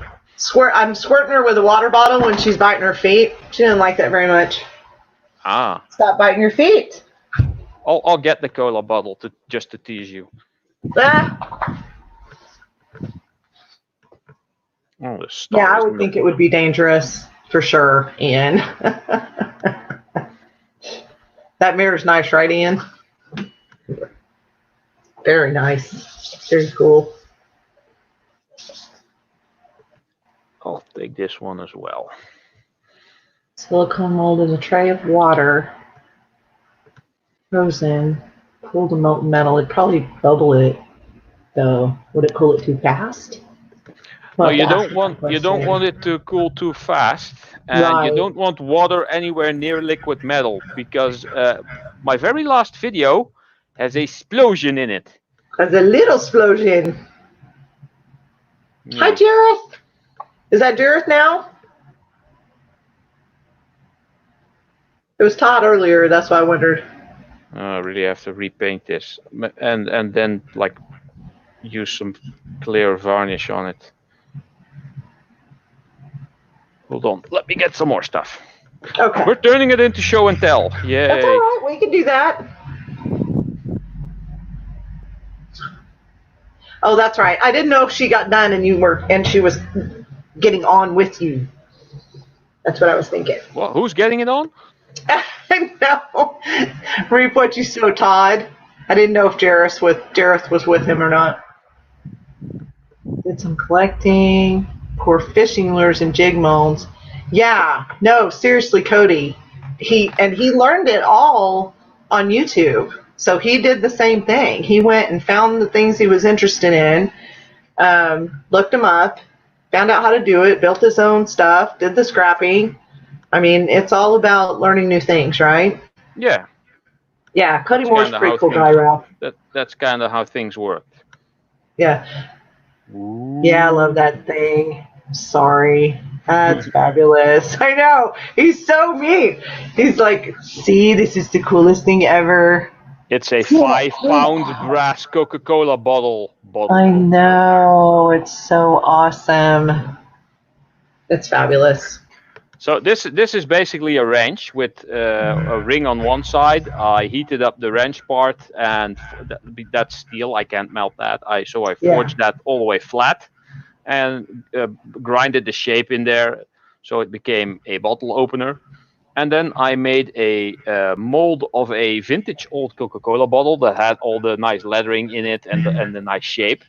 I'm squirting her with a water bottle when she's biting her feet. She didn't like that very much. Ah. Stop biting your feet. I'll get the cola bottle just to tease you. Ah. Oh, yeah, I would think it would be dangerous for sure, Ian. That mirror's nice, right, Ian? Very nice. Very cool. I'll take this one as well. Silicone mold in a tray of water. Frozen. Cool to molten metal. It'd probably bubble it, though. Would it cool it too fast? No, you don't want it to cool too fast, and you don't want water anywhere near liquid metal, because my very last video has a explosion in it. There's a little explosion. Yeah. Hi, Jareth. Is that Jareth now? It was Todd earlier. That's why I wondered. I really have to repaint this, and then like use some clear varnish on it. Hold on, let me get some more stuff. Okay. We're turning it into show and tell. Yay. That's all right. We can do that. Oh, that's right. I didn't know if she got done and she was getting on with you. That's what I was thinking. Well, who's getting it on? I know. Reap what you sow, Todd. I didn't know if Jareth was with him or not. Did some collecting. Pour fishing lures and jig molds. Yeah, no, seriously, Cody. He learned it all on YouTube. So he did the same thing. He went and found the things he was interested in, looked them up, found out how to do it, built his own stuff, did the scrapping. I mean, it's all about learning new things, right? Yeah. Yeah, Cody Moore's a pretty cool guy, Ralph. That's kind of how things work. Yeah. Ooh. Yeah, I love that thing. Sorry. That's fabulous. I know. He's so mean. He's like, see, this is the coolest thing ever. It's a 5-pound brass Coca-Cola bottle I opener. know. It's so awesome. It's fabulous. So this is basically a wrench with a ring on one side. I heated up the wrench part, and that's steel. I can't melt that. So I Yeah. forged that all the way flat and grinded the shape in there, so it became a bottle opener. And then I made a mold of a vintage old Coca-Cola bottle that had all the nice lettering in it and the nice shape.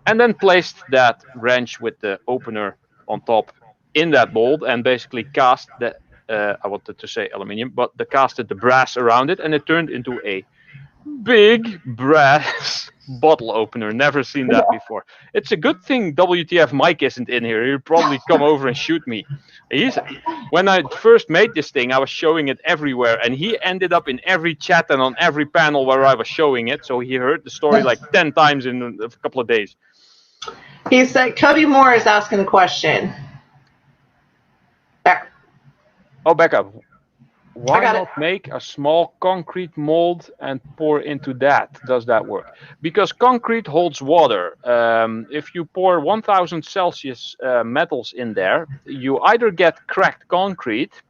And then placed that wrench with the opener on top in that mold and basically cast the, I wanted to say aluminium, but casted the brass around it, and it turned into a big brass bottle opener. Never seen that before. It's a good thing WTF Mike isn't in here. He'll probably come over and shoot me. When I first made this thing, I was showing it everywhere, and he ended up in every chat and on every panel where I was showing it. So he heard the story like 10 times in a couple of days. He said, Cubby Moore is asking a question. Back. Oh, Becca, why got not make a small concrete mold and pour into that? Does that work? Because concrete holds water. If you pour 1000 Celsius metals in there, you either get cracked concrete,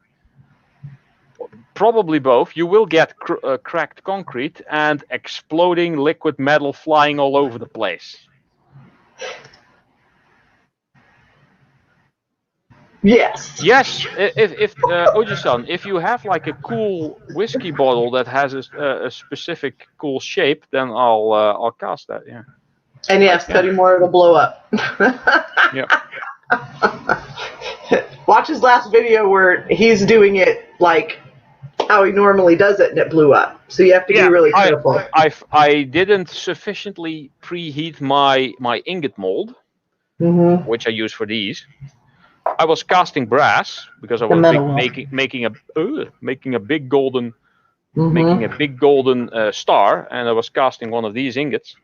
probably both. You will get cracked concrete and exploding liquid metal flying all over the place. Yes. Yes, if Oji-san, if you have like a cool whiskey bottle that has a specific cool shape, then I'll cast that. Yeah. And yes, Cuddy Moore will blow up. Yeah. Watch his last video where he's doing it like how he normally does it, and it blew up. So you have to be really careful. I didn't sufficiently preheat my ingot mold, which I use for these. I was casting brass because I was making a big golden star, and I was casting one of these ingots,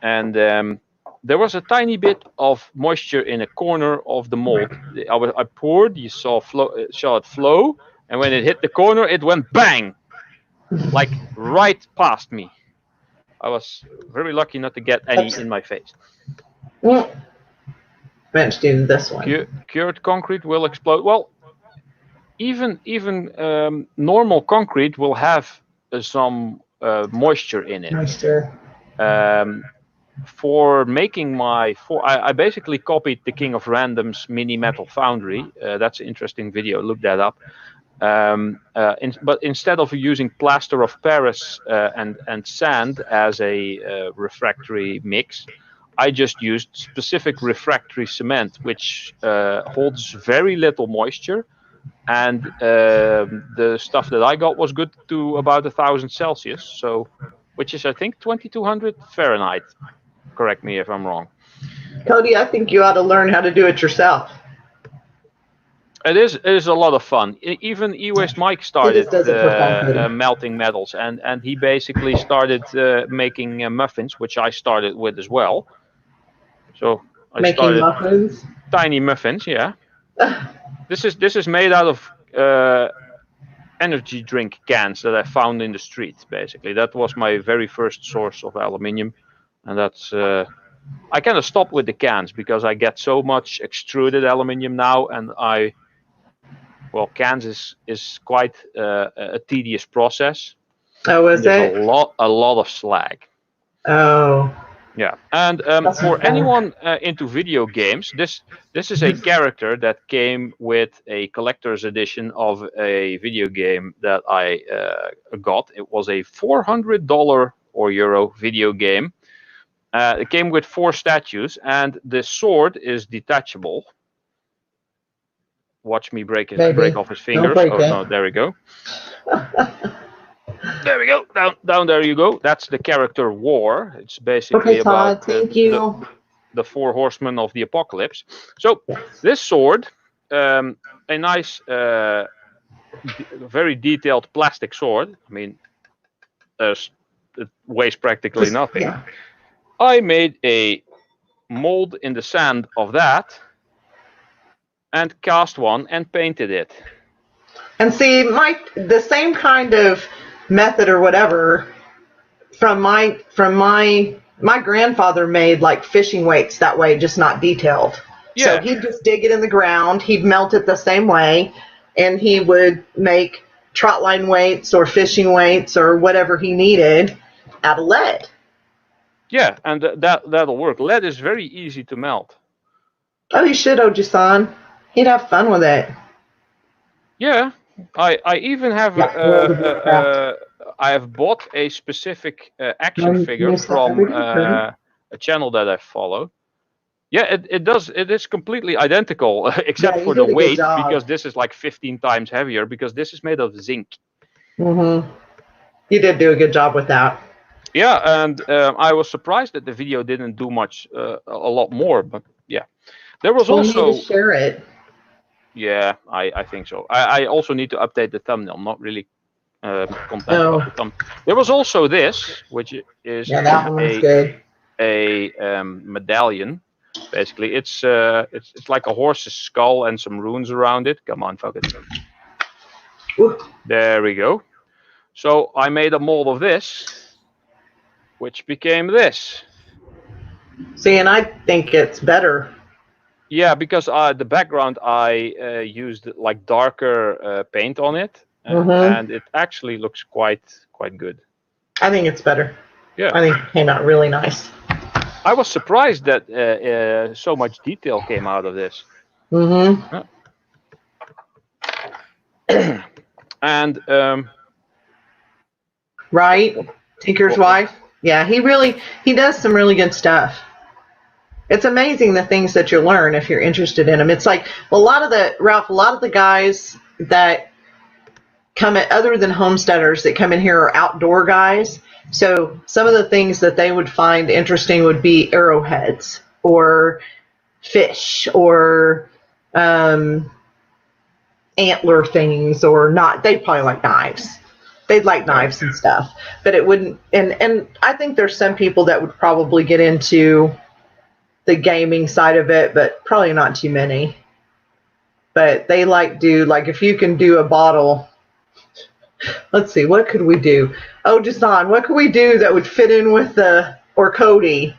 and there was a tiny bit of moisture in a corner of the mold. I poured, you saw it flow, and when it hit the corner, it went bang, like right past me. I was very lucky not to get any in my face. Bench do this one. Cured concrete will explode. Well, even normal concrete will have some moisture in it. Moisture. For making I basically copied the King of Random's mini metal foundry. That's an interesting video. Look that up. But instead of using plaster of Paris and sand as a refractory mix, I just used specific refractory cement, which holds very little moisture, and the stuff that I got was good to about 1000 Celsius, so which is I think 2200 Fahrenheit. Correct me if I'm wrong. Cody, I think you ought to learn how to do it yourself. It is a lot of fun. Even E-Waste Mike started melting metals, and he basically started making muffins, which I started with as well. So I started muffins? Tiny muffins, yeah. This is made out of energy drink cans that I found in the street. Basically, that was my very first source of aluminium, and that's. I kind of stopped with the cans because I get so much extruded aluminium now, and cans is quite a tedious process. Oh, is it? A lot of slag. Oh. Yeah, and for anyone into video games, this is a character that came with a collector's edition of a video game that I got. It was a $400 or euro video game. It came with 4 statues, and the sword is detachable. Watch me break off his fingers. No, there we go. There we go. Down there you go. That's the character War. It's basically about the 4 horsemen of the apocalypse. So this sword, a nice, very detailed plastic sword. I mean, it weighs practically nothing. Yeah. I made a mold in the sand of that, and cast one and painted it. And see, the same kind of method or whatever from my grandfather made like fishing weights that way, just not detailed. So Yeah. he'd just dig it in the ground, he'd melt it the same way, and he would make trot line weights or fishing weights or whatever he needed out of lead. Yeah, and that'll work. Lead is very easy to melt. Oh, you should, Oji-san. He'd have fun with it. Yeah, I even have I have bought a specific action figure from a channel that I follow. Yeah, it is completely identical except for the weight, because this is like 15 times heavier, because this is made of zinc. Mm-hmm. You did do a good job with that. Yeah, and I was surprised that the video didn't do much, a lot more, but yeah. There was also... need to share it. Yeah, I think so. I also need to update the thumbnail, not really content about the thumbnail. There was also this, which is that one's good. A medallion. Basically, it's like a horse's skull and some runes around it. Come on, focus. There we go. So I made a mold of this, which became this. See, and I think it's better. Yeah, because the background I used like darker paint on it, and it actually looks quite good. I think it's better. Yeah, I think it came out really nice. I was surprised that so much detail came out of this. Mm-hmm. And right, Tinker's wife. Yeah, he does some really good stuff. It's amazing the things that you learn if you're interested in them. It's like a lot of the guys that come in, other than homesteaders that come in here, are outdoor guys. So some of the things that they would find interesting would be arrowheads or fish or antler things, or not. They'd probably like knives. They'd like knives and stuff, but it wouldn't. And I think there's some people that would probably get into the gaming side of it, but probably not too many. But they like if you can do a bottle. Let's see, what could we do? Oh, Jason, what could we do that would fit in with or Cody?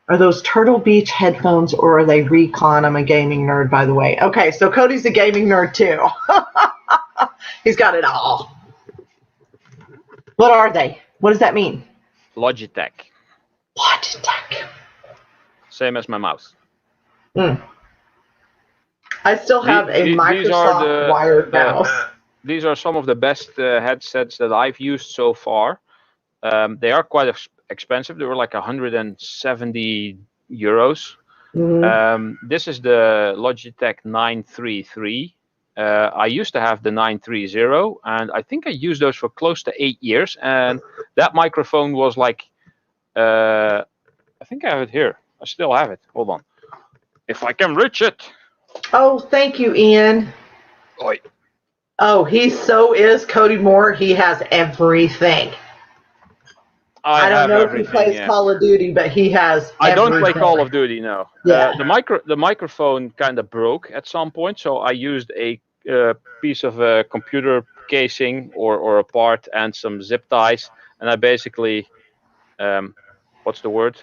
Are those Turtle Beach headphones, or are they Recon? I'm a gaming nerd, by the way. Okay, so Cody's a gaming nerd too. He's got it all. What are they? What does that mean? Logitech. Logitech. Same as my mouse. I still have a Microsoft wired mouse. These are some of the best headsets that I've used so far. They are quite expensive. They were like 170 euros. This is the Logitech 933. I used to have the 930, and I think I used those for close to 8 years. And that microphone was like, I think I have it here. I still have it. Hold on. If I can reach it. Oh, thank you, Ian. Oi. Oh, he so is Cody Moore. He has everything. I don't know if he plays Call of Duty, but he has I don't play Call of Duty, no. Yeah. The microphone kind of broke at some point, so I used a piece of a computer casing or a part and some zip ties, and I basically, what's the word?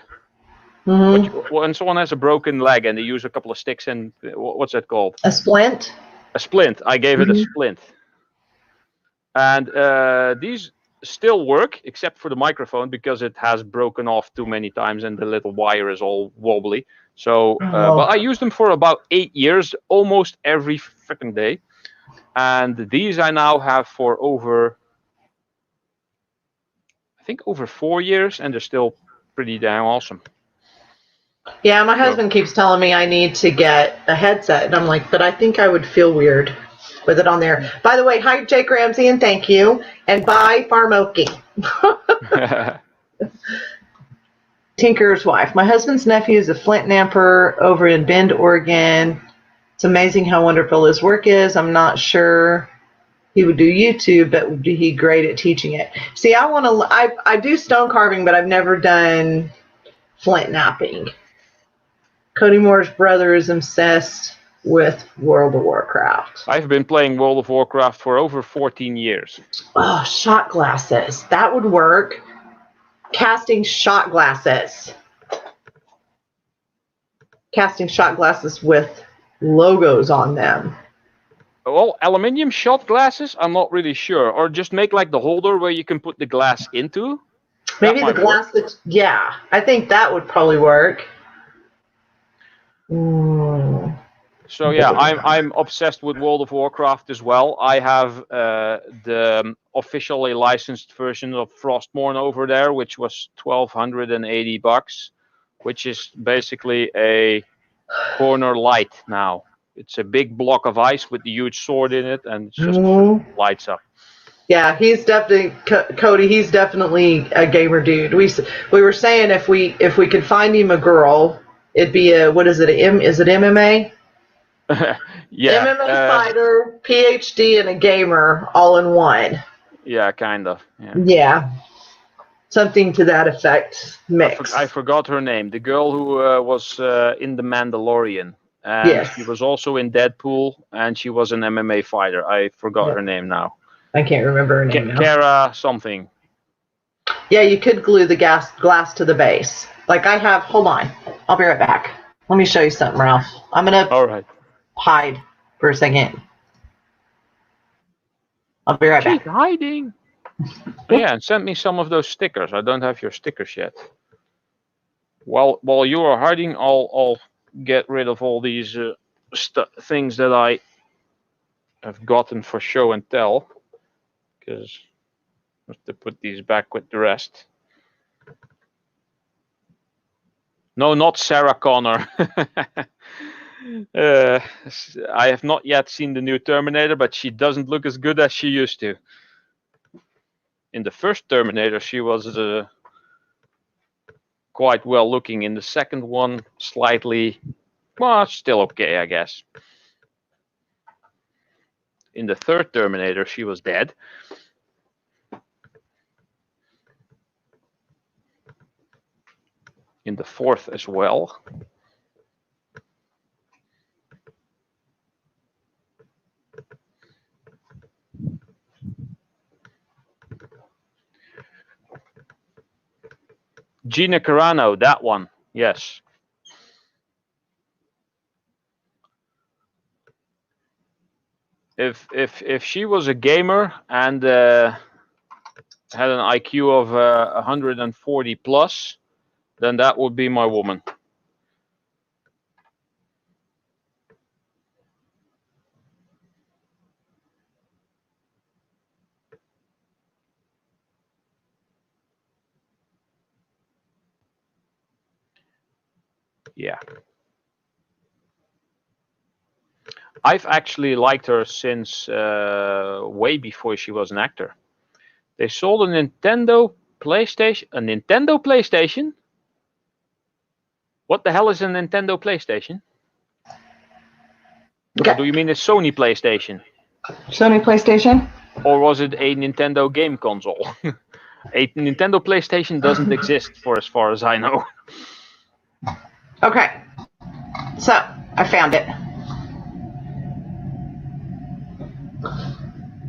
When someone has a broken leg and they use a couple of sticks and what's that called? A splint? A splint. I gave it a splint. And these still work, except for the microphone, because it has broken off too many times and the little wire is all wobbly. So, but I used them for about 8 years, almost every freaking day. And these I now have for over 4 years, and they're still pretty damn awesome. Yeah, my husband keeps telling me I need to get a headset, and I'm like, but I think I would feel weird with it on there. By the way, hi Jake Ramsey, and thank you, and bye Farmoki. Tinker's wife. My husband's nephew is a flint knapper over in Bend, Oregon. It's amazing how wonderful his work is. I'm not sure he would do YouTube, but would he great at teaching it? See, I do stone carving, but I've never done flint knapping. Cody Moore's brother is obsessed with World of Warcraft. I've been playing World of Warcraft for over 14 years. Oh, shot glasses. That would work. Casting shot glasses. Casting shot glasses with logos on them. Well, aluminium shot glasses, I'm not really sure. Or just make like the holder where you can put the glass into. Maybe the glass that, yeah, I think that would probably work. So yeah, I'm obsessed with World of Warcraft as well. I have the officially licensed version of Frostmourne over there, which was $1,280, which is basically a corner light now. It's a big block of ice with the huge sword in it, and it just lights up. Yeah, he's definitely Cody. He's definitely a gamer dude. We were saying if we could find him a girl, it'd be a what is it? Is it MMA? Yeah, MMA fighter, PhD, and a gamer all in one. Yeah, kind of. Yeah. Something to that effect. Mix. I forgot her name. The girl who was in The Mandalorian. And yes. She was also in Deadpool, and she was an MMA fighter. I forgot her name now. I can't remember her name now. Kara something. Yeah, you could glue the glass to the base. Like I have. Hold on. I'll be right back. Let me show you something, Ralph. I'm going to hide for a second. I'll be right back. She's hiding. Yeah, and send me some of those stickers. I don't have your stickers yet. While you are hiding, I'll get rid of all these things that I have gotten for show and tell, because I have to put these back with the rest. No, not Sarah Connor. I have not yet seen the new Terminator, but she doesn't look as good as she used to. In the first Terminator, she was quite well looking. In the second one, slightly, well, still okay, I guess. In the third Terminator, she was dead. In the fourth as well. Gina Carano, that one, yes. If she was a gamer and had an IQ of 140 plus, then that would be my woman. Yeah. I've actually liked her since way before she was an actor. They sold a Nintendo PlayStation. A Nintendo PlayStation? What the hell is a Nintendo PlayStation? Okay. Do you mean a Sony PlayStation? Sony PlayStation? Or was it a Nintendo game console? A Nintendo PlayStation doesn't exist for as far as I know. Okay. So, I found it.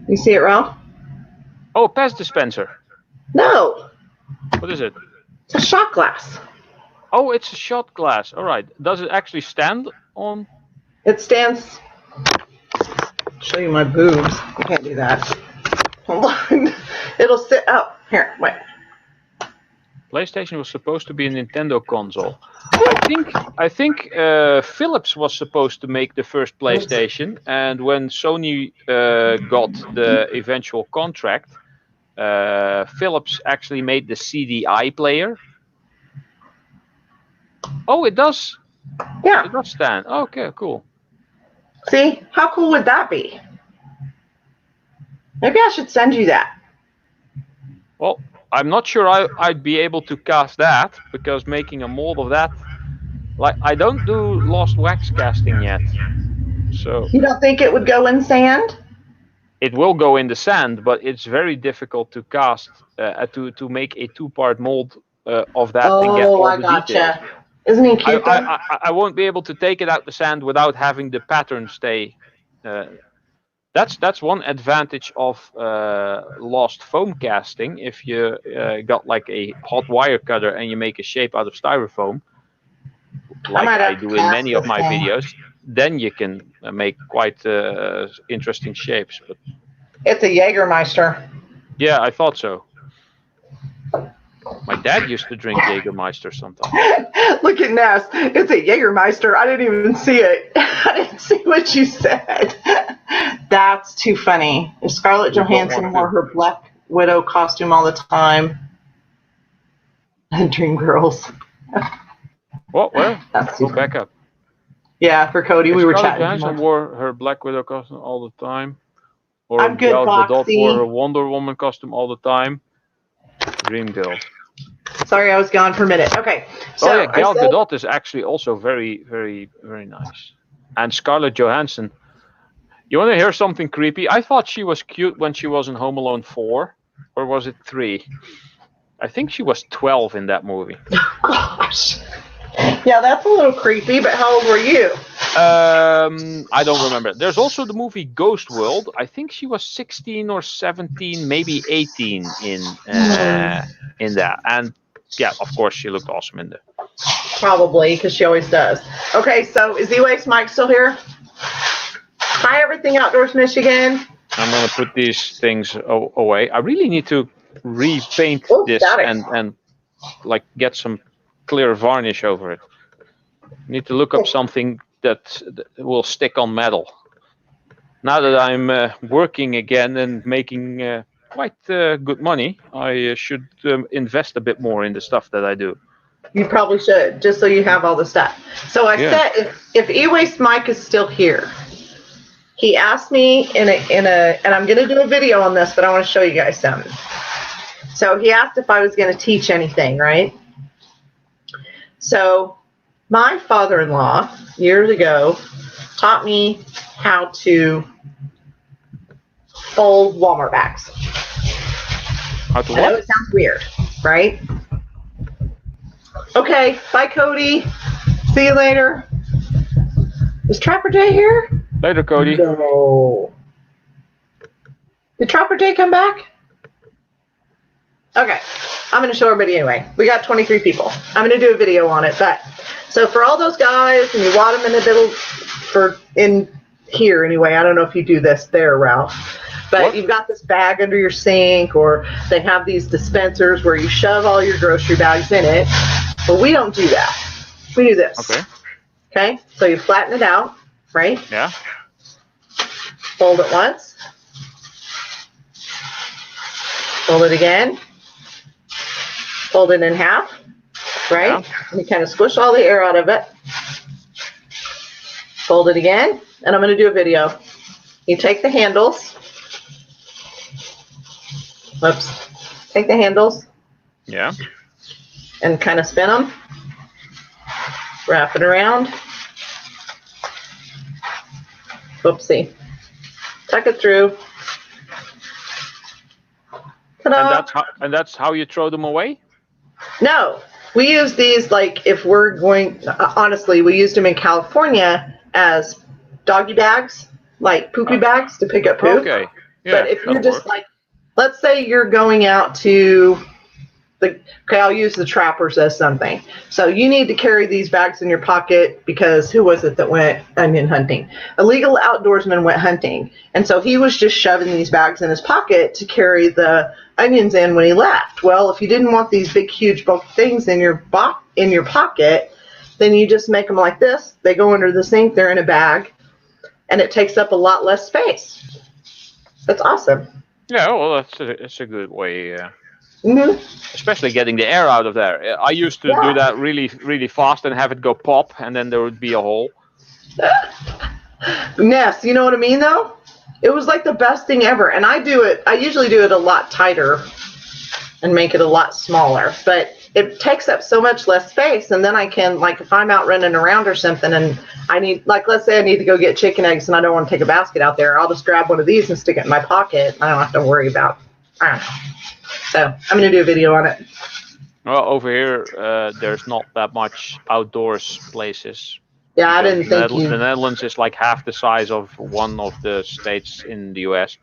You see it, Ralph? Oh, pass dispenser. No. What is it? It's a shot glass. Oh, it's a shot glass. All right. Does it actually stand on? It stands. I'll show you my boobs. You can't do that. Hold on. It'll sit. Oh, here. Wait. PlayStation was supposed to be a Nintendo console. I think Philips was supposed to make the first PlayStation, and when Sony got the eventual contract, Philips actually made the CDI player. Oh, it does. Yeah. It does stand. Okay, cool. See, how cool would that be? Maybe I should send you that. Well, I'm not sure I'd be able to cast that, because making a mold of that, like, I don't do lost wax casting yet. So you don't think it would go in sand? It will go in the sand, but it's very difficult to cast to make a two-part mold of that and get all the details. Isn't he cute though? I won't be able to take it out the sand without having the pattern stay. That's one advantage of lost foam casting. If you got like a hot wire cutter and you make a shape out of styrofoam, like I do in many of my videos, then you can make quite interesting shapes. But it's a Jägermeister. yeah, I thought so. My dad used to drink Jägermeister sometimes. Look at Ness. It's a Jägermeister. I didn't even see it. I didn't see what you said. That's too funny. If Scarlett Johansson wore her Black Widow costume all the time. Dreamgirls. What? Where? That's go back up. Yeah, for Cody, we were chatting. Scarlett Johansson wore her Black Widow costume all the time. Or I'm good, Gal Gadot Boxy. wore her Wonder Woman costume all the time. Dreamgirl. Sorry, I was gone for a minute. Okay. So oh yeah, Gal Gadot is actually also very, very, very nice. And Scarlett Johansson. You want to hear something creepy? I thought she was cute when she was in Home Alone 4. Or was it 3? I think she was 12 in that movie. Gosh. Yeah, that's a little creepy, but how old were you? I don't remember. There's also the movie Ghost World. I think she was 16 or 17, maybe 18 in that. And yeah, of course, she looked awesome in there. Probably, because she always does. Okay, so is E-Waste Mike still here? Hi, Everything Outdoors Michigan. I'm going to put these things away. I really need to repaint this and like get some clear varnish over it. Need to look up something that will stick on metal. Now that I'm working again and making quite good money, I should invest a bit more in the stuff that I do. You probably should, just so you have all the stuff. So I said, if E-Waste Mike is still here, he asked me and I'm going to do a video on this, but I want to show you guys something. So he asked if I was going to teach anything, right? So my father-in-law, years ago, taught me how to fold Walmart bags. How to what? I know it sounds weird, right? Okay, bye, Cody. See you later. Is Trapper Jay here? Later, Cody. No. Did Trapper Jay come back? Okay, I'm going to show everybody anyway. We got 23 people. I'm going to do a video on it. But so for all those guys, and you wad them in the middle in here anyway. I don't know if you do this there, Ralph. But you've got this bag under your sink, or they have these dispensers where you shove all your grocery bags in it. But we don't do that. We do this. Okay. Okay, so you flatten it out, right? Yeah. Fold it once. Fold it again. Fold it in half, right? Yeah. And you kind of squish all the air out of it. Fold it again, and I'm going to do a video. You take the handles. Oops. Take the handles. Yeah. And kind of spin them. Wrap it around. Whoopsie. Tuck it through. Ta-da. And that's how you throw them away? No. We use these like if we're going, honestly, we used them in California as doggy bags, like poopy bags to pick up poop. Okay. Yeah, but if you're just like, let's say you're going out to I'll use the trappers as something. So you need to carry these bags in your pocket because who was it that went onion hunting? A legal outdoorsman went hunting. And so he was just shoving these bags in his pocket to carry the onions in when he left. Well, if you didn't want these big, huge, bulky things in your pocket, then you just make them like this. They go under the sink. They're in a bag. And it takes up a lot less space. That's awesome. Yeah, well, that's a good way. Mm-hmm. Especially getting the air out of there. I used to do that really, really fast and have it go pop, and then there would be a hole. Ness, you know what I mean, though? It was like the best thing ever. And I usually do it a lot tighter and make it a lot smaller. But it takes up so much less space. And then I can, like, if I'm out running around or something and I need, like, let's say I need to go get chicken eggs and I don't want to take a basket out there, I'll just grab one of these and stick it in my pocket. I don't have to worry about, I don't know. So I'm going to do a video on it. Well, over here, there's not that much outdoors places Yeah, I because didn't think you. The Netherlands is like half the size of one of the states in the US,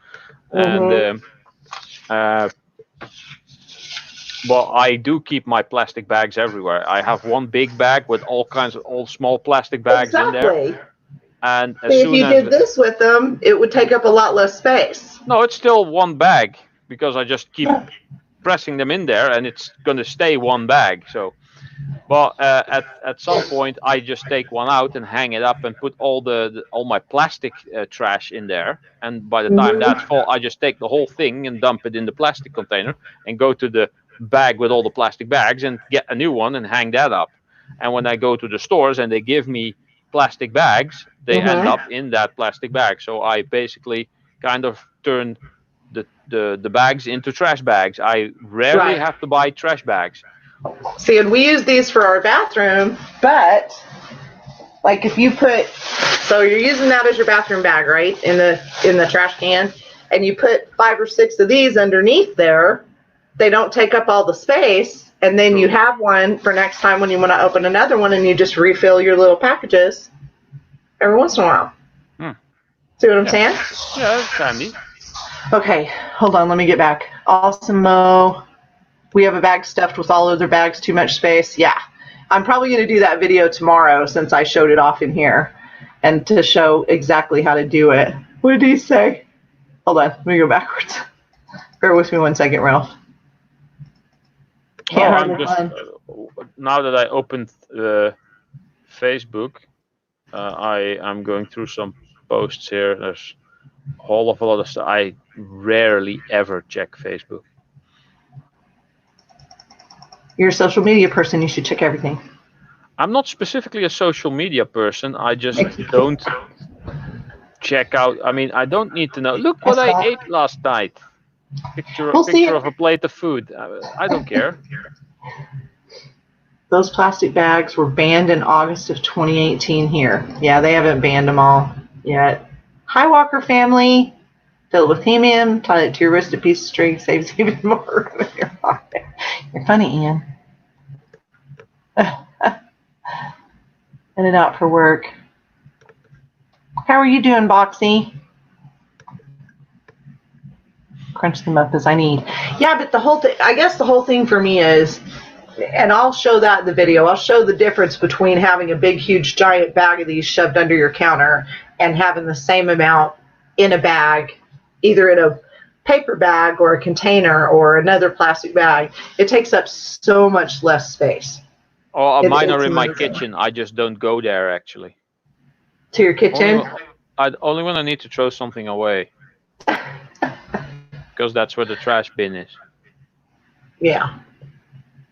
and Mm-hmm. uh, but I do keep my plastic bags everywhere. I have one big bag with all kinds of all small plastic bags in there, Exactly. and as See, if soon you as did this with them, it would take up a lot less space. no, it's still one bag because I just keep pressing them in there, and it's going to stay one bag. So. But at some point, I just take one out and hang it up and put all my plastic trash in there. And by the time that's Mm-hmm. full, I just take the whole thing and dump it in the plastic container and go to the bag with all the plastic bags and get a new one and hang that up. And when I go to the stores and they give me plastic bags, they end up Mm-hmm. in that plastic bag. So I basically kind of turn the bags into trash bags. I rarely Right. have to buy trash bags. See, and we use these for our bathroom, but like if you put, so you're using that as your bathroom bag, right? In the trash can, and you put 5 or 6 of these underneath there, they don't take up all the space, and then you True. have one for next time when you want to open another one, and you just refill your little packages every once in a while. Hmm. See what I'm Yeah. saying? Yeah, it's handy. Okay, hold on, let me get back. Awesome Mo. We have a bag stuffed with all other bags, too much space. Yeah. I'm probably going to do that video tomorrow since I showed it off in here and to show exactly how to do it. What did he say? Hold on, let me go backwards. Bear with me 1 second, Ralph. Oh, Can't I'm hardly just find. now that I opened Facebook, I'm going through some posts here. There's a whole of a lot of stuff. I rarely ever check Facebook. You're a social media person. You should check everything. I'm not specifically a social media person. I just don't check out. I mean, I don't need to know. Look what I ate last night. We'll see. Picture of a plate of food. I don't care. Those plastic bags were banned in August of 2018 here. Yeah, they haven't banned them all yet. Hi, Walker family. Filled with helium, tie it to your wrist, a piece of string saves even more room in your pocket. You're funny, Ian. Headed out for work. How are you doing, Boxy? Crunch them up as I need. Yeah, but the whole thing, I guess the whole thing for me is, and I'll show that in the video, I'll show the difference between having a big, huge, giant bag of these shoved under your counter and having the same amount in a bag, either in a paper bag or a container or another plastic bag. It takes up so much less space. Oh, mine are It's in my amazing. kitchen. I just don't go there actually. To your kitchen? Only when I need to throw something away. Because that's where the trash bin is. Yeah.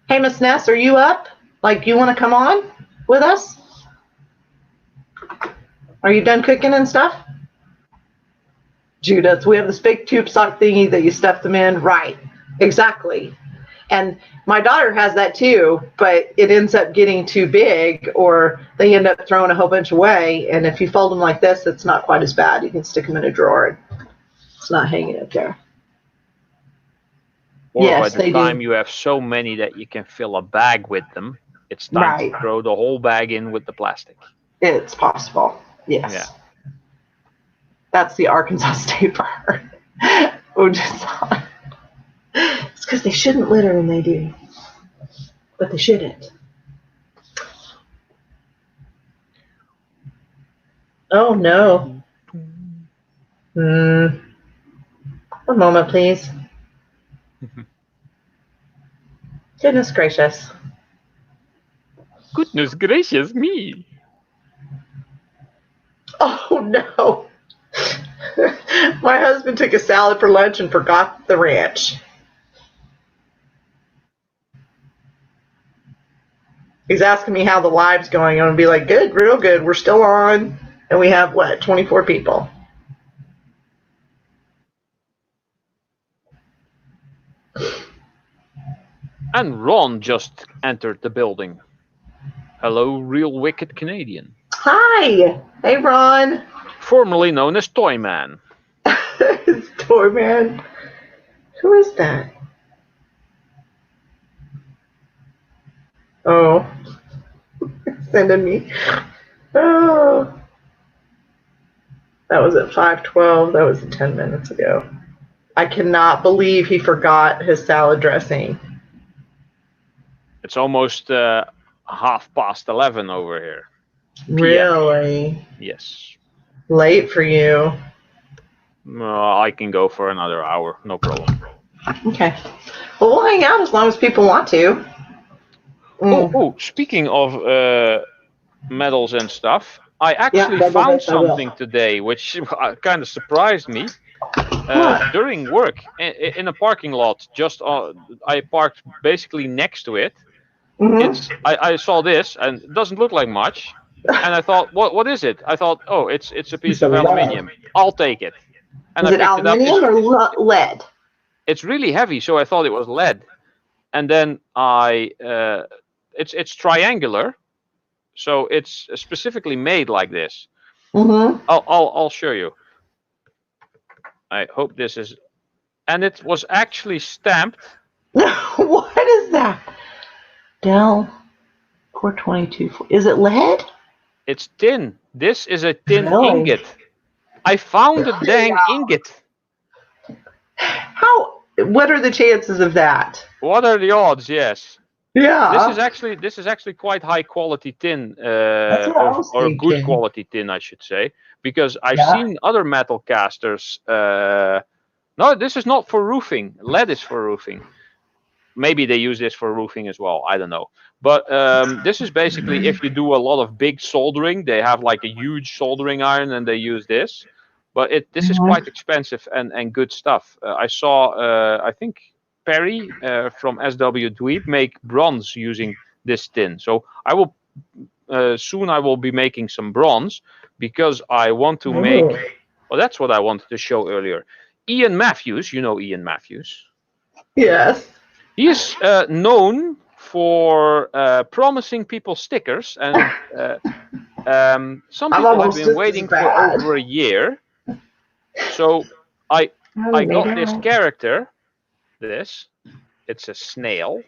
Hey, Miss Ness, are you up? Like, you want to come on with us? Are you done cooking and stuff? Judith, we have this big tube sock thingy that you stuff them in. Right. Exactly. And my daughter has that too, but it ends up getting too big or they end up throwing a whole bunch away. And if you fold them like this, it's not quite as bad. You can stick them in a drawer. It's not hanging up there. Or Yes, by the they time do. you have so many that you can fill a bag with them, it's time to throw the whole bag in with the plastic. It's possible. Yes. Yeah. That's the Arkansas State Park. It's because they shouldn't litter and they do. But they shouldn't. Oh, no. One moment, please. Goodness gracious. Goodness gracious me. Oh, no. My husband took a salad for lunch and forgot the ranch. He's asking me how the live's going. I'm going to be like, good, real good. We're still on. And we have, 24 people. And Ron just entered the building. Hello, real wicked Canadian. Hi. Hey, Ron. Formerly known as Toyman. Toyman. Who is that? Oh, sending me. Oh, that was at 5:12. That was 10 minutes ago. I cannot believe he forgot his salad dressing. It's almost 11:30 over here. PM. Really? Yes. Late for you. I can go for another hour, no problem. Okay. Well, we'll hang out as long as people want to. Oh, speaking of medals and stuff, I actually found something today which kind of surprised me. During work, in a parking lot, I parked basically next to it. I saw this, and it doesn't look like much. And I thought, what is it? I thought, oh, it's a piece of aluminium. I'll take it. And Is I it picked it up. aluminium or lead? It's really heavy, so I thought it was lead. And then it's triangular, so it's specifically made like this. I'll show you. I hope this is, and it was actually stamped. What is that? Dell 422. Is it lead? It's tin. This is a tin ingot. I found a dang ingot. How? What are the chances of that? What are the odds? Yes. Yeah. This is actually quite high quality tin, or good quality tin, I should say, because I've seen other metal casters. No, this is not for roofing. Lead is for roofing. Maybe they use this for roofing as well. I don't know. But this is basically if you do a lot of big soldering, they have like a huge soldering iron and they use this. But this is quite expensive and good stuff. I saw, I think, Perry from SW Dweeb make bronze using this tin. So I will soon I will be making some bronze because I want to make. Well, that's what I wanted to show earlier. Ian Matthews, you know Ian Matthews. Yes. He is known for promising people stickers, and some people have been waiting for over a year. So I got this character. It's a snail.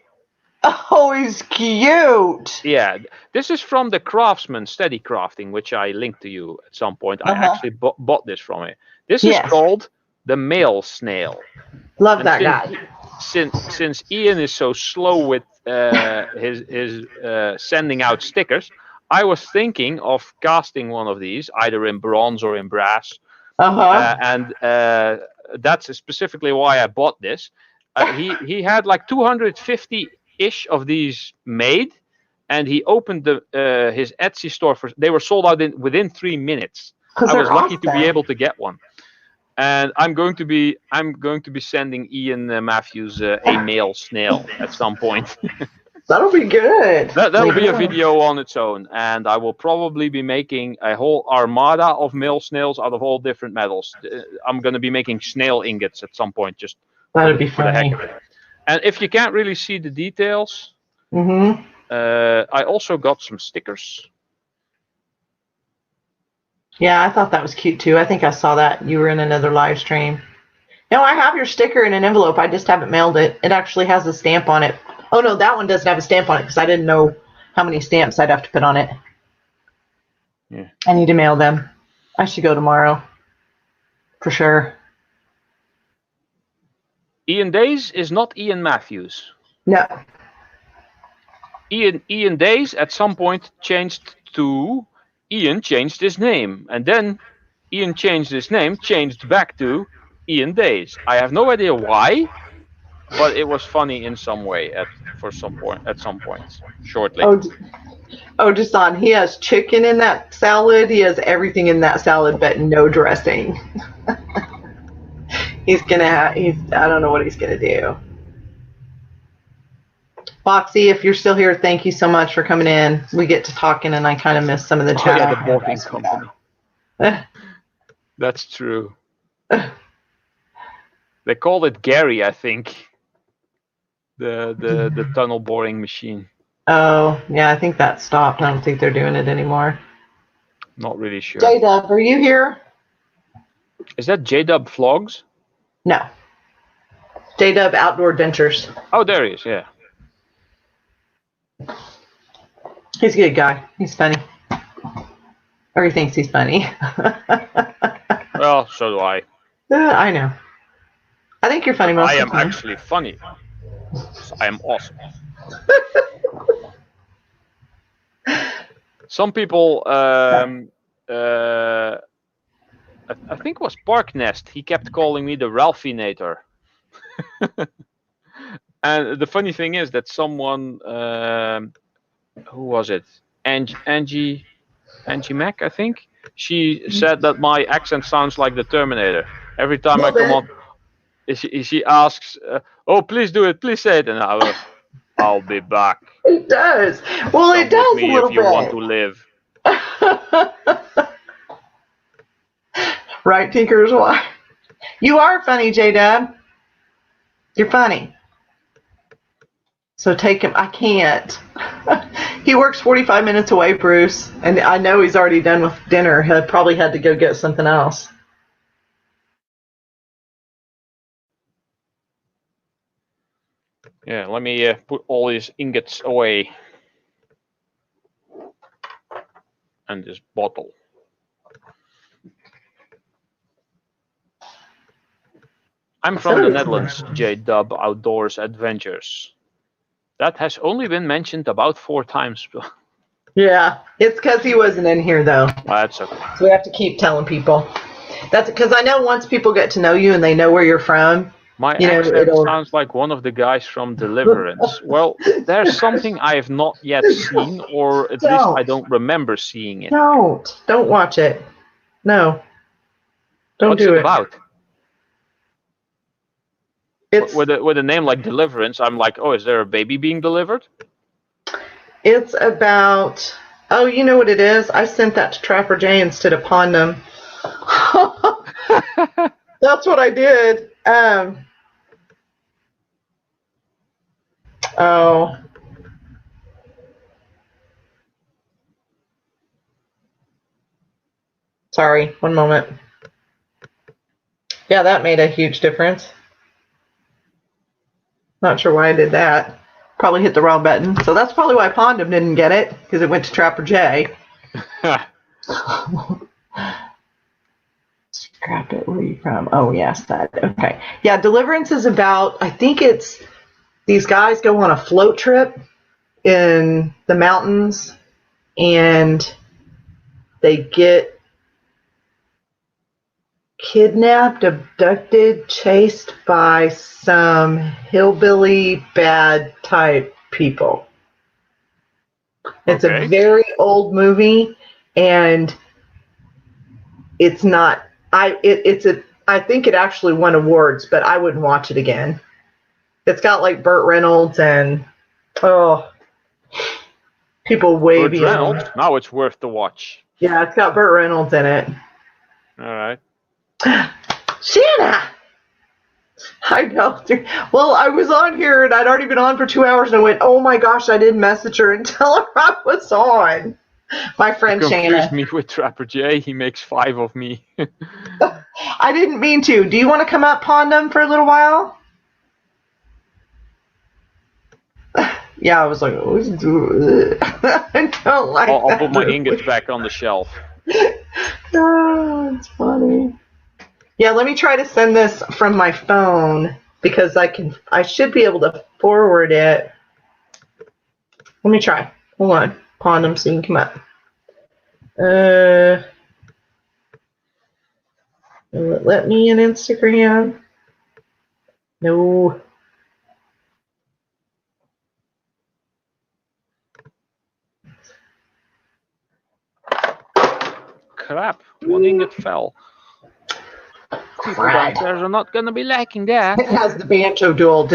Oh, he's cute. Yeah, this is from the Craftsman Steady Crafting, which I linked to you at some point. I actually bought this from it. This is called the male snail. Love that guy. Since Ian is so slow with his sending out stickers, I was thinking of casting one of these either in bronze or in brass. And that's specifically why I bought this. He had like 250-ish of these made, and he opened his Etsy store they were sold out within 3 minutes. I was lucky to be able to get one. And I'm going to be sending Ian Matthews a male snail at some point. That'll be good. That'll be a video on its own, and I will probably be making a whole armada of male snails out of all different metals. I'm going to be making snail ingots at some point, just that'd be for the heck of it. And if you can't really see the details, I also got some stickers. Yeah, I thought that was cute too. I think I saw that. You were in another live stream. No, I have your sticker in an envelope. I just haven't mailed it. It actually has a stamp on it. Oh, no, that one doesn't have a stamp on it because I didn't know how many stamps I'd have to put on it. Yeah. I need to mail them. I should go tomorrow. For sure. Ian Days is not Ian Matthews. No. Ian Days at some point changed to Ian changed his name. And then Ian changed his name, changed back to Ian Days. I have no idea why, but it was funny in some way at some point shortly. Oh, just on. He has chicken in that salad. He has everything in that salad, but no dressing. I don't know what he's gonna do. Foxy, if you're still here, thank you so much for coming in. We get to talking, and I kind of miss some of the chat. Yeah, the boarding company. That's true. They called it Gary, I think. The tunnel boring machine. Oh, yeah, I think that stopped. I don't think they're doing it anymore. Not really sure. J-Dub, are you here? Is that J-Dub Vlogs? No. J-Dub Outdoor Adventures. Oh, there he is, yeah. He's a good guy. He's funny. Or he thinks he's funny. Well, so do I. I know. I think you're funny But most I of am the time. actually funny. I am awesome. Some people, I think it was Parknest, he kept calling me the Ralphinator. And the funny thing is that someone, who was it? Angie Mac, I think. She said that my accent sounds like the Terminator. Every time I come on, she asks, "Oh, please do it, please say it," and I'll be back. It does. Well, Come it with does a me if little you want bit. to live. Right, Tinker's wife. You are funny, J-Dub. You're funny. So take him. I can't. He works 45 minutes away, Bruce, and I know he's already done with dinner. He probably had to go get something else. Yeah, let me put all these ingots away. And this bottle. I'm from the Netherlands, J-Dub Outdoors Adventures. That has only been mentioned about 4 times. Yeah, it's because he wasn't in here, though. That's okay. So we have to keep telling people. That's because I know once people get to know you and they know where you're from, My accent sounds like one of the guys from Deliverance. Well, there's something I have not yet seen, or at least I don't remember seeing it. Don't watch it. No. Don't do it. What's it about? It's with a name like Deliverance, I'm like, oh, is there a baby being delivered? It's about, oh, you know what it is? I sent that to Trapper J instead of Pondum. That's what I did. Oh. Sorry, one moment. Yeah, that made a huge difference. Not sure why I did that. Probably hit the wrong button. So that's probably why Pondum didn't get it, because it went to Trapper J. Scrap it. Where are you from? Oh, yes, that. Okay. Yeah, Deliverance is about, I think it's, these guys go on a float trip in the mountains, and they get kidnapped, abducted, chased by some hillbilly bad type people. It's a very old movie, and it's not. I think it actually won awards, but I wouldn't watch it again. It's got like Burt Reynolds and people way Burt beyond. Reynolds? Now it's worth the watch. Yeah, it's got Burt Reynolds in it. All right. Shanna! I know. Well, I was on here and I'd already been on for 2 hours and I went, oh my gosh, I didn't message her and tell her I was on. My friend you Shanna. confused me with Trapper J. He makes 5 of me. I didn't mean to. Do you want to come up, Pondum, for a little while? Yeah, I was like, oh, I don't like I'll that put my movie. ingots back on the shelf. Oh, it's funny. Yeah, let me try to send this from my phone because I should be able to forward it. Let me try. Hold on. Pondum so you can come up. Will it let me in Instagram? No. Crap, one ingot fell. People downstairs are not going to be liking that. It has the banjo duel.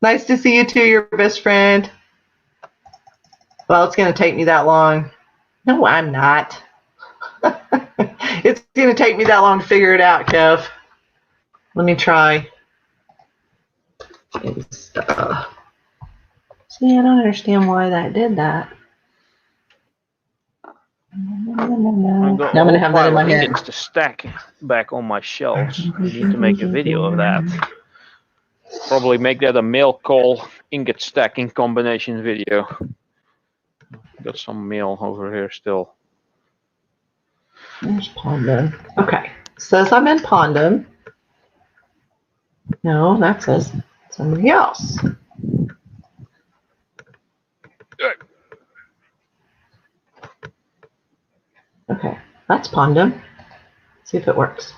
Nice to see you too, your best friend. Well, it's going to take me that long. No, I'm not. It's going to take me that long to figure it out, Kev. Let me try. See, I don't understand why that did that. I've got I'm going to have that in my head. ingots to stack back on my shelves. I need to make a video of that. Probably make that a mail call ingot stacking combination video. Got some mail over here still. There's Pondom. Okay. Says I'm in Pondom. No, that says somebody else. Okay. That's Pondom. See if it works.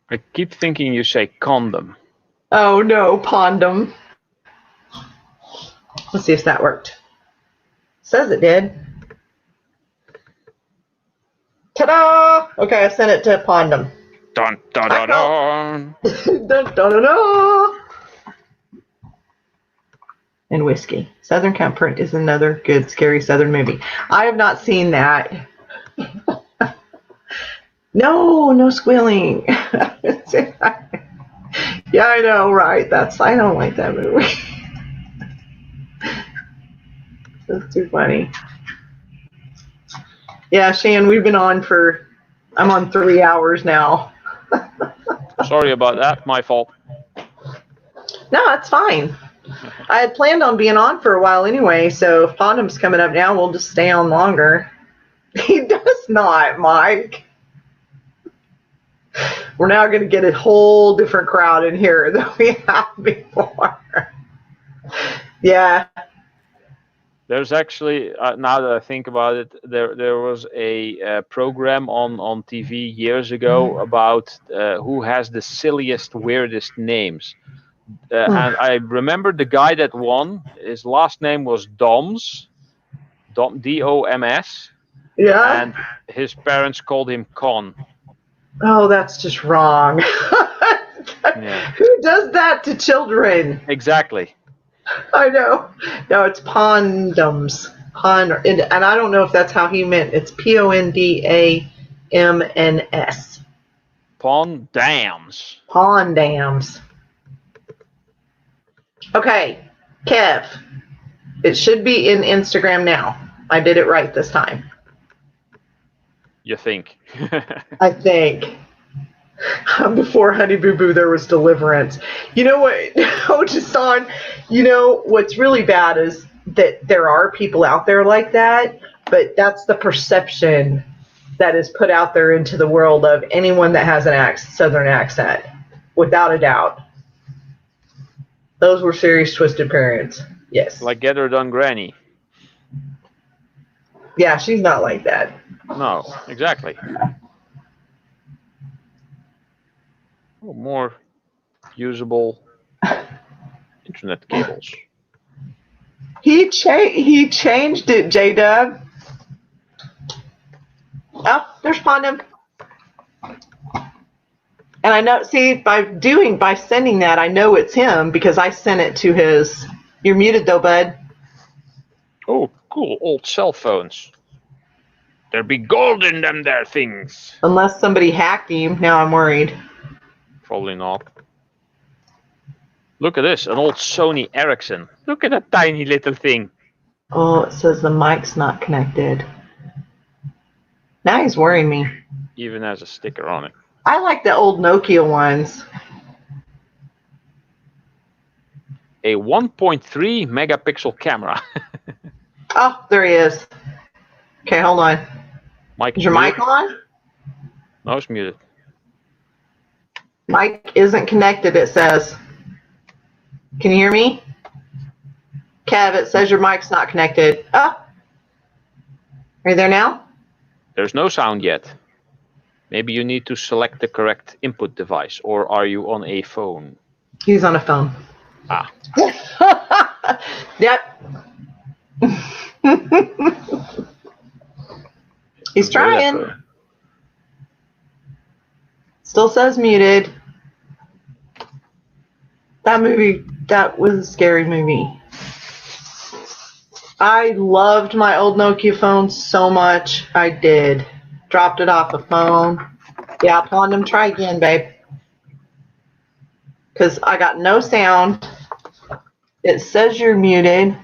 I keep thinking you say condom. Oh no, Pondom. Let's see if that worked. Says it did. Ta-da! Okay, I sent it to Pondom. Dun dun dun dun. Dun, dun, dun, dun. And whiskey. Southern Comfort is another good scary Southern movie. I have not seen that. No squealing. Yeah, I know, right? I don't like that movie. That's too funny. Yeah, Shan, I'm on 3 hours now. Sorry about that, my fault. No, that's fine. I had planned on being on for a while anyway, so if Pondom's coming up now, we'll just stay on longer. He does not, Mike. We're now going to get a whole different crowd in here than we have before. Yeah. There's actually, now that I think about it, there was a program on TV years ago about who has the silliest, weirdest names. And I remember the guy that won, his last name was Doms, Doms. Yeah? And his parents called him Con. Oh, that's just wrong. Yeah. Who does that to children? Exactly. I know. No, it's Pondoms. And I don't know if that's how he meant. It's Pondamns. Pondams. Pondams. Okay, Kev. It should be in Instagram now. I did it right this time. You think? I think. Before Honey Boo Boo, there was deliverance. You know what, Ojisan, what's really bad is that there are people out there like that, but that's the perception that is put out there into the world of anyone that has an Southern accent, without a doubt. Those were serious twisted parents. Yes. Like Get Her Done Granny. Yeah, she's not like that. No, exactly. Oh, more usable internet cables. He changed it, J-Dub. Oh, there's Pondom. And I know, see, by sending that, I know it's him because I sent it to his. You're muted though, bud. Oh, cool. Old cell phones. There be gold in them there things. Unless somebody hacked him. Now I'm worried. Probably not. Look at this. An old Sony Ericsson. Look at that tiny little thing. Oh, it says the mic's not connected. Now he's worrying me. Even has a sticker on it. I like the old Nokia ones. A 1.3 megapixel camera. Oh, there he is. Okay, hold on. Mike, is your mic on? No, it's muted. Mic isn't connected, it says. Can you hear me? Kev, it says your mic's not connected. Oh. Are you there now? There's no sound yet. Maybe you need to select the correct input device, or are you on a phone? He's on a phone. Ah. Yep. He's trying. Still says muted. That was a scary movie. I loved my old Nokia phone so much. I did. Dropped it off the phone. Yeah, Pondom, try again, babe. Because I got no sound. It says you're muted.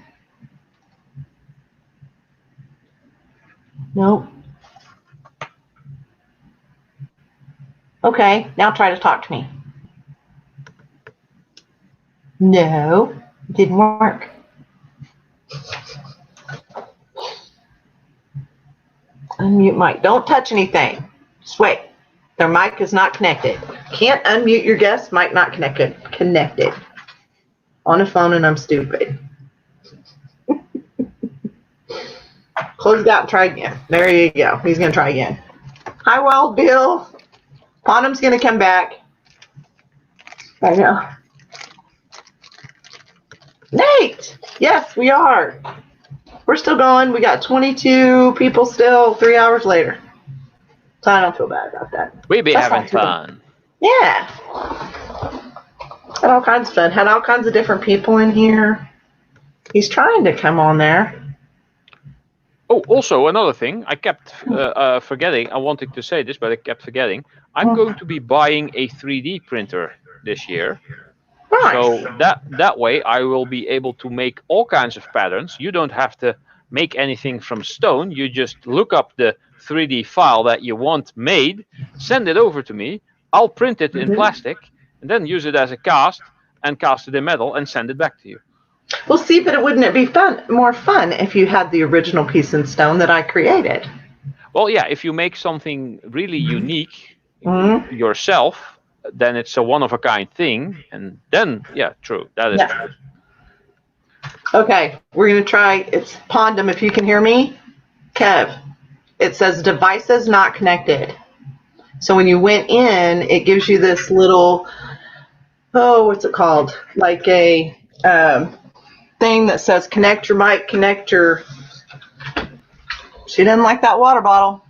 Nope. Okay, now try to talk to me. No, it didn't work. Unmute mic. Don't touch anything. Just wait. Their mic is not connected. Can't unmute your guest. Mic not connected. Connected. On a phone, and I'm stupid. Close it out and try again. There you go. He's going to try again. Hi, Wild Bill. Quantum's going to come back. I know. Nate! Yes, we are. We're still going. We got 22 people still 3 hours later. So I don't feel bad about that. We be having fun. Yeah. Had all kinds of fun. Had all kinds of different people in here. He's trying to come on there. Oh, also another thing. I kept forgetting. I wanted to say this, but I kept forgetting. I'm going to be buying a 3D printer this year. Nice. So that way I will be able to make all kinds of patterns. You don't have to make anything from stone. You just look up the 3D file that you want made, send it over to me. I'll print it in plastic and then use it as a cast and cast it in metal and send it back to you. Well, see, but wouldn't it be more fun if you had the original piece in stone that I created? Well, yeah, if you make something really unique yourself, then it's a one-of-a-kind thing, and then, yeah, true, that is true. Okay, we're going to try, it's Pondum, if you can hear me. Kev, it says devices not connected. So when you went in, it gives you this little, what's it called? Like a thing that says connect your mic, connect your, she doesn't like that water bottle.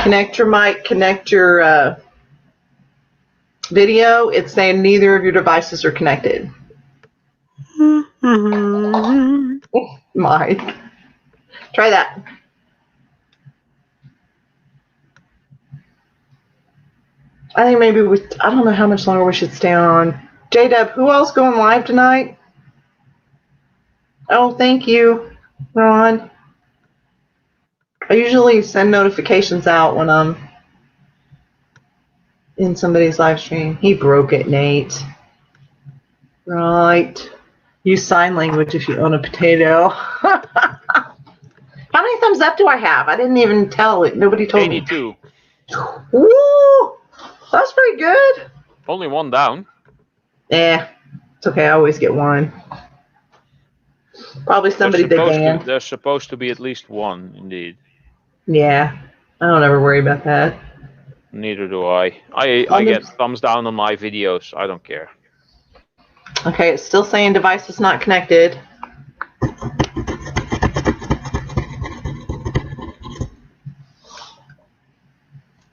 Connect your mic, connect your video. It's saying neither of your devices are connected. Mike, try that. I think maybe I don't know how much longer we should stay on. J-Dub, who else going live tonight? Oh, thank you, Ron. I usually send notifications out when I'm in somebody's live stream. He broke it, Nate. Right. Use sign language if you own a potato. How many thumbs up do I have? I didn't even tell it. Nobody told 82. me. 82. Woo! That's pretty good. Only one down. It's okay. I always get one. Probably somebody that there's supposed to be at least one, indeed. Yeah. I don't ever worry about that. Neither do I. I get thumbs down on my videos. I don't care. Okay, it's still saying device is not connected.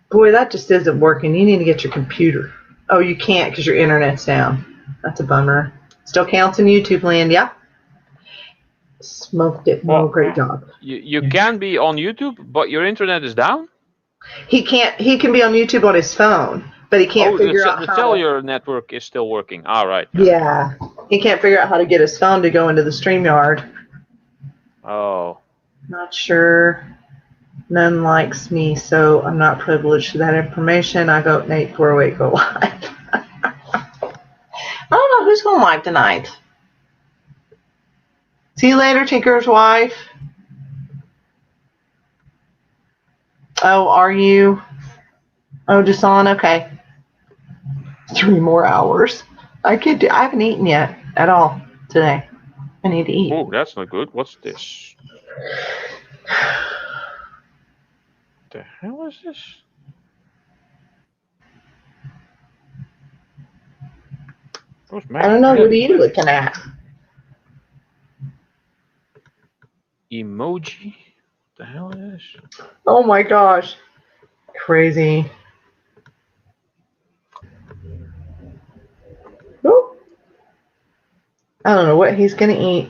Boy, that just isn't working. You need to get your computer. Oh, you can't because your internet's down. That's a bummer. Still counts in YouTube land, yeah? Smoked it. Well, great job. You can be on YouTube, but your internet is down? He can't. He can be on YouTube on his phone, but he can't figure out the cellular network is still working. All right. Yeah. He can't figure out how to get his phone to go into the StreamYard. Oh. Not sure. None likes me, so I'm not privileged to that information. I vote Nate 408 go live. I don't know who's going live tonight. See you later, Tinker's wife. Oh, are you? Oh, just on? Okay. 3 more hours. I haven't eaten yet at all today. I need to eat. Oh, that's not good. What's this? The hell is this? I don't know. What are you looking at? Emoji? What the hell is this? Oh my gosh. Crazy. Whoop. I don't know what he's going to eat.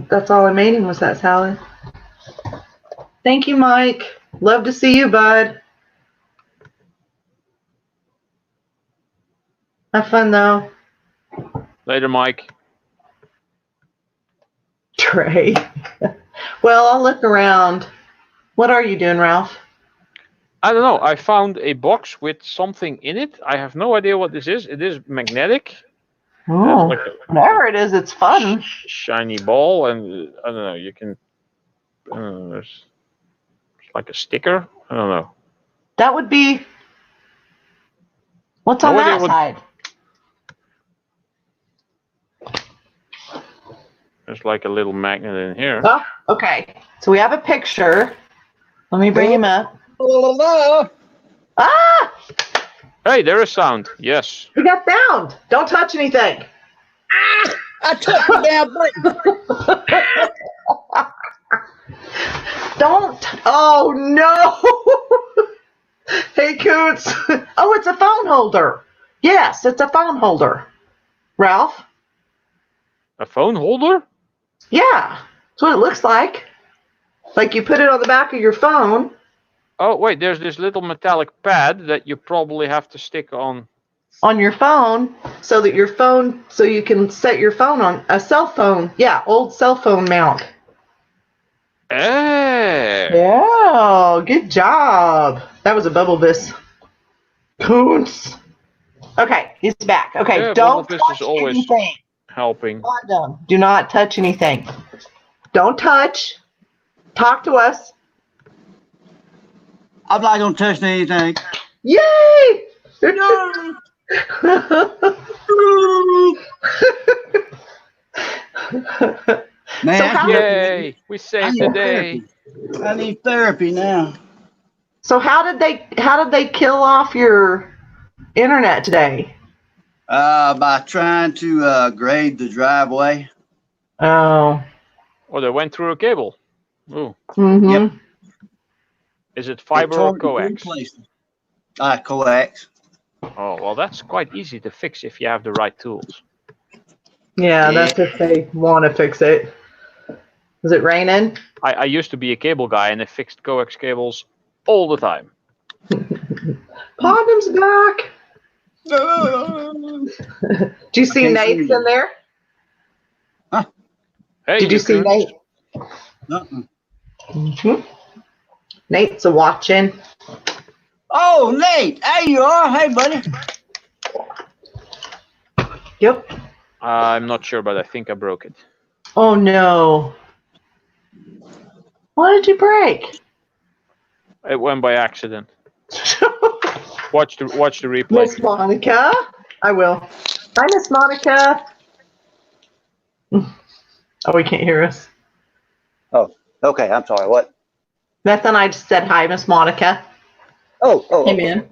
That's all I made him was that salad. Thank you, Mike. Love to see you, bud. Have fun, though. Later, Mike. Trey. Well, I'll look around. What are you doing, Ralph? I don't know. I found a box with something in it. I have no idea what this is. It is magnetic. Oh, like whatever it is, it's fun. shiny ball, and I don't know. You can. I don't know, there's like a sticker. I don't know. That would be. What's on No idea that what. side? There's like a little magnet in here. Oh, okay. So we have a picture. Let me bring him up. Ah! Hey, there is sound. Yes. We got sound. Don't touch anything. I took the damn button. Don't. Oh, no. Hey, Coots. Oh, it's a phone holder. Yes, it's a phone holder. Ralph? A phone holder? Yeah. That's what it looks like. Like you put it on the back of your phone. Oh, wait, there's this little metallic pad that you probably have to stick on. On your phone, so that so you can set your phone on a cell phone. Yeah, old cell phone mount. Hey. Yeah, good job. That was a Bubblebiss. Coons. Okay, he's back. Okay, Yeah, don't Bubblebiss touch is always anything. helping. Do not touch anything. Don't touch. Talk to us. I'm not gonna touch anything. Yay! Man, So how- Yay! We saved the day. I need therapy now. So how did they kill off your internet today? By trying to grade the driveway. Oh. Oh, they went through a cable. Ooh. Mm-hmm. Yep. Is it fiber or It tore it in coax? places. Coax. Oh, well, that's quite easy to fix if you have the right tools. Yeah, that's if they want to fix it. Is it raining? I used to be a cable guy, and I fixed coax cables all the time. Pondham's back. Do you see Nate's in there? Hey, Did you see Coons. Nate? Mm-hmm. Nate's a watching. Oh, Nate, there you are. Hey, buddy. Yep. I'm not sure, but I think I broke it. Oh no. What did you break? It went by accident. Watch the replay. Miss Monica. I will. Hi, Miss Monica. Oh, he can't hear us. Oh, okay. I'm sorry. What? Beth and I just said hi, Miss Monica. Oh. Hey, man.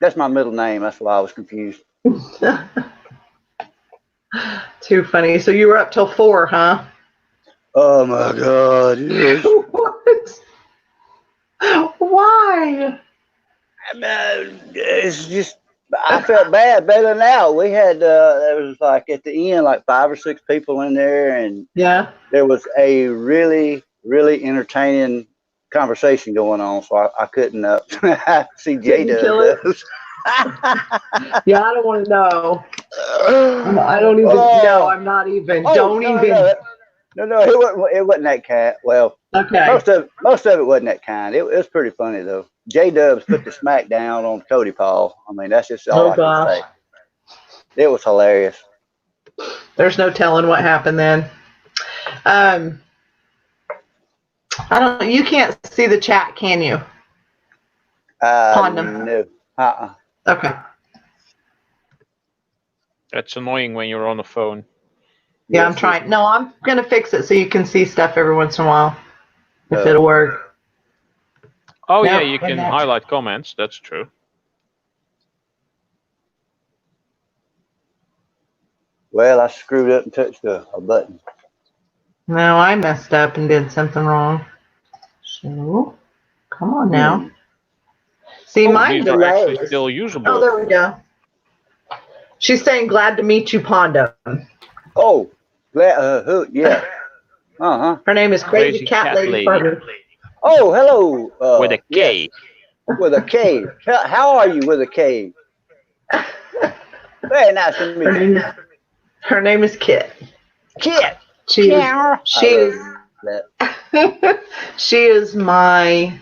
That's my middle name. That's why I was confused. Too funny. So you were up till 4, huh? Oh my God. Yes. What? Why? It's just I felt bad bailing out. We had there was like at the end like 5 or 6 people in there, and Yeah. there was a really entertaining conversation going on. So I couldn't see Couldn't kill it? J-Dub. Yeah, I don't want to know. I don't even know. I'm not even. Don't even. No, it wasn't that cat. Well, Okay. most of it wasn't that kind. It was pretty funny though. J-Dubs put the smack down on Cody Paul. I mean, that's just all I can say. It was hilarious. There's no telling what happened then. I don't. You can't see the chat, can you? Pondom. No. Okay. That's annoying when you're on the phone. Yeah, Yes, I'm trying. No, I'm gonna fix it so you can see stuff every once in a while. If it'll work. Oh, No, yeah, you can highlight comments. That's true. Well, I screwed up and touched a button. No, I messed up and did something wrong. So, come on now. See, mine These are actually delays. still usable. Oh, there we go. She's saying, glad to meet you, Pondo. Oh, who? Yeah. Her name is Crazy Cat Lady Partner. Oh, hello. With a K. Yes, with a K. How are you with a K? Very nice to meet you. Her name is Kit. Kit. She is my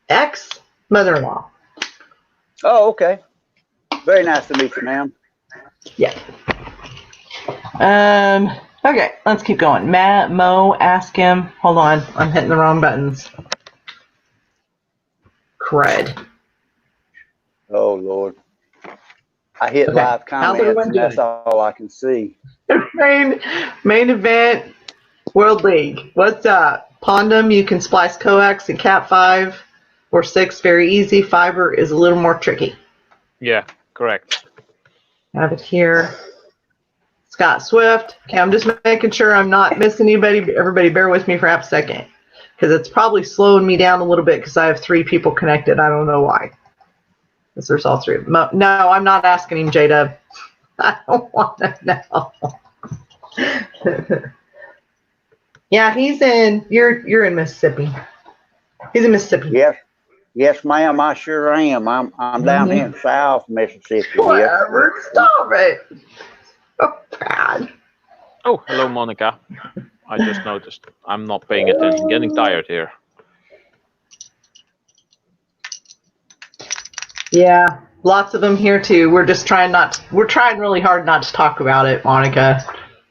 ex-mother-in-law. Oh, okay. Very nice to meet you, ma'am. Yeah. Okay, let's keep going. Matt, Mo, ask him. Hold on, I'm hitting the wrong buttons. Crud. Oh Lord. I hit Okay. live How's comments everyone and that's doing? all I can see. Main event, World League. What's up? Pondum, you can splice coax and Cat 5 or 6, very easy. Fiber is a little more tricky. Yeah, correct. Have it here. Scott Swift. Okay, I'm just making sure I'm not missing anybody. Everybody bear with me for half a second. Because it's probably slowing me down a little bit because I have 3 people connected. I don't know why. Because there's all 3 of them. No, I'm not asking him, J-Dub. I don't want to know. Yeah, he's in. You're in Mississippi. He's in Mississippi. Yes, ma'am. I sure am. I'm down here in South Mississippi. Whatever. Stop it. Oh, bad. Oh, hello, Monica. I just noticed. I'm not paying attention. Getting tired here. Yeah, lots of them here too. We're just trying we're trying really hard not to talk about it, Monica.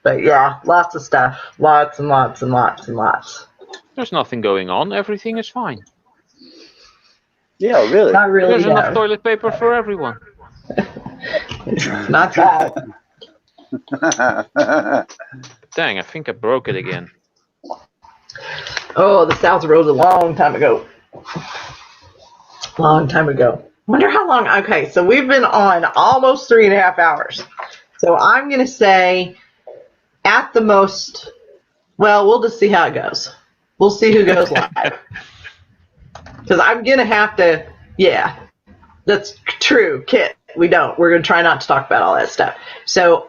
But yeah, lots of stuff. Lots and lots and lots and lots. There's nothing going on. Everything is fine. Yeah, really. Not really. There's enough toilet paper for everyone. Not bad. Dang, I think I broke it again. Oh, the South rose a long time ago. Long time ago. Wonder how long. Okay, so we've been on almost 3.5 hours. So I'm going to say at the most, well, we'll just see how it goes. We'll see who goes live. Because I'm going to have to, yeah, that's true. Kit, we don't. We're going to try not to talk about all that stuff. So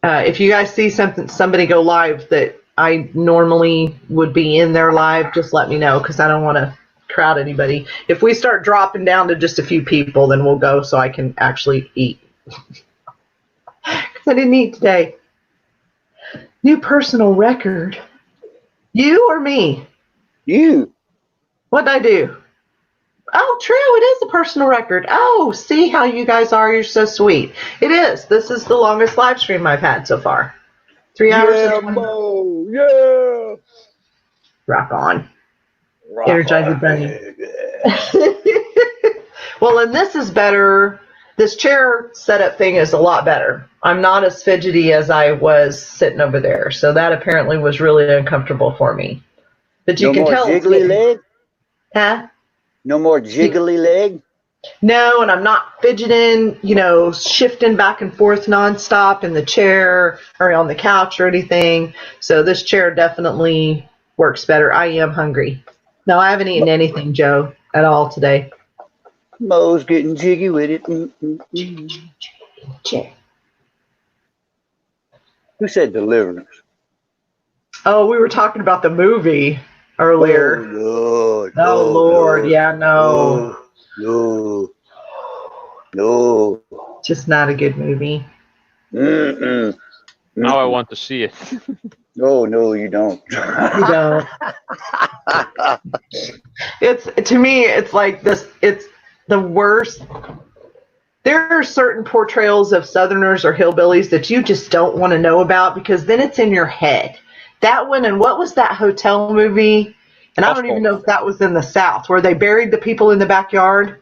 if you guys see somebody go live that I normally would be in their live, just let me know because I don't want to crowd anybody. If we start dropping down to just a few people, then we'll go so I can actually eat. Because I didn't eat today. New personal record. You or me? You. What'd I do? Oh, true. It is a personal record. Oh, see how you guys are. You're so sweet. It is. This is the longest live stream I've had so far. 3 hours. Yeah, Mo. Yeah. Rock on. Rock Energize your brain. Well, and this is better. This chair setup thing is a lot better. I'm not as fidgety as I was sitting over there. So that apparently was really uncomfortable for me. But you can tell. No more jiggly leg? Huh? No more jiggly leg? No, and I'm not fidgeting, shifting back and forth nonstop in the chair or on the couch or anything. So this chair definitely works better. I am hungry. No, I haven't eaten anything, Joe, at all today. Mo's getting jiggy with it. Who said deliverance? Oh, we were talking about the movie earlier. Oh, Lord. Oh, Lord. Yeah, no. No. Just not a good movie. Now I want to see it. Oh, no, you don't. You don't. To me, it's like this. It's the worst. There are certain portrayals of Southerners or hillbillies that you just don't want to know about because then it's in your head. That one, and what was that hotel movie? And I don't even know if that was in the South, where they buried the people in the backyard.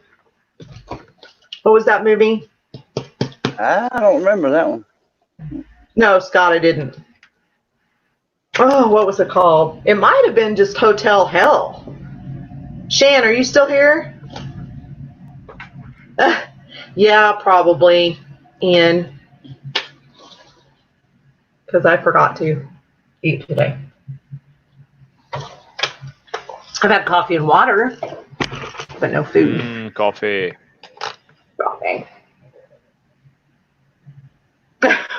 What was that movie? I don't remember that one. No, Scott, I didn't. Oh, what was it called? It might have been just Hotel Hell. Shan, are you still here? Yeah, probably. Ian. Because I forgot to eat today. I've had coffee and water, but no food. Coffee. Coffee.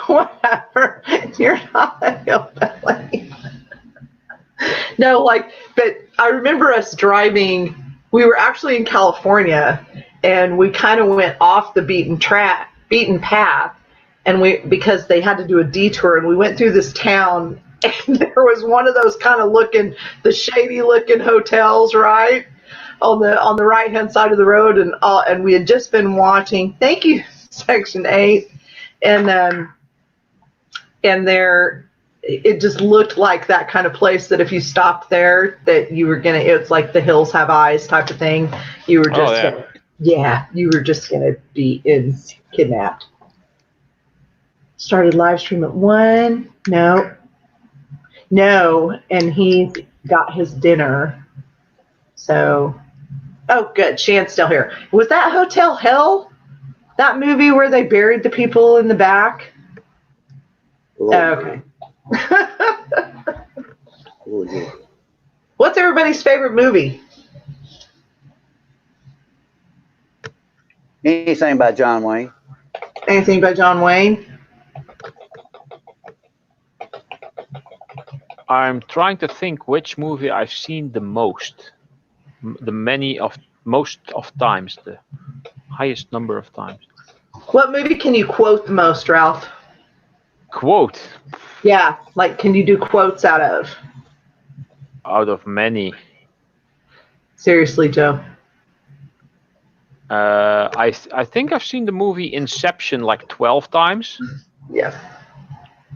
Whatever. You're not a hillbilly. No, but I remember us driving. We were actually in California, and we kind of went off the beaten path, and because they had to do a detour, and we went through this town, and there was one of those kind of the shady looking hotels, right, on the right hand side of the road, and we had just been watching. Thank you Section 8, and it just looked like that kind of place that if you stopped there, that you were gonna. It's like the hills have eyes type of thing. You were just you were just gonna be kidnapped. Started live stream at 1. No, and he got his dinner. So, oh, good. Shan's still here. Was that Hotel Hell? That movie where they buried the people in the back? Okay. What's everybody's favorite movie? Anything by John Wayne. Anything by John Wayne? I'm trying to think which movie I've seen the most. Most of times. The highest number of times. What movie can you quote the most, Ralph? Quote? Yeah, like can you do quotes out of? Out of many. Seriously, Joe. I think I've seen the movie Inception like 12 times. Yeah.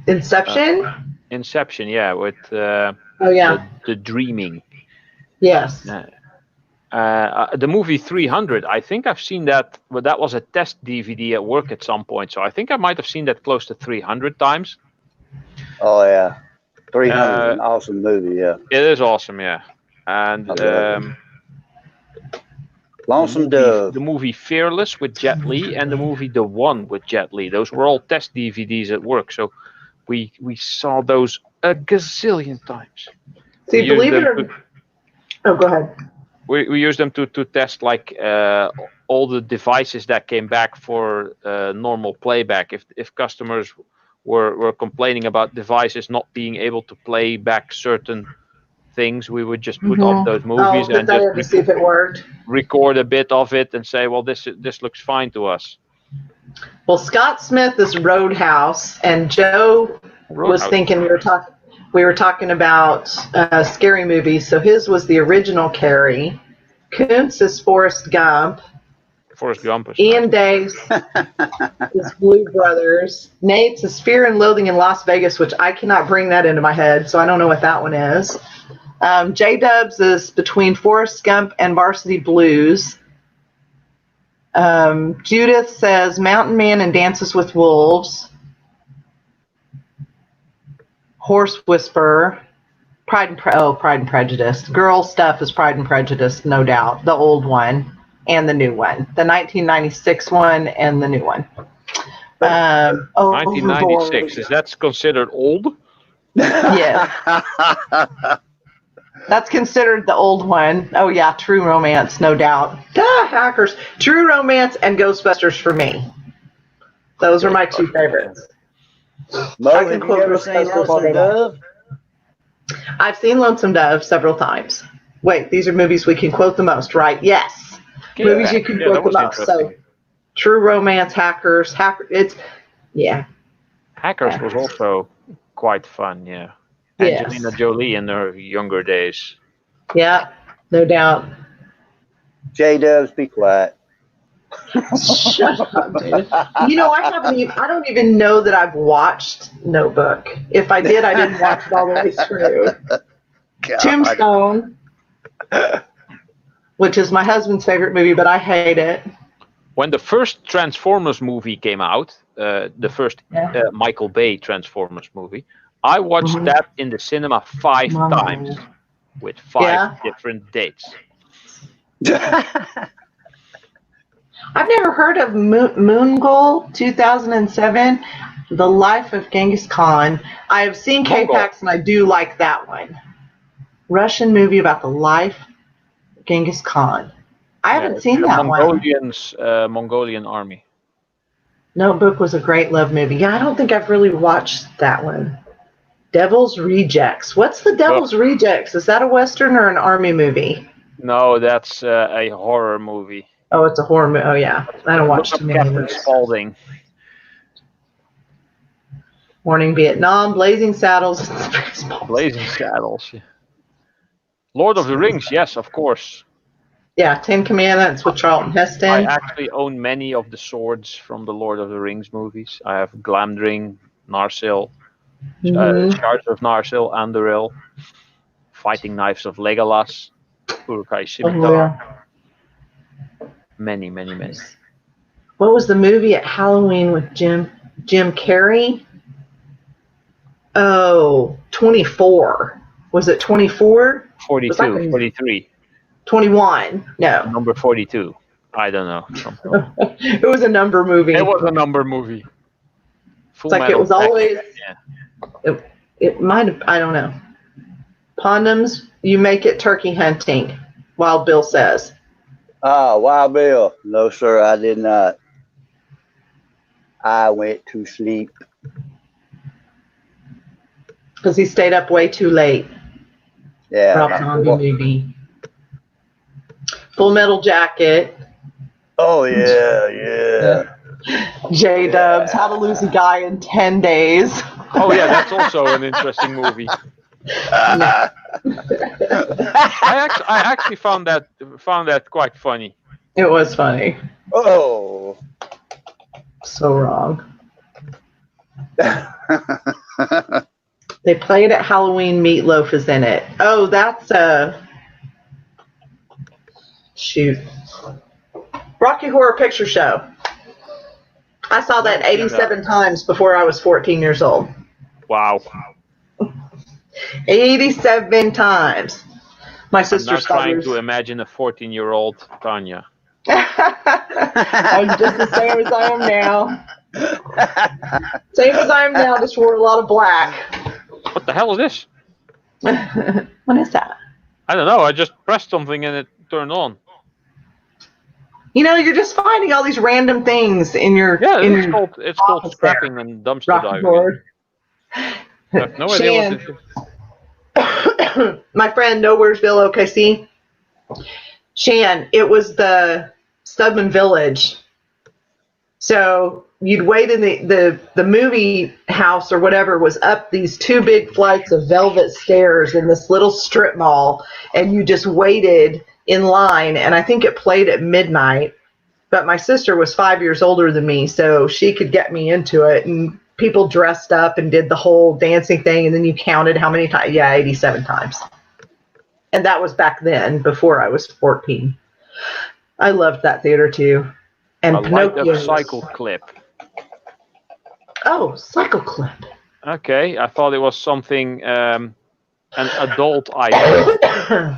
Inception? Inception, yeah, with the dreaming. Yes. The movie 300, I think I've seen that, but that was a test DVD at work at some point, so I think I might have seen that close to 300 times. Oh, yeah. 300 is an awesome movie, yeah. It is awesome, yeah. And Lonesome Dove. The movie Fearless with Jet Li and the movie The One with Jet Li. Those were all test DVDs at work, so we saw those a gazillion times. See, believe it or not. Oh, go ahead. We used them to test like all the devices that came back for normal playback. If customers were complaining about devices not being able to play back certain things, we would just put up those movies and just see if it worked. Record a bit of it and say, well, this looks fine to us. Well, Scott Smith is Roadhouse, and Joe was thinking we were talking about scary movies. So his was the original Carrie. Kuntz is Forrest Gump. Forrest Gump. Ian Dace is Blue Brothers. Nate's is Fear and Loathing in Las Vegas, which I cannot bring that into my head, so I don't know what that one is. J-Dubs is between Forrest Gump and Varsity Blues. Judith says Mountain Man and Dances with Wolves. Horse Whisperer. Pride and Prejudice. Girl stuff is Pride and Prejudice, no doubt. The old one and the new one. The 1996 one and the new one. 1996, is that considered old? Yes. That's considered the old one. Oh, yeah, True Romance, no doubt. Duh, hackers. True Romance and Ghostbusters for me. Those are my two favorites. Mo, have you ever seen Lonesome Dove? I've seen Lonesome Dove several times. Wait, these are movies we can quote the most, right? Yes. Yeah, movies you can quote the most. So, True Romance, Hackers. Hackers was also quite fun, yeah. Angelina Jolie in her younger days. Yeah, no doubt. J-Dubs, be quiet. Shut up, dude. You know, I don't even know that I've watched Notebook. If I did, I didn't watch it all the way through. God. Tombstone, which is my husband's favorite movie, but I hate it. When the first Transformers movie came out, the first Michael Bay Transformers movie, I watched that in the cinema 5 times with 5 different dates. I've never heard of Moongol 2007, The Life of Genghis Khan. I have seen K-Pax and I do like that one. Russian movie about the life of Genghis Khan. I haven't seen that one. Mongolian army. Notebook was a great love movie. Yeah, I don't think I've really watched that one. Devil's Rejects. What's the Devil's Rejects? Is that a Western or an army movie? No, that's a horror movie. Oh, it's a horror movie. Oh, yeah. I don't watch too many of those. Spalding. Warning Vietnam, Blazing Saddles. Blazing Saddles. Lord of the Rings, yes, of course. Yeah, Ten Commandments with Charlton I Heston. actually own many of the swords from the Lord of the Rings movies. I have Glamdring, Narsil, Shards of Narsil, Andoril, Fighting Knives of Legolas, Uruk-hai Scimitar. Many. What was the movie at Halloween with Jim Carrey? Oh, 24. Was it 24? 42, 43. 21. No. Number 42. I don't know. It was a number movie. It was a number movie. Full it's like it was always. Yeah. It might have. I don't know. Condoms, you make it turkey hunting. Wild Bill says. Wild Bill. No, sir, I did not. I went to sleep. Because he stayed up way too late. Yeah. Rob Zombie movie. Full Metal Jacket. Oh, yeah. J-Dubs, How to Lose a Guy in 10 Days. Oh, yeah, that's also an interesting movie. I actually found that quite funny. It was funny. Oh. So wrong. They played at Halloween. Meatloaf is in it. Oh, that's shoot. Rocky Horror Picture Show. I saw that 87 times before I was 14 years old. Wow. 87 times. My sister I'm not trying to imagine a 14-year-old Tanya. I'm just the same as I am now. Same as I am now, just wore a lot of black. What the hell is this? What is that? I don't know. I just pressed something and it turned on. You know, you're just finding all these random things in your it's called scrapping and dumpster diving. I have no idea what it is. My friend Nowheresville, OKC. Shan, it was the Stubman Village. So you'd wait in the movie house or whatever was up these 2 big flights of velvet stairs in this little strip mall, and you just waited in line, and I think it played at midnight. But my sister was 5 years older than me, so she could get me into it, and people dressed up and did the whole dancing thing, and then you counted how many times. Yeah, 87 times. And that was back then, before I was 14. I loved that theater too. And Pinocchio. Cycle clip. Oh, cycle clip. Okay, I thought it was something, an adult item.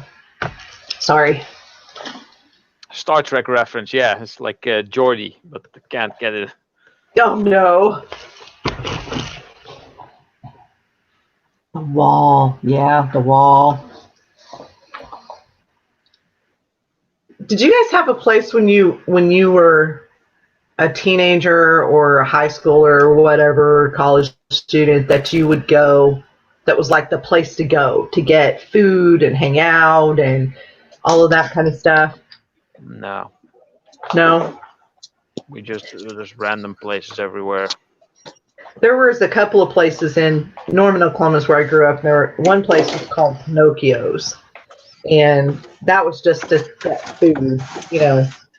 Sorry. Star Trek reference, yeah. It's like Geordi, but I can't get it. Oh, no. The wall. Yeah, the wall. Did you guys have a place when you were a teenager or a high schooler or whatever, college student, that you would go, that was like the place to go to get food and hang out and all of that kind of stuff? No. There's random places everywhere. There was a couple of places in Norman, Oklahoma, where I grew up. One place was called Pinocchio's, and that was just to get food,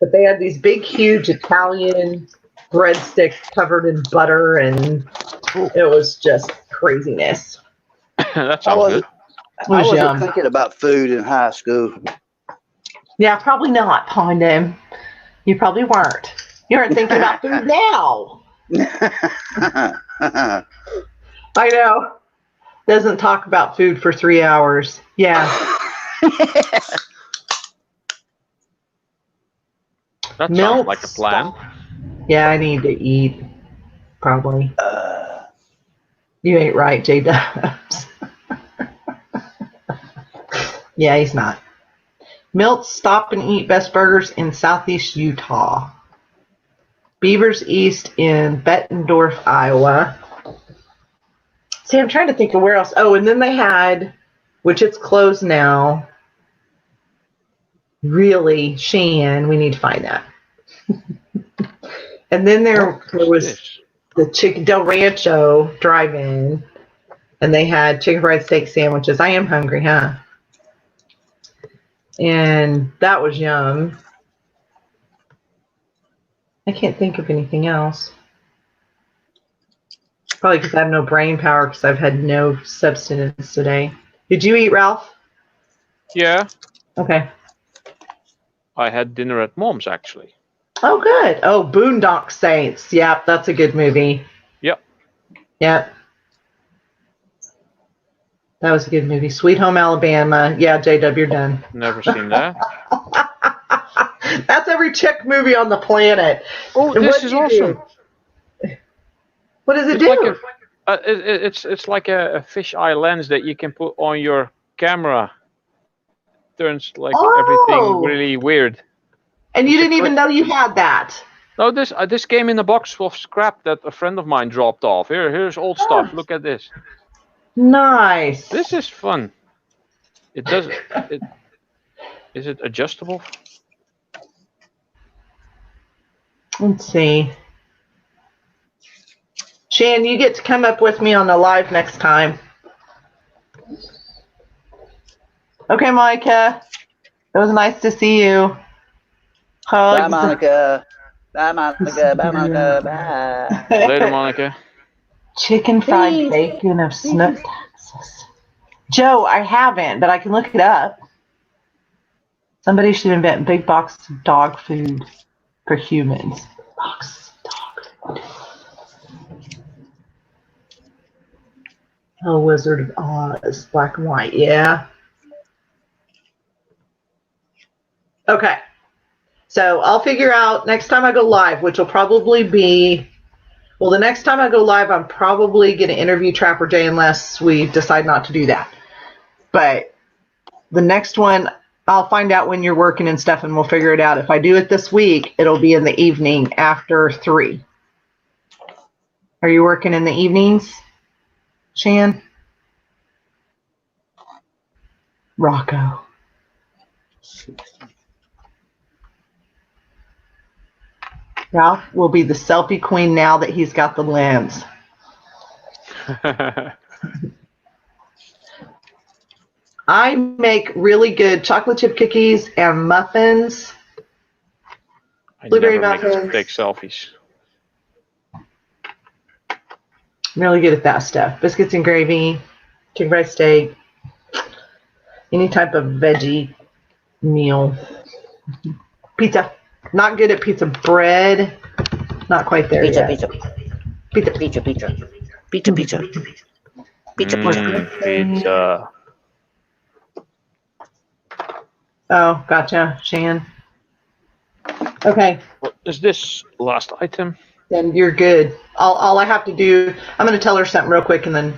But they had these big, huge Italian breadsticks covered in butter, and it was just craziness. That sounds good. I wasn't thinking about food in high school. Yeah, probably not, Pondam. You probably weren't. You aren't thinking about food now. I know. Doesn't talk about food for 3 hours. Yeah. That sounds like a plan. Yeah, I need to eat. Probably. You ain't right, J-Dubs. Yeah, he's not. Milt's Stop and Eat Best Burgers in Southeast Utah. Beavers East in Bettendorf, Iowa. See, I'm trying to think of where else. Oh, and then they had, which it's closed now. Really, Shan, we need to find that. And then there was the Chicken Del Rancho drive-in, and they had chicken fried steak sandwiches. I am hungry, huh? And that was yum. I can't think of anything else. Probably because I have no brain power because I've had no substance today. Did you eat, Ralph? Yeah. Okay. I had dinner at Mom's, actually. Oh, good. Oh, Boondock Saints. Yep, that's a good movie. Yep. Yep. That was a good movie. Sweet Home Alabama. Yeah, J-Dub, you're done. Never seen that. That's every chick movie on the planet. Oh, And this is awesome. What does it It's do? like it's like a fisheye lens that you can put on your camera. Turns like everything really weird. And you didn't even know you had that. No, this came in a box of scrap that a friend of mine dropped off. Here's old stuff. Look at this. Nice. This is fun. It does. Is it adjustable? Let's see. Shan, you get to come up with me on the live next time. Okay, Monica. It was nice to see you. Hugs. Bye, Monica. Bye, Monica. Bye, Monica. Bye. Later, Monica. Chicken fried bacon of Snook, Texas. Joe, I haven't, but I can look it up. Somebody should invent big box of dog food for humans. Box dog food. Oh, Wizard of Oz, black and white, yeah. Okay. So I'll figure out next time I go live, which will probably be, well, the next time I go live, I'm probably going to interview Trapper Jay unless we decide not to do that. But the next one, I'll find out when you're working and stuff, and we'll figure it out. If I do it this week, it'll be in the evening after 3. Are you working in the evenings, Shan? Rocco. Ralph will be the selfie queen now that he's got the lens. I make really good chocolate chip cookies and muffins. Blueberry muffins. Take selfies. I'm really good at that stuff. Biscuits and gravy, chicken fried steak, any type of veggie meal. Pizza. Not good at pizza bread. Not quite there yet. Pizza. Pizza. Oh, gotcha, Shan. Okay. What is this last item? Then you're good. All I have to do, I'm going to tell her something real quick, and then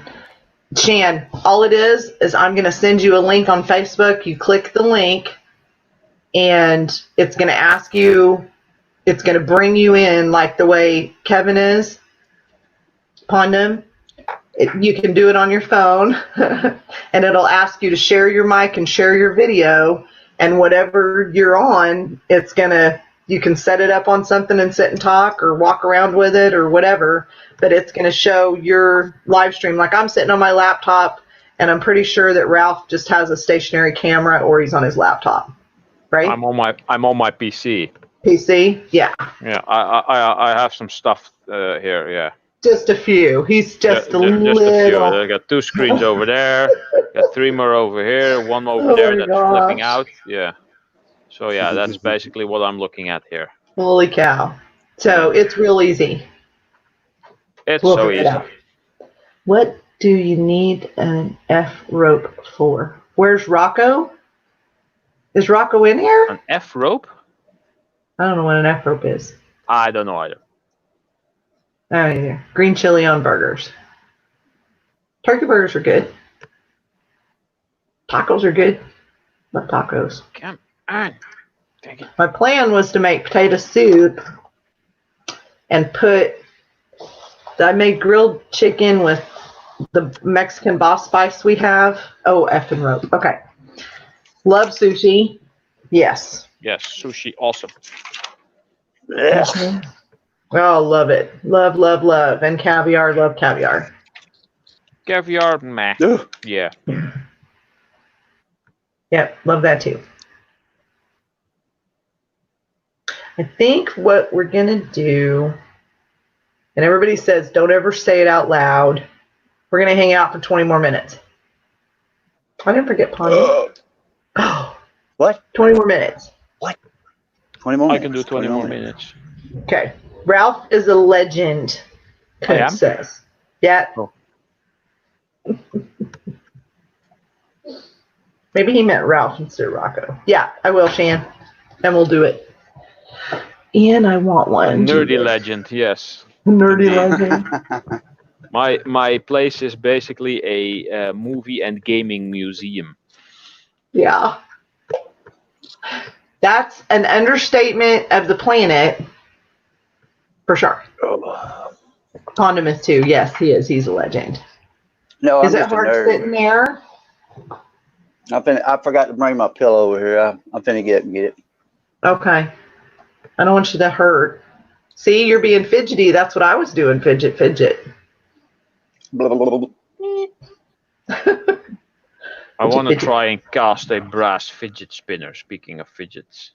Shan, all it is I'm going to send you a link on Facebook. You click the link, and it's going to ask you, it's going to bring you in like the way Kevin is, Pondum. You can do it on your phone, and it'll ask you to share your mic and share your video, and whatever you're on, it's going to, you can set it up on something and sit and talk or walk around with it or whatever, but it's going to show your live stream. Like I'm sitting on my laptop, and I'm pretty sure that Ralph just has a stationary camera or he's on his laptop, right? I'm on my PC. PC? Yeah. Yeah, I have some stuff here, yeah. Just a few. He's just a little. Just a few. I got 2 screens over there. Got 3 more over here. 1 over there that's flipping out. Yeah. So yeah, that's basically what I'm looking at here. Holy cow! So it's real easy. It's so easy. What do you need an F rope for? Where's Rocco? Is Rocco in here? An F rope? I don't know what an F rope is. I don't know either. I don't either. Green chili on burgers. Turkey burgers are good. Tacos are good. Love tacos. Come on. Dang it. My plan was to make potato soup and I made grilled chicken with the Mexican boss spice we have. Oh, effing rope. Okay. Love sushi. Yes. Yes, sushi, awesome. Yeah. Mm-hmm. Oh, love it. Love, love, love. And caviar, love caviar. Caviar, meh. Yeah. Yep, love that too. I think what we're going to do, and everybody says don't ever say it out loud, we're going to hang out for 20 more minutes. I didn't forget Pondy. Oh, What? 20 more minutes. What? 20 more minutes. I can do 20 more minutes. Okay. Ralph is a legend, Clint says. Yeah. Oh. Maybe he meant Ralph instead of Rocco. Yeah, I will, Shan. And we'll do it. And I want one. A nerdy legend, yes. Nerdy legend. My place is basically a movie and gaming museum. Yeah. That's an understatement of the planet, for sure. Condomus too. Yes, he is. He's a legend. No, I'm is it just hard a nerd. sitting there? I forgot to bring my pillow over here. I'm finna get it. Okay. I don't want you to hurt. See, you're being fidgety. That's what I was doing. Fidget. Blah, blah, blah, blah. I want to try and cast a brass fidget spinner. Speaking of fidgets.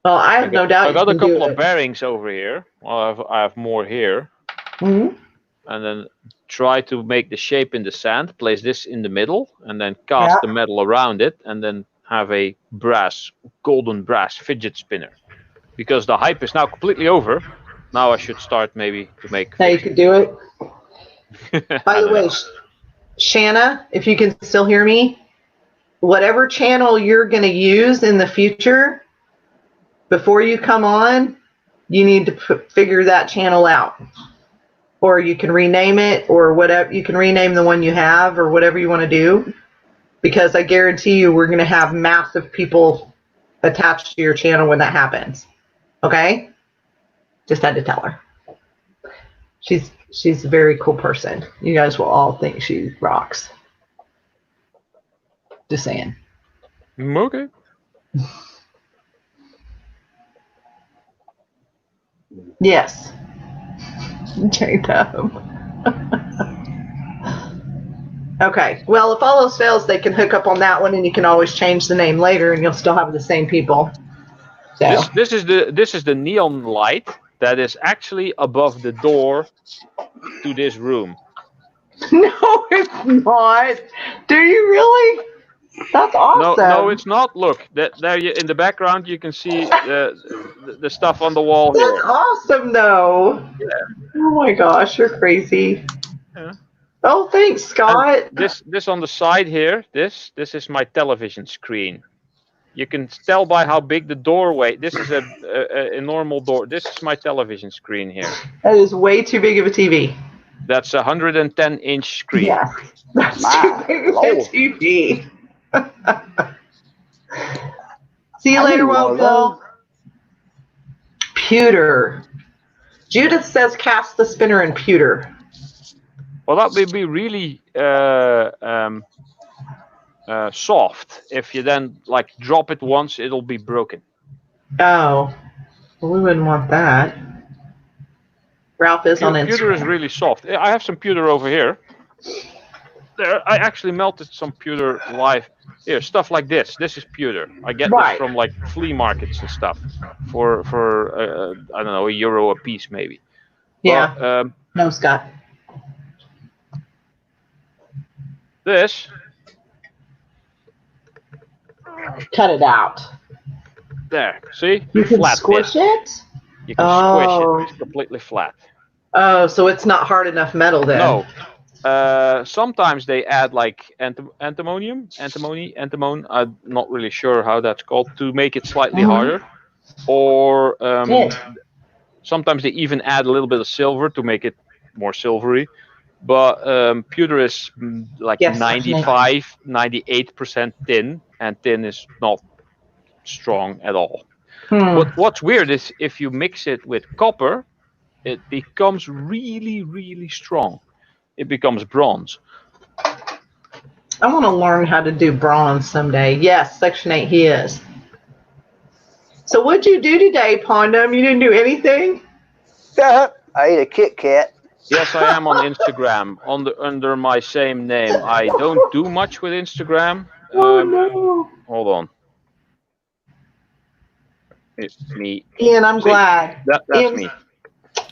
Well, I have no doubt. I got a couple of bearings over here. Well, I have more here. Mm-hmm. And then try to make the shape in the sand. Place this in the middle, and then cast the metal around it, and then have a golden brass fidget spinner. Because the hype is now completely over. Now I should start maybe to make. Now you could do it. By the way, Shanna, if you can still hear me, whatever channel you're going to use in the future, before you come on, you need to figure that channel out. Or you can rename it, or whatever. You can rename the one you have, or whatever you want to do. Because I guarantee you we're going to have massive people attached to your channel when that happens. Okay? Just had to tell her. She's a very cool person. You guys will all think she rocks. Just saying. Okay. Yes. J-Dub. Okay. Well, if all else fails, they can hook up on that one, and you can always change the name later, and you'll still have the same people. So. This is the neon light that is actually above the door to this room. No, it's not. Do you really? That's awesome. No, it's not. Look, there in the background you can see the stuff on the wall. That's here. awesome, though. Yeah. Oh my gosh, you're crazy. Yeah. Oh, thanks, Scott. And this on the side here. This is my television screen. You can tell by how big the doorway. This is a normal door. This is my television screen here. That is way too big of a TV. That's a 110-inch screen. Yeah, that's too big of a TV. See you later, Will. Pewter. Judith says cast the spinner in pewter. Well, that would be really soft. If you then drop it once, it'll be broken. Oh, well, we wouldn't want that. Ralph is on Instagram. Pewter is really soft. I have some pewter over here. There, I actually melted some pewter live. Here, stuff like this. This is pewter. I get this from flea markets and stuff for I don't know, €1 a piece maybe. Yeah. But, no, Scott. This. Cut it out. There. See? You can flat squish it? You can squish it. It's completely flat. Oh, so it's not hard enough metal then? No. Sometimes they add antimony. I'm not really sure how that's called, to make it slightly harder. Or sometimes they even add a little bit of silver to make it more silvery. But pewter is 95, 98% tin, and tin is not strong at all. But what's weird is if you mix it with copper, it becomes really, really strong. It becomes bronze. I want to learn how to do bronze someday. Yes, Section 8 he is. So what'd you do today, Pondum? You didn't do anything? I ate a Kit Kat. Yes, I am on Instagram under my same name. I don't do much with Instagram. Oh no! Hold on. Me. Ian, I'm See, glad. that's Ian, me.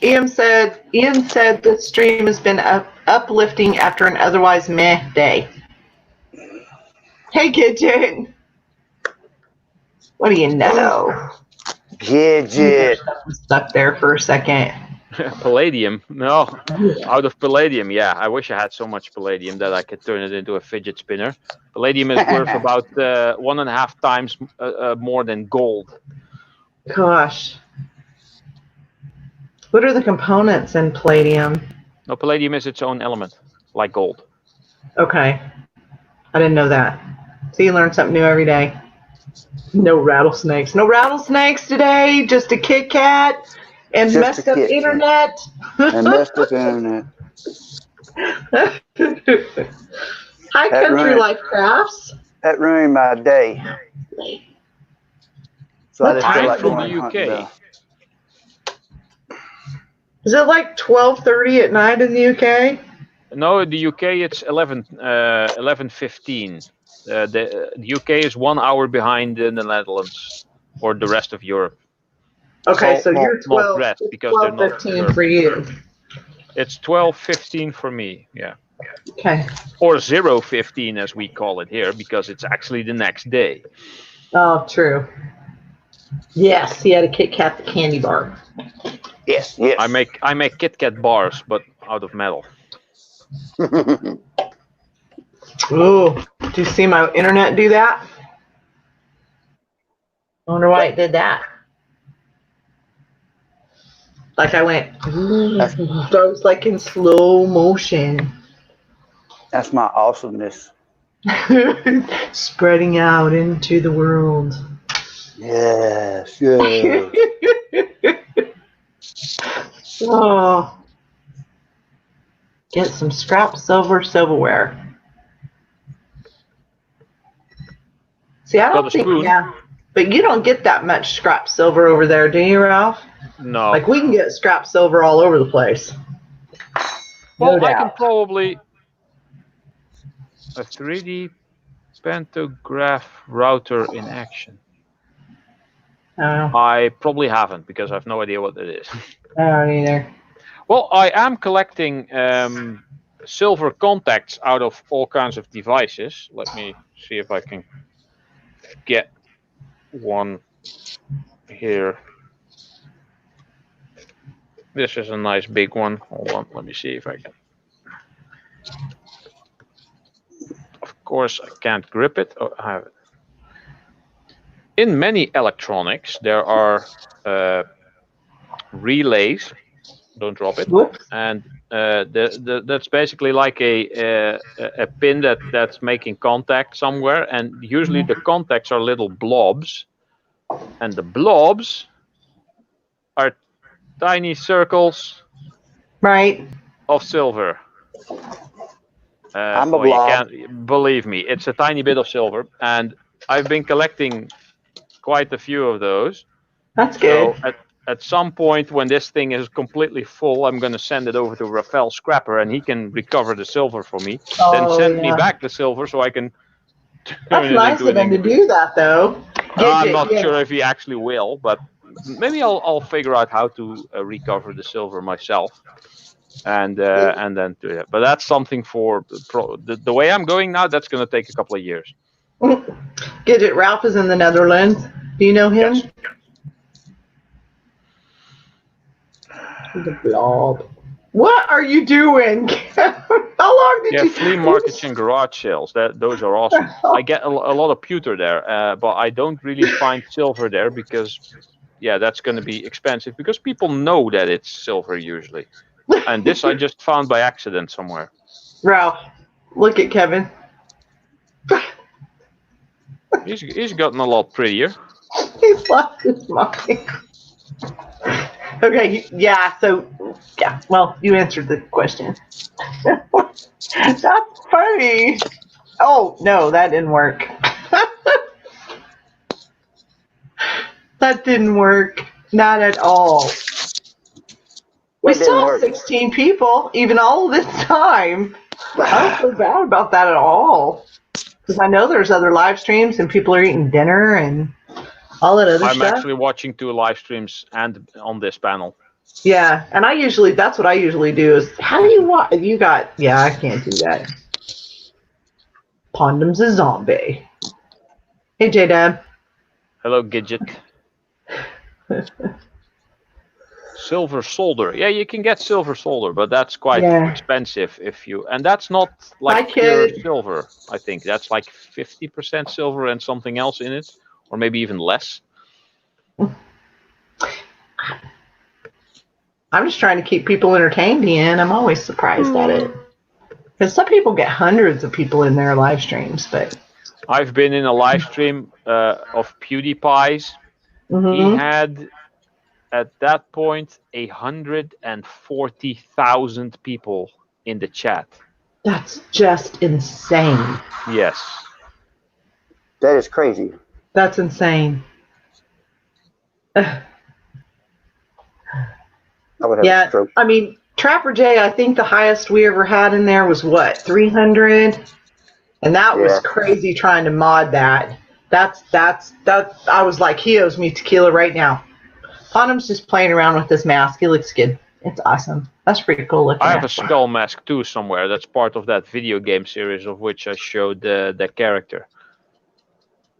Ian said this stream has been uplifting after an otherwise meh day. Hey, Gidget. What do you know? Gidget. I'm stuck there for a second. Palladium? No. Out of palladium, yeah. I wish I had so much palladium that I could turn it into a fidget spinner. Palladium is worth about 1.5 times more than gold. Gosh. What are the components in palladium? No, palladium is its own element, like gold. Okay. I didn't know that. So you learn something new every day. No rattlesnakes. No rattlesnakes today. Just a Kit Kat and Just messed a up Kit Kat. internet. And messed up internet. Hi, That Country Life Crafts. That ruined my day. So I just feel like from going the hunting UK. now. Is it like 12:30 at night in the UK? No, in the UK it's 11:15. The UK is 1 hour behind the Netherlands or the rest of Europe. Okay, Well, so you're not rest because they're not 12:15 for you. It's 12:15 for me, yeah. Okay. Or 0:15 as we call it here, because it's actually the next day. Oh, true. Yes, he had a Kit Kat the candy bar. Yes, yes. I make Kit Kat bars, but out of metal. Ooh, do you see my internet do that? I wonder why it did that. Like I went, I was like in slow motion. That's my awesomeness. Spreading out into the world. Yes, yes. Oh. Get some scrap silverware. See, I don't think, yeah, but you don't get that much scrap silver over there, do you, Ralph? No. Like we can get scrap silver all over the place. Well, No I can doubt. probably a 3D pantograph router in action. I probably haven't because I have no idea what it is. I don't either. Well, I am collecting silver contacts out of all kinds of devices. Let me see if I can get one here. This is a nice big one. Hold on, let me see if I can. Of course, I can't grip it. Oh, I have it. In many electronics, there are relays. Don't drop it. Whoops. And that's basically like a pin that's making contact somewhere, and usually the contacts are little blobs, and the blobs are tiny circles, right, of silver. I'm a blob. You can't believe me. It's a tiny bit of silver, and I've been collecting quite a few of those. That's good. So at some point when this thing is completely full, I'm going to send it over to Raphael Scrapper, and he can recover the silver for me. Then send me back the silver so I can turn That's it nice into of him to do that, though. I'm not sure if he actually will, but maybe I'll figure out how to recover the silver myself, and then do it. But that's something for the way I'm going now. That's going to take a couple of years. Gidget, Ralph is in the Netherlands. Do you know him? Yes. The blob. What are you doing? How long did you? Yeah, flea markets and garage sales. Those are awesome. I get a lot of pewter there, but I don't really find silver there because, yeah, that's going to be expensive because people know that it's silver usually. And this I just found by accident somewhere. Ralph, look at Kevin. He's gotten a lot prettier. He's lost his mind. Okay, yeah, so, yeah, well, you answered the question. That's funny. Oh, no, that didn't work. That didn't work. Not at all. We still have 16 people, even all this time. I don't feel bad about that at all. Because I know there's other live streams and people are eating dinner and all that other I'm stuff. actually watching 2 live streams and on this panel. Yeah, and that's what I usually do is, how do you watch? You got, yeah, I can't do that. Pondum's a zombie. Hey, J-Dab. Hello, Gidget. Silver solder. Yeah, you can get silver solder, but that's quite expensive and that's not like pure silver. I think that's like 50% silver and something else in it, or maybe even less. I'm just trying to keep people entertained, Ian. I'm always surprised at it. Because some people get hundreds of people in their live streams, but I've been in a live stream of PewDiePie's. He had at that point 140,000 people in the chat. That's just insane. Yes. That is crazy. That's insane. I would have a stroke. I mean, Trapper J, I think the highest we ever had in there was what, 300? And that was crazy trying to mod that. That's I was like, he owes me tequila right now. Pondum's just playing around with this mask. He looks good. It's awesome. That's pretty cool looking. I have a skull mask too somewhere. That's part of that video game series of which I showed the character.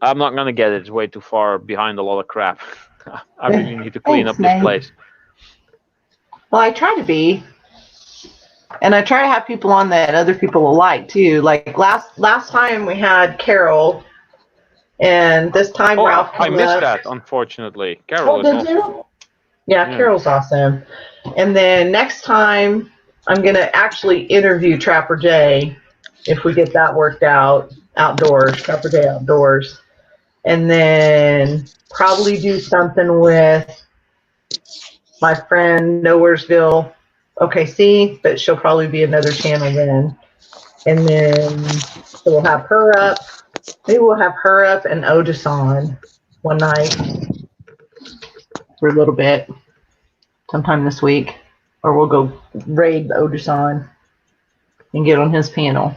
I'm not gonna get it. It's way too far behind a lot of crap. I really need to clean up this place. Well, I try to be. And I try to have people on that other people will like too. Like last time we had Carol, and this time Ralph. I missed that, unfortunately. Carol is awesome. Yeah, Carol's awesome. And then next time I'm gonna actually interview Trapper J if we get that worked out outdoors. Trapper J outdoors, and then probably do something with my friend Nowheresville. OKC, but she'll probably be another channel then. And then so we'll have her up. Maybe we'll have her up and Otis on one night for a little bit, sometime this week. Or we'll go raid Otis on and get on his panel.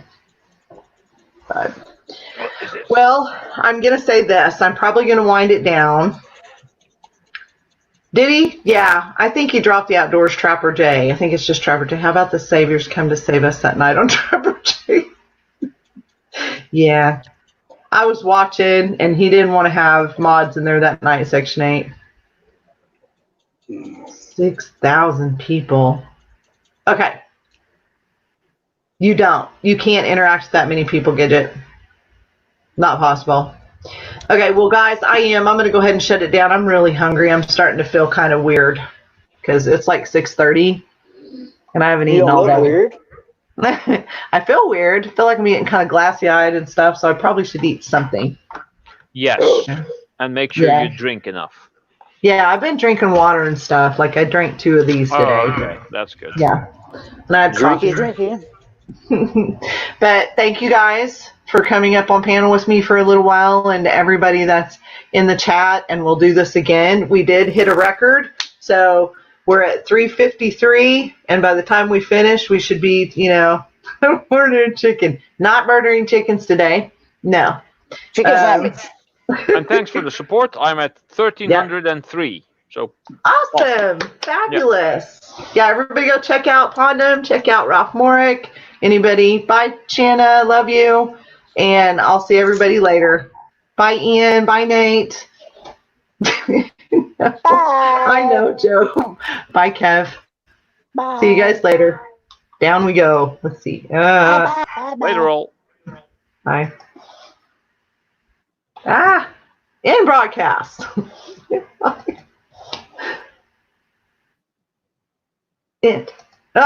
But, well, I'm going to say this. I'm probably going to wind it down. Did he? Yeah, I think he dropped the outdoors Trapper J. I think it's just Trapper J. How about the Saviors come to save us that night on Trapper J? Yeah. I was watching, and he didn't want to have mods in there that night, Section 8. 6,000 people. Okay. You don't. You can't interact with that many people, Gidget. Not possible. Okay, well, guys, I'm going to go ahead and shut it down. I'm really hungry. I'm starting to feel kind of weird because it's like 6:30, and I haven't eaten all day. Weird? I feel weird. I feel like I'm getting kind of glassy-eyed and stuff, so I probably should eat something. Yes, and make sure you drink enough. Yeah, I've been drinking water and stuff. Like, I drank 2 of these today. Oh, okay. That's good. Yeah. And I had coffee. Drinking. But thank you guys for coming up on panel with me for a little while, and everybody that's in the chat, and we'll do this again. We did hit a record, so we're at 3:53, and by the time we finish, we should be, murdering chicken. Not murdering chickens today. No. Chicken sandwich. And thanks for the support. I'm at 1,303. So awesome. Fabulous. Yeah, everybody go check out Pondum, check out Ralph Morick. Anybody? Bye, Shanna. Love you. And I'll see everybody later. Bye, Ian. Bye, Nate. Bye. I know, Joe. Bye, Kev. Bye. See you guys later. Down we go. Let's see. Later, all. Bye. In broadcast. It.